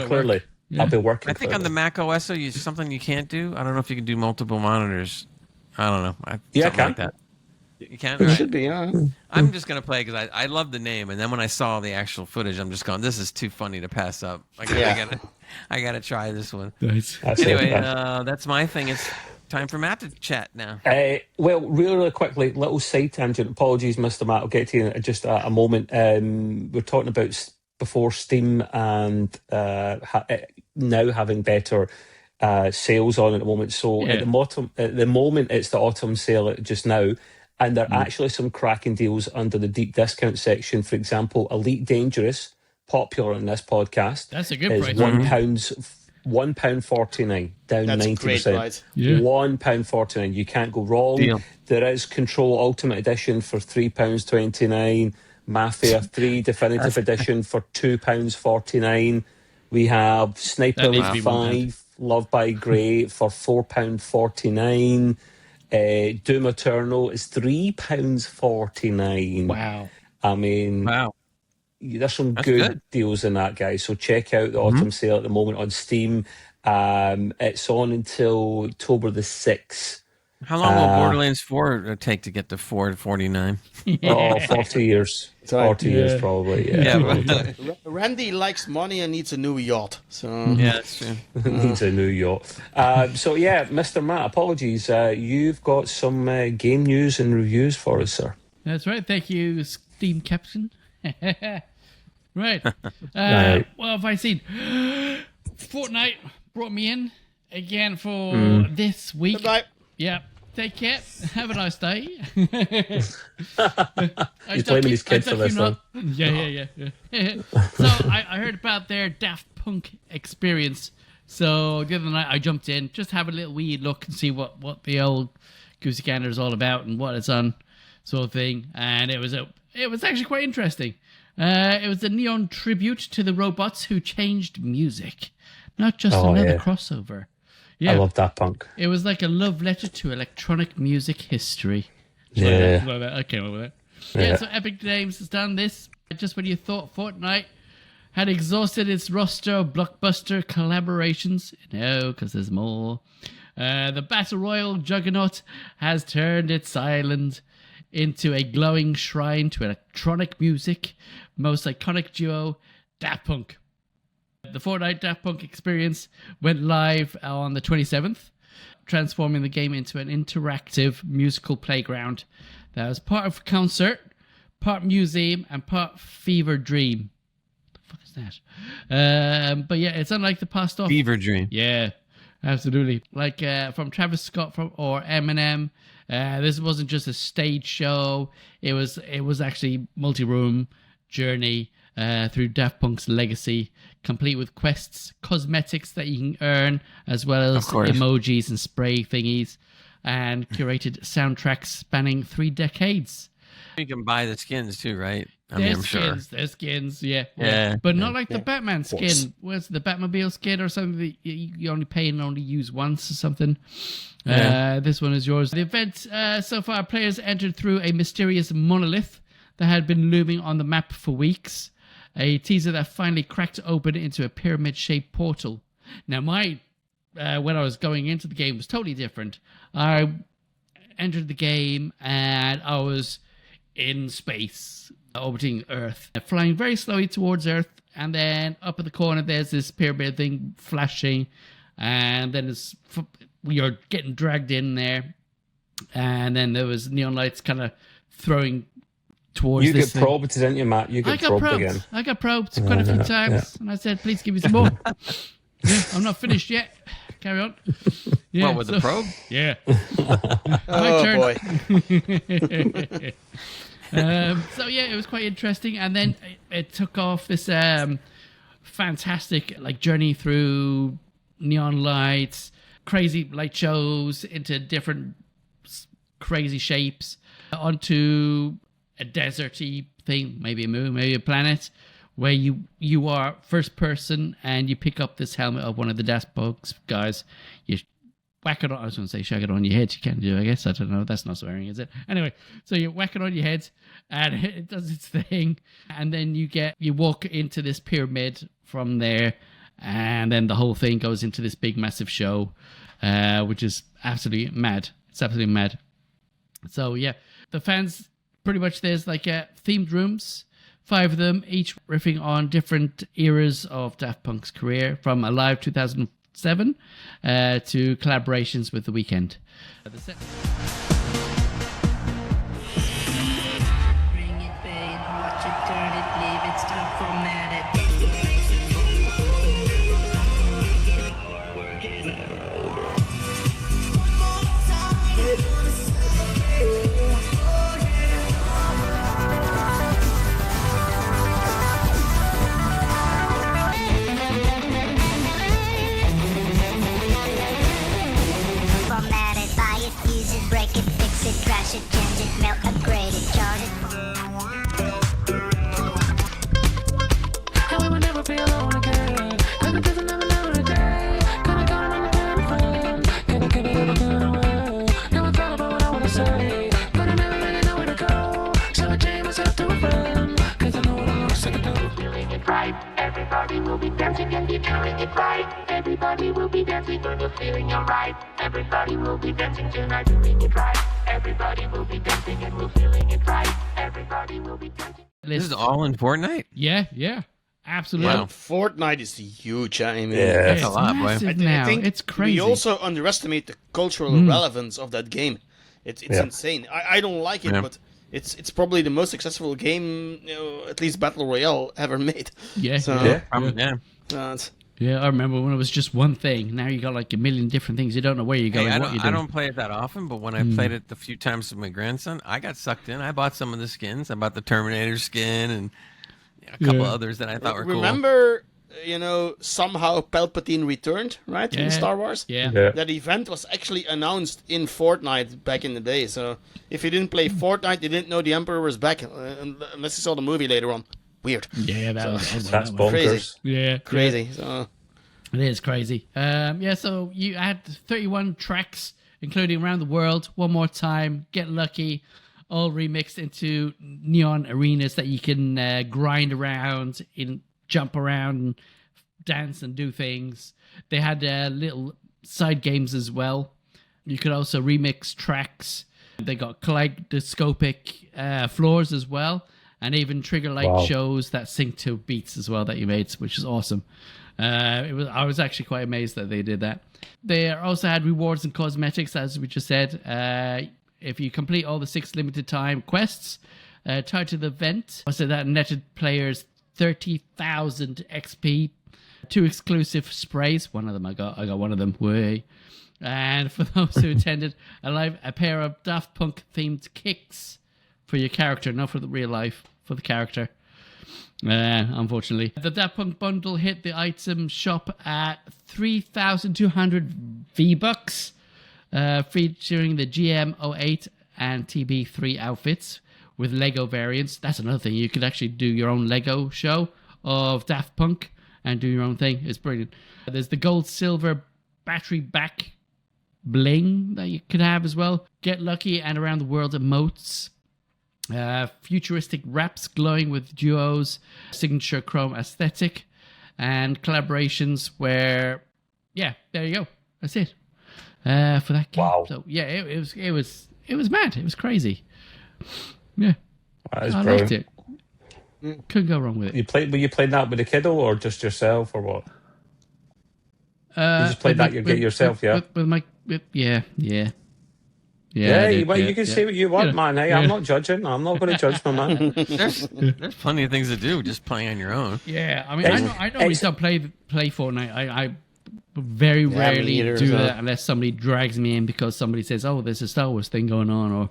clearly. Yeah. I'll be working. I think on the Mac OS, though, something you can't do. I don't know if you can do multiple monitors. I don't know. I can. Like that. You can? It Right. should be, yeah. I'm just going to play because I love the name. And then when I saw the actual footage, I'm just going, this is too funny to pass up. I gotta try this one. Nice. Anyway, that's my thing. It's time for Matt to chat now. Well, really quickly, little side tangent. Apologies, Mr. Matt. I'll get to you in just a moment. We're talking about before Steam and now having better sales on at the moment. So at the moment, it's the autumn sale just now. And there are actually some cracking deals under the deep discount section. For example, Elite Dangerous, popular in this podcast. That's a good is price. £1.49, down That's 90%. great price. Yeah. £1.49. You can't go wrong. Deal. There is Control Ultimate Edition for £3.29. Mafia 3 Definitive Edition for £2.49. We have Sniper needs to be 5 Love by Grey for £4.49. Doom Eternal is £3.49. Wow. I mean, there's some good deals in that, guys. So check out the autumn sale at the moment on Steam. It's on until October the 6th. How long will Borderlands 4 take to get to $4.49? Oh, 40 years. 40 years, probably. Yeah. Randy likes money and needs a new yacht. So Yeah, that's true. Needs a new yacht. So, yeah, Mr. Matt, apologies. You've got some game news and reviews for us, sir. That's right. Thank you, Steam Captain. Right. Right. What have I seen? Fortnite brought me in again for this week. Goodbye. Yeah. Take care. Have a nice day. He's blaming his kids for this one. Yeah. So I heard about their Daft Punk experience. So the other night I jumped in, just have a little wee look and see what the old Goosey Gander is all about and what it's on. sort of thing, and it was actually quite interesting. It was a neon tribute to the robots who changed music, not just another crossover. Yeah, I love Daft Punk. It was like a love letter to electronic music history. Yeah. I came up with it. Yeah, so Epic Games has done this just when you thought Fortnite had exhausted its roster of blockbuster collaborations. No, because there's more. The Battle Royale juggernaut has turned its island into a glowing shrine to electronic music. Most iconic duo, Daft Punk. The Fortnite Daft Punk experience went live on the 27th, transforming the game into an interactive musical playground that was part of concert, part museum, and part fever dream. What the fuck is that? But yeah, it's unlike the past off. Fever dream. Yeah, absolutely. Like from Travis Scott or Eminem. This wasn't just a stage show. It was actually multi-room journey through Daft Punk's legacy, complete with quests, cosmetics that you can earn, as well as emojis and spray thingies, and curated soundtracks spanning 3 decades. You can buy the skins too, right? There's skins, yeah. But not like the Batman skin. Where's the Batmobile skin or something that you only pay and only use once or something? This one is yours. The event, so far, players entered through a mysterious monolith that had been looming on the map for weeks. A teaser that finally cracked open into a pyramid-shaped portal. Now, when I was going into the game was totally different. I entered the game and I was in space, orbiting Earth, flying very slowly towards Earth, and then up in the corner there's this pyramid thing flashing, and then we are getting dragged in there, and then there was neon lights kind of throwing towards this thing. Probed, didn't you, Matt? I got probed again. I got probed quite a few times, and I said, please give me some more. I'm not finished yet. Carry on. Yeah, what, with the probe? Yeah. Oh, turn. boy. So yeah, it was quite interesting, and then it took off this fantastic journey through neon lights, crazy light shows into different crazy shapes, onto a deserty thing, maybe a moon, maybe a planet, where you are first person and you pick up this helmet of one of the Daft Punk guys. You whack it on. I was going to say shag it on your head. You can do, I guess. I don't know. That's not swearing, is it? Anyway, so you whack it on your head and it does its thing. And then you walk into this pyramid from there. And then the whole thing goes into this big, massive show, which is absolutely mad. It's absolutely mad. So, yeah, the fans, pretty much there's themed rooms, 5 of them, each riffing on different eras of Daft Punk's career, from Alive 2007 to collaborations with The Weeknd. Bring it, babe, watch it, turn it, leave it, stop, format it. Format it, buy it, use it, break it, fix it, crash it, change it, melt, upgrade it, charge it. And we will never be alone again. And it doesn't never, never a day. Gonna go on and have fun. Gonna give it a good away. Never thought about what I wanna say. But I never really know where to go. So I chain myself to a friend. Cause I know what I'm looks like I do. Doing it right. Everybody will be dancing and you're doing it right. Everybody will be dancing when you're feeling alright. Everybody will be dancing tonight, doing it right. Everybody will be dancing and we're feeling it right. Everybody will be dancing. This is all in Fortnite? Yeah. Absolutely. Wow. Fortnite is huge. I mean, That's a lot, boy. Now. I think It's crazy. we also underestimate the cultural relevance of that game. It's insane. I don't like it, but it's probably the most successful game, at least Battle Royale, ever made. Yeah. So, Yeah, I remember when it was just one thing. Now you got a million different things. You don't know where you're going, Hey, what you're doing. I don't play it that often, but when I played it the few times with my grandson, I got sucked in. I bought some of the skins. I bought the Terminator skin and a couple others that I thought were cool. Remember somehow Palpatine returned, right, in Star Wars. Yeah. That event was actually announced in Fortnite back in the day. So if you didn't play Fortnite, you didn't know the Emperor was back, unless you saw the movie later on. Weird. Yeah, That's bonkers. Crazy. Yeah, Crazy. So. It is crazy. So you had 31 tracks, including Around the World, One More Time, Get Lucky, all remixed into neon arenas that you can grind around, jump around, and dance and do things. They had little side games as well. You could also remix tracks. They got kaleidoscopic floors as well, and even trigger light shows that sync to beats as well that you made, which is awesome. I was actually quite amazed that they did that. They also had rewards and cosmetics, as we just said. If you complete all the 6 limited time quests tied to the event, so that netted players 30,000 XP, 2 exclusive sprays. One of them I got one of them. Way. And for those who attended, a pair of Daft Punk themed kicks for your character, not for the real life, for the character. Unfortunately, the Daft Punk bundle hit the item shop at 3,200 V-Bucks, featuring the GM08 and TB3 outfits with Lego variants. That's another thing. You could actually do your own Lego show of Daft Punk and do your own thing. It's brilliant. There's the gold, silver battery back bling that you could have as well. Get Lucky and Around the World emotes. Futuristic wraps glowing with duos, signature chrome aesthetic, and collaborations where, there you go. That's it for that game. Wow. So it was mad. It was crazy. Yeah, That is I brilliant. liked it. Couldn't go wrong with it. Were you playing that with a kiddo or just yourself or what? You just played that yourself, yeah? Yeah. Yeah, you can say what you want, man. Hey, I'm not judging. I'm not going to judge my man. There's plenty of things to do just playing on your own. Yeah, I mean, I normally don't play Fortnite. I very rarely do that unless somebody drags me in because somebody says, "Oh, there's a Star Wars thing going on,"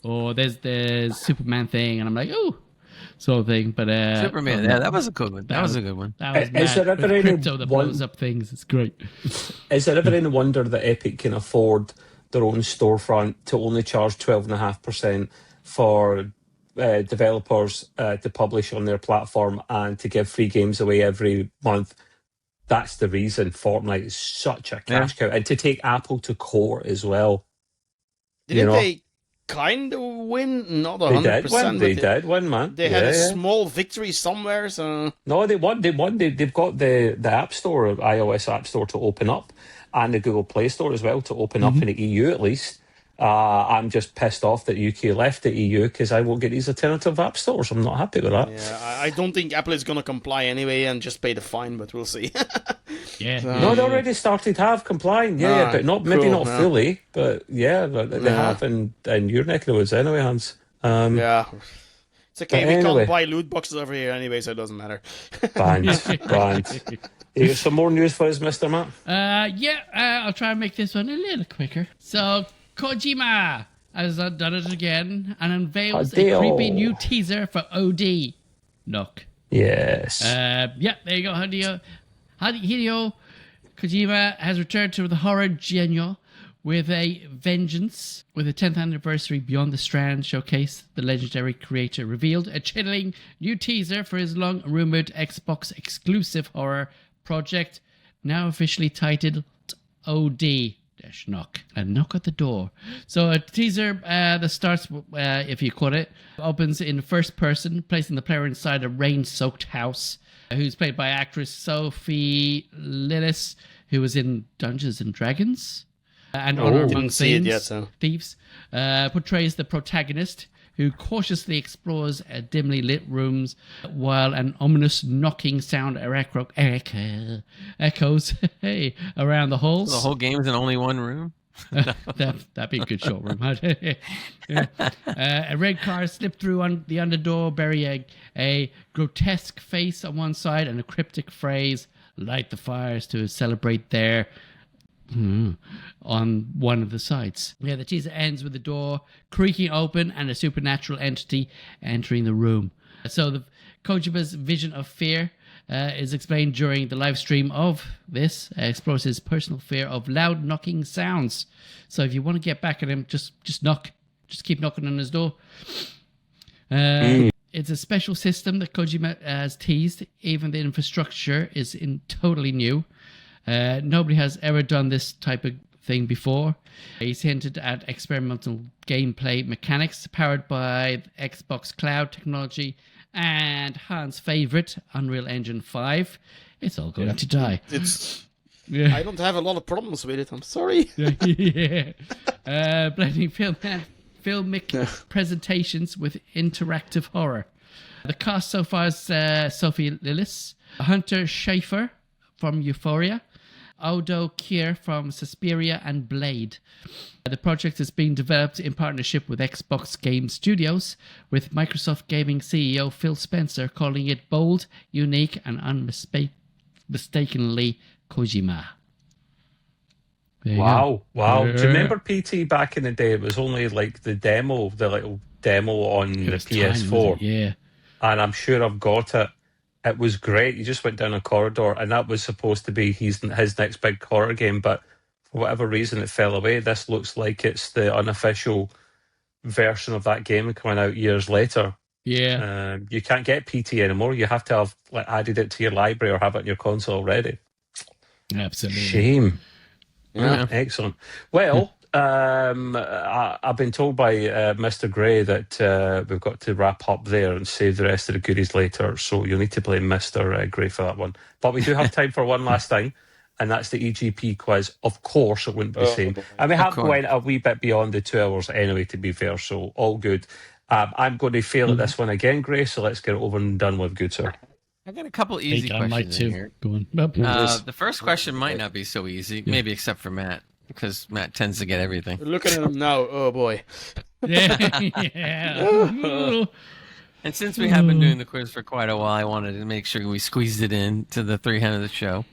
or there's Superman thing, and I'm like, "Oh," sort of thing. But Superman, that was a good one. That was a good one. That was Is there ever any crypto that blows up things? It's great. Is there ever any wonder that Epic can afford their own storefront to only charge 12.5% for developers to publish on their platform and to give free games away every month? That's the reason Fortnite is such a cash cow. And to take Apple to court as well. Didn't they kind of win? Not 100%. They did win, man. They had a small victory somewhere. So no, they won. They've got the App Store, iOS App Store, to open up, and the Google Play Store as well to open up in the EU at least. I'm just pissed off that UK left the EU because I won't get these alternative app stores. I'm not happy with that. Yeah, I don't think Apple is going to comply anyway and just pay the fine, but we'll see. No, they already started to have complying. But not fully. But they have in your neck of the woods anyway, Hans. It's okay. We can't buy loot boxes over here anyway, so it doesn't matter. Banned. You got some more news for us, Mr. Matt? I'll try and make this one a little quicker. So Kojima has done it again and unveils a creepy new teaser for OD. Knock. Yes. There you go, Hideo Kojima has returned to the horror genre with a vengeance. With the 10th anniversary Beyond the Strand showcase, the legendary creator revealed a chilling new teaser for his long-rumored Xbox exclusive horror project, now officially titled OD. Knock. A knock at the door. So a teaser that starts, if you call it, opens in first person, placing the player inside a rain-soaked house, who's played by actress Sophie Lillis, who was in Dungeons and Dragons and Honor Among Thieves. Portrays the protagonist, who cautiously explores dimly lit rooms while an ominous knocking sound echoes around the halls. So the whole game is in only one room? That'd be a good short room. A red car slipped through the underdoor, burying a grotesque face on one side and a cryptic phrase, "Light the fires to celebrate there." On one of the sides. The teaser ends with the door creaking open and a supernatural entity entering the room. So the Kojima's vision of fear is explained during the live stream of this. Explores his personal fear of loud knocking sounds. So if you want to get back at him, just knock. Just keep knocking on his door. It's a special system that Kojima has teased. Even the infrastructure is totally new. Nobody has ever done this type of thing before. He's hinted at experimental gameplay mechanics powered by Xbox Cloud technology and Hans' favorite, Unreal Engine 5. It's all going to die. I don't have a lot of problems with it. I'm sorry. Blending filmic presentations with interactive horror. The cast so far is Sophie Lillis, Hunter Schafer from Euphoria, Odo Kier from Suspiria and Blade. The project is being developed in partnership with Xbox Game Studios, with Microsoft Gaming CEO Phil Spencer calling it bold, unique, and unmistakably Kojima. Wow. Do you remember PT back in the day? It was only like the little demo on the PS4. Yeah. And I'm sure I've got it. It was great. You just went down a corridor, and that was supposed to be his next big horror game, but for whatever reason it fell away. This looks like it's the unofficial version of that game coming out years later. Yeah. You can't get PT anymore. You have to have added it to your library or have it in your console already. Absolutely. Shame. Yeah. Excellent. Well, I've been told by Mr. Gray that we've got to wrap up there and save the rest of the goodies later. So you'll need to blame Mr. Gray for that one. But we do have time for one last thing, and that's the EGP quiz. Of course, it wouldn't be the same. And we have went a wee bit beyond the 2 hours anyway, to be fair. So all good. I'm going to fail at this one again, Gray. So let's get it over and done with, good sir. I got a couple easy questions in here. Go on. The first question might not be so easy, maybe except for Matt, because Matt tends to get everything. Looking at him now, oh boy. Yeah. And since we have been doing the quiz for quite a while, I wanted to make sure we squeezed it in to the 300 of the show.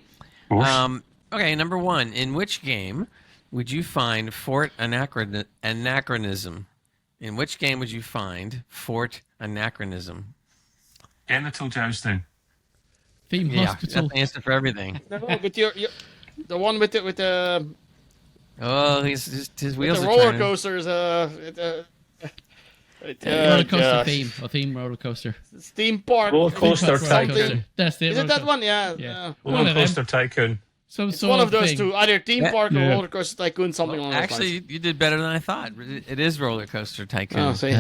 Okay, number one. In which game would you find Fort Anachronism? In which game would you find Fort Anachronism? Genital jousting. Theme Hospital. That's the answer for everything. No, but you're the one with the Oh, his wheels the are roller turning. coasters. Roller coaster theme, or theme roller coaster. Theme park. Roller coaster something. That's it. Is it that one? Yeah. Roller coaster tycoon. It's one of those two. Either theme park or roller coaster tycoon, something along those lines. Actually, you did better than I thought. It is Roller Coaster Tycoon. Oh, see,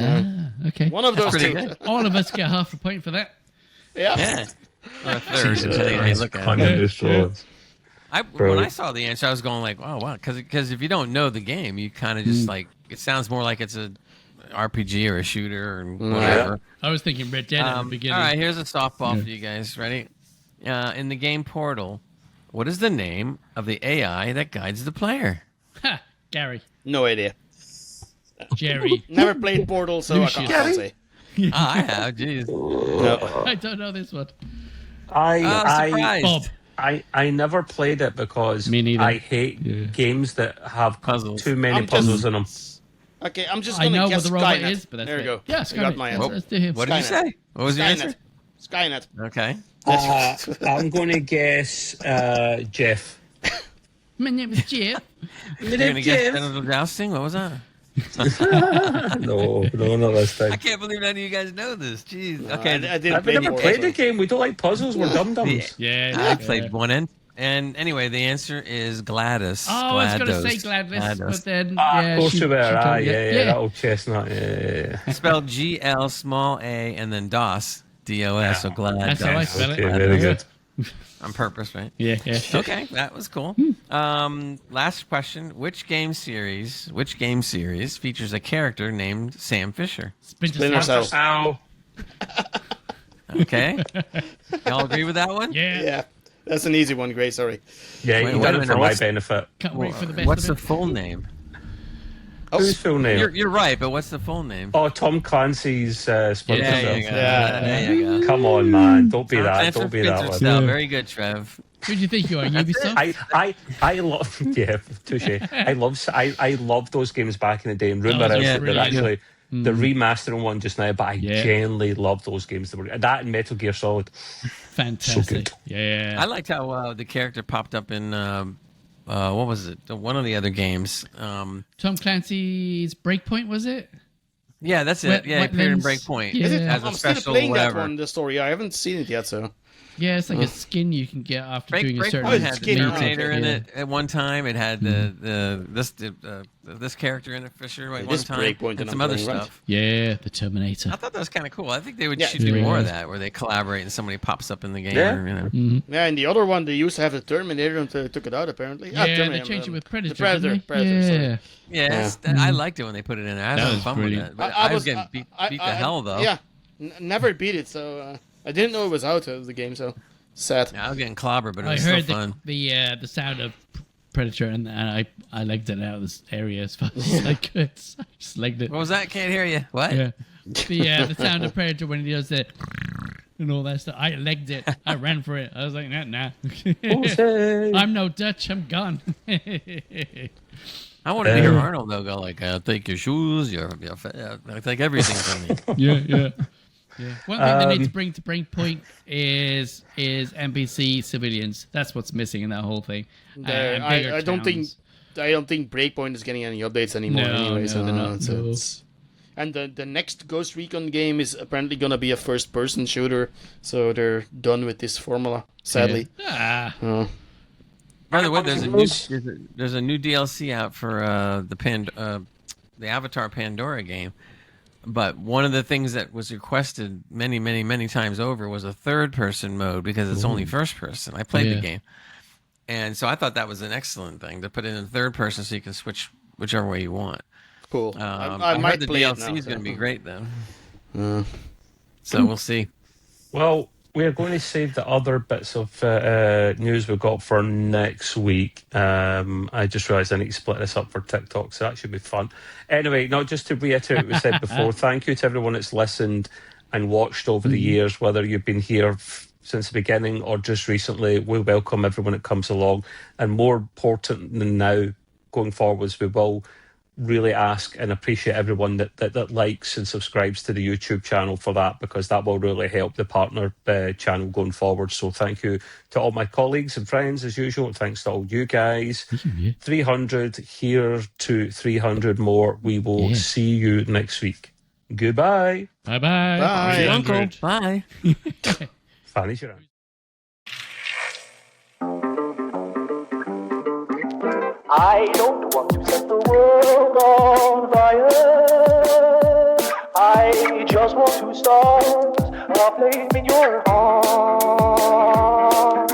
okay. one of those pretty two. good. All of us get half a point for that. Yeah. Or a third, depending on how you look at it. When I saw the answer, I was going like, "Oh wow!" Because if you don't know the game, you kind of just like it sounds more like it's a RPG or a shooter or whatever. I was thinking Red Dead at the beginning. All right, here's a softball for you guys. Ready? In the game Portal, what is the name of the AI that guides the player? Ha! Gary. No idea. Jerry. Never played Portal, so I can't say. I have. Jeez. No. I don't know this one. Surprised. I never played it because Me neither. I hate games that have Puzzles. too many puzzles in them. Okay, I'm just I gonna know guess what the robot Skynet. is, but that's there you it. go. Yeah, I Skynet. got my answer. Let's do him. What did you Skynet. say? What was your answer? Skynet. Okay. I'm going to guess Jeff. My name is Jeff. You're gonna guess genital jousting? What was that? No, not this time. I can't believe none of you guys know this. Jeez. Okay. I didn't I've play never Portal, played so- the game. We don't like puzzles. We're dum-dums. Yeah. I played one end. And anyway, the answer is Gladys. Oh, I was going to say Gladys, but then Of course you were. yeah. That old chestnut. Yeah. Spelled GL small a and then DOS. DOS. So Glad. That's how I spell it. Okay, very good. On purpose, right? Yeah. Okay, that was cool. Last question: Which game series features a character named Sam Fisher? Splinter Cell. Ow. Okay, y'all agree with that one? Yeah. That's an easy one, Gray. Sorry. Yeah, Wait, you wait done a it minute, for my what's- benefit. Can't wait for the best What's the of it. full name? Whose full name? You're right, but what's the full name? Oh, Tom Clancy's Splinter There Cell. you go. Yeah. There you go. Come on, man. Don't be that. Answer Don't be that Splinter one. Cell. Very good, Trev. Who do you think you are, Ubisoft? I love touche. I love those games back in the day, and rumor That was is a that they're brilliant- actually the remastering one just now, but I genuinely love those games. That and Metal Gear Solid. Fantastic. So good. Yeah. I liked how the character popped up in what was it? One of the other games. Tom Clancy's Breakpoint, was it? Yeah, that's it. He appeared in Breakpoint. Yeah. As a I'm still special playing whatever. that one, the story. I haven't seen it yet, so. Yeah, it's like a skin you can get after doing a certain. Breakpoint had the skin, Terminator in yeah. it at one time. It had this character in it, Fisher, at It one is time, Breakpoint and and some I'm other playing, right? stuff. Yeah, the Terminator. I thought that was kind of cool. I think they would Yeah, should do really more of is. that, where they collaborate and somebody pops up in the game. Yeah. Or, you know. Mm-hmm. Yeah, and the other one, they used to have the Terminator until they took it out, apparently. Yeah, they Terminator, changed it with Predator. The Predator. didn't they? Predator, sorry. Yeah. Yeah, I liked it when they put it in there. I was That having was fun brilliant. with it. But I was getting beat the hell, though. Yeah, never beat it, so I didn't know it was out of the game, so sad. Yeah, I was getting clobbered, but it I was still heard fun. the sound of Predator, and I liked it out of this area as fast as I could. I just liked it. What was that? Can't hear you. What? Yeah. The sound of Predator when he does that and all that stuff. I legged it. I ran for it. I was like, nah. I'm no Dutch. I'm gone. I wanted to hear Arnold though go like, "I'll take your shoes, I'll take everything from you." Yeah. One thing they need to bring to Breakpoint is NPC civilians. That's what's missing in that whole thing. I don't think Breakpoint is getting any updates anymore. No, they're not. No. And the next Ghost Recon game is apparently gonna be a first-person shooter, so they're done with this formula. Sadly. Yeah. By the way, there's a new DLC out for the Avatar Pandora game. But one of the things that was requested many times over was a third-person mode because it's only first-person. I played the game, and so I thought that was an excellent thing to put it in third person so you can switch whichever way you want. Cool. I might heard the play it DLC now, is going to be great though. so we'll see. Well, we're going to save the other bits of news we've got for next week. I just realised I need to split this up for TikTok, so that should be fun. Anyway, just to reiterate what we said before, thank you to everyone that's listened and watched over the years, whether you've been here since the beginning or just recently. We welcome everyone that comes along. And more important than now, going forwards, we will really ask and appreciate everyone that likes and subscribes to the YouTube channel for that, because that will really help the partner channel going forward. So thank you to all my colleagues and friends as usual. Thanks to all you guys. 300 here to 300 more. We will see you next week. Goodbye. Bye. Bye. Uncle. Bye. Fanny's around. I don't want to set the world on fire. I just want to start a flame in your heart.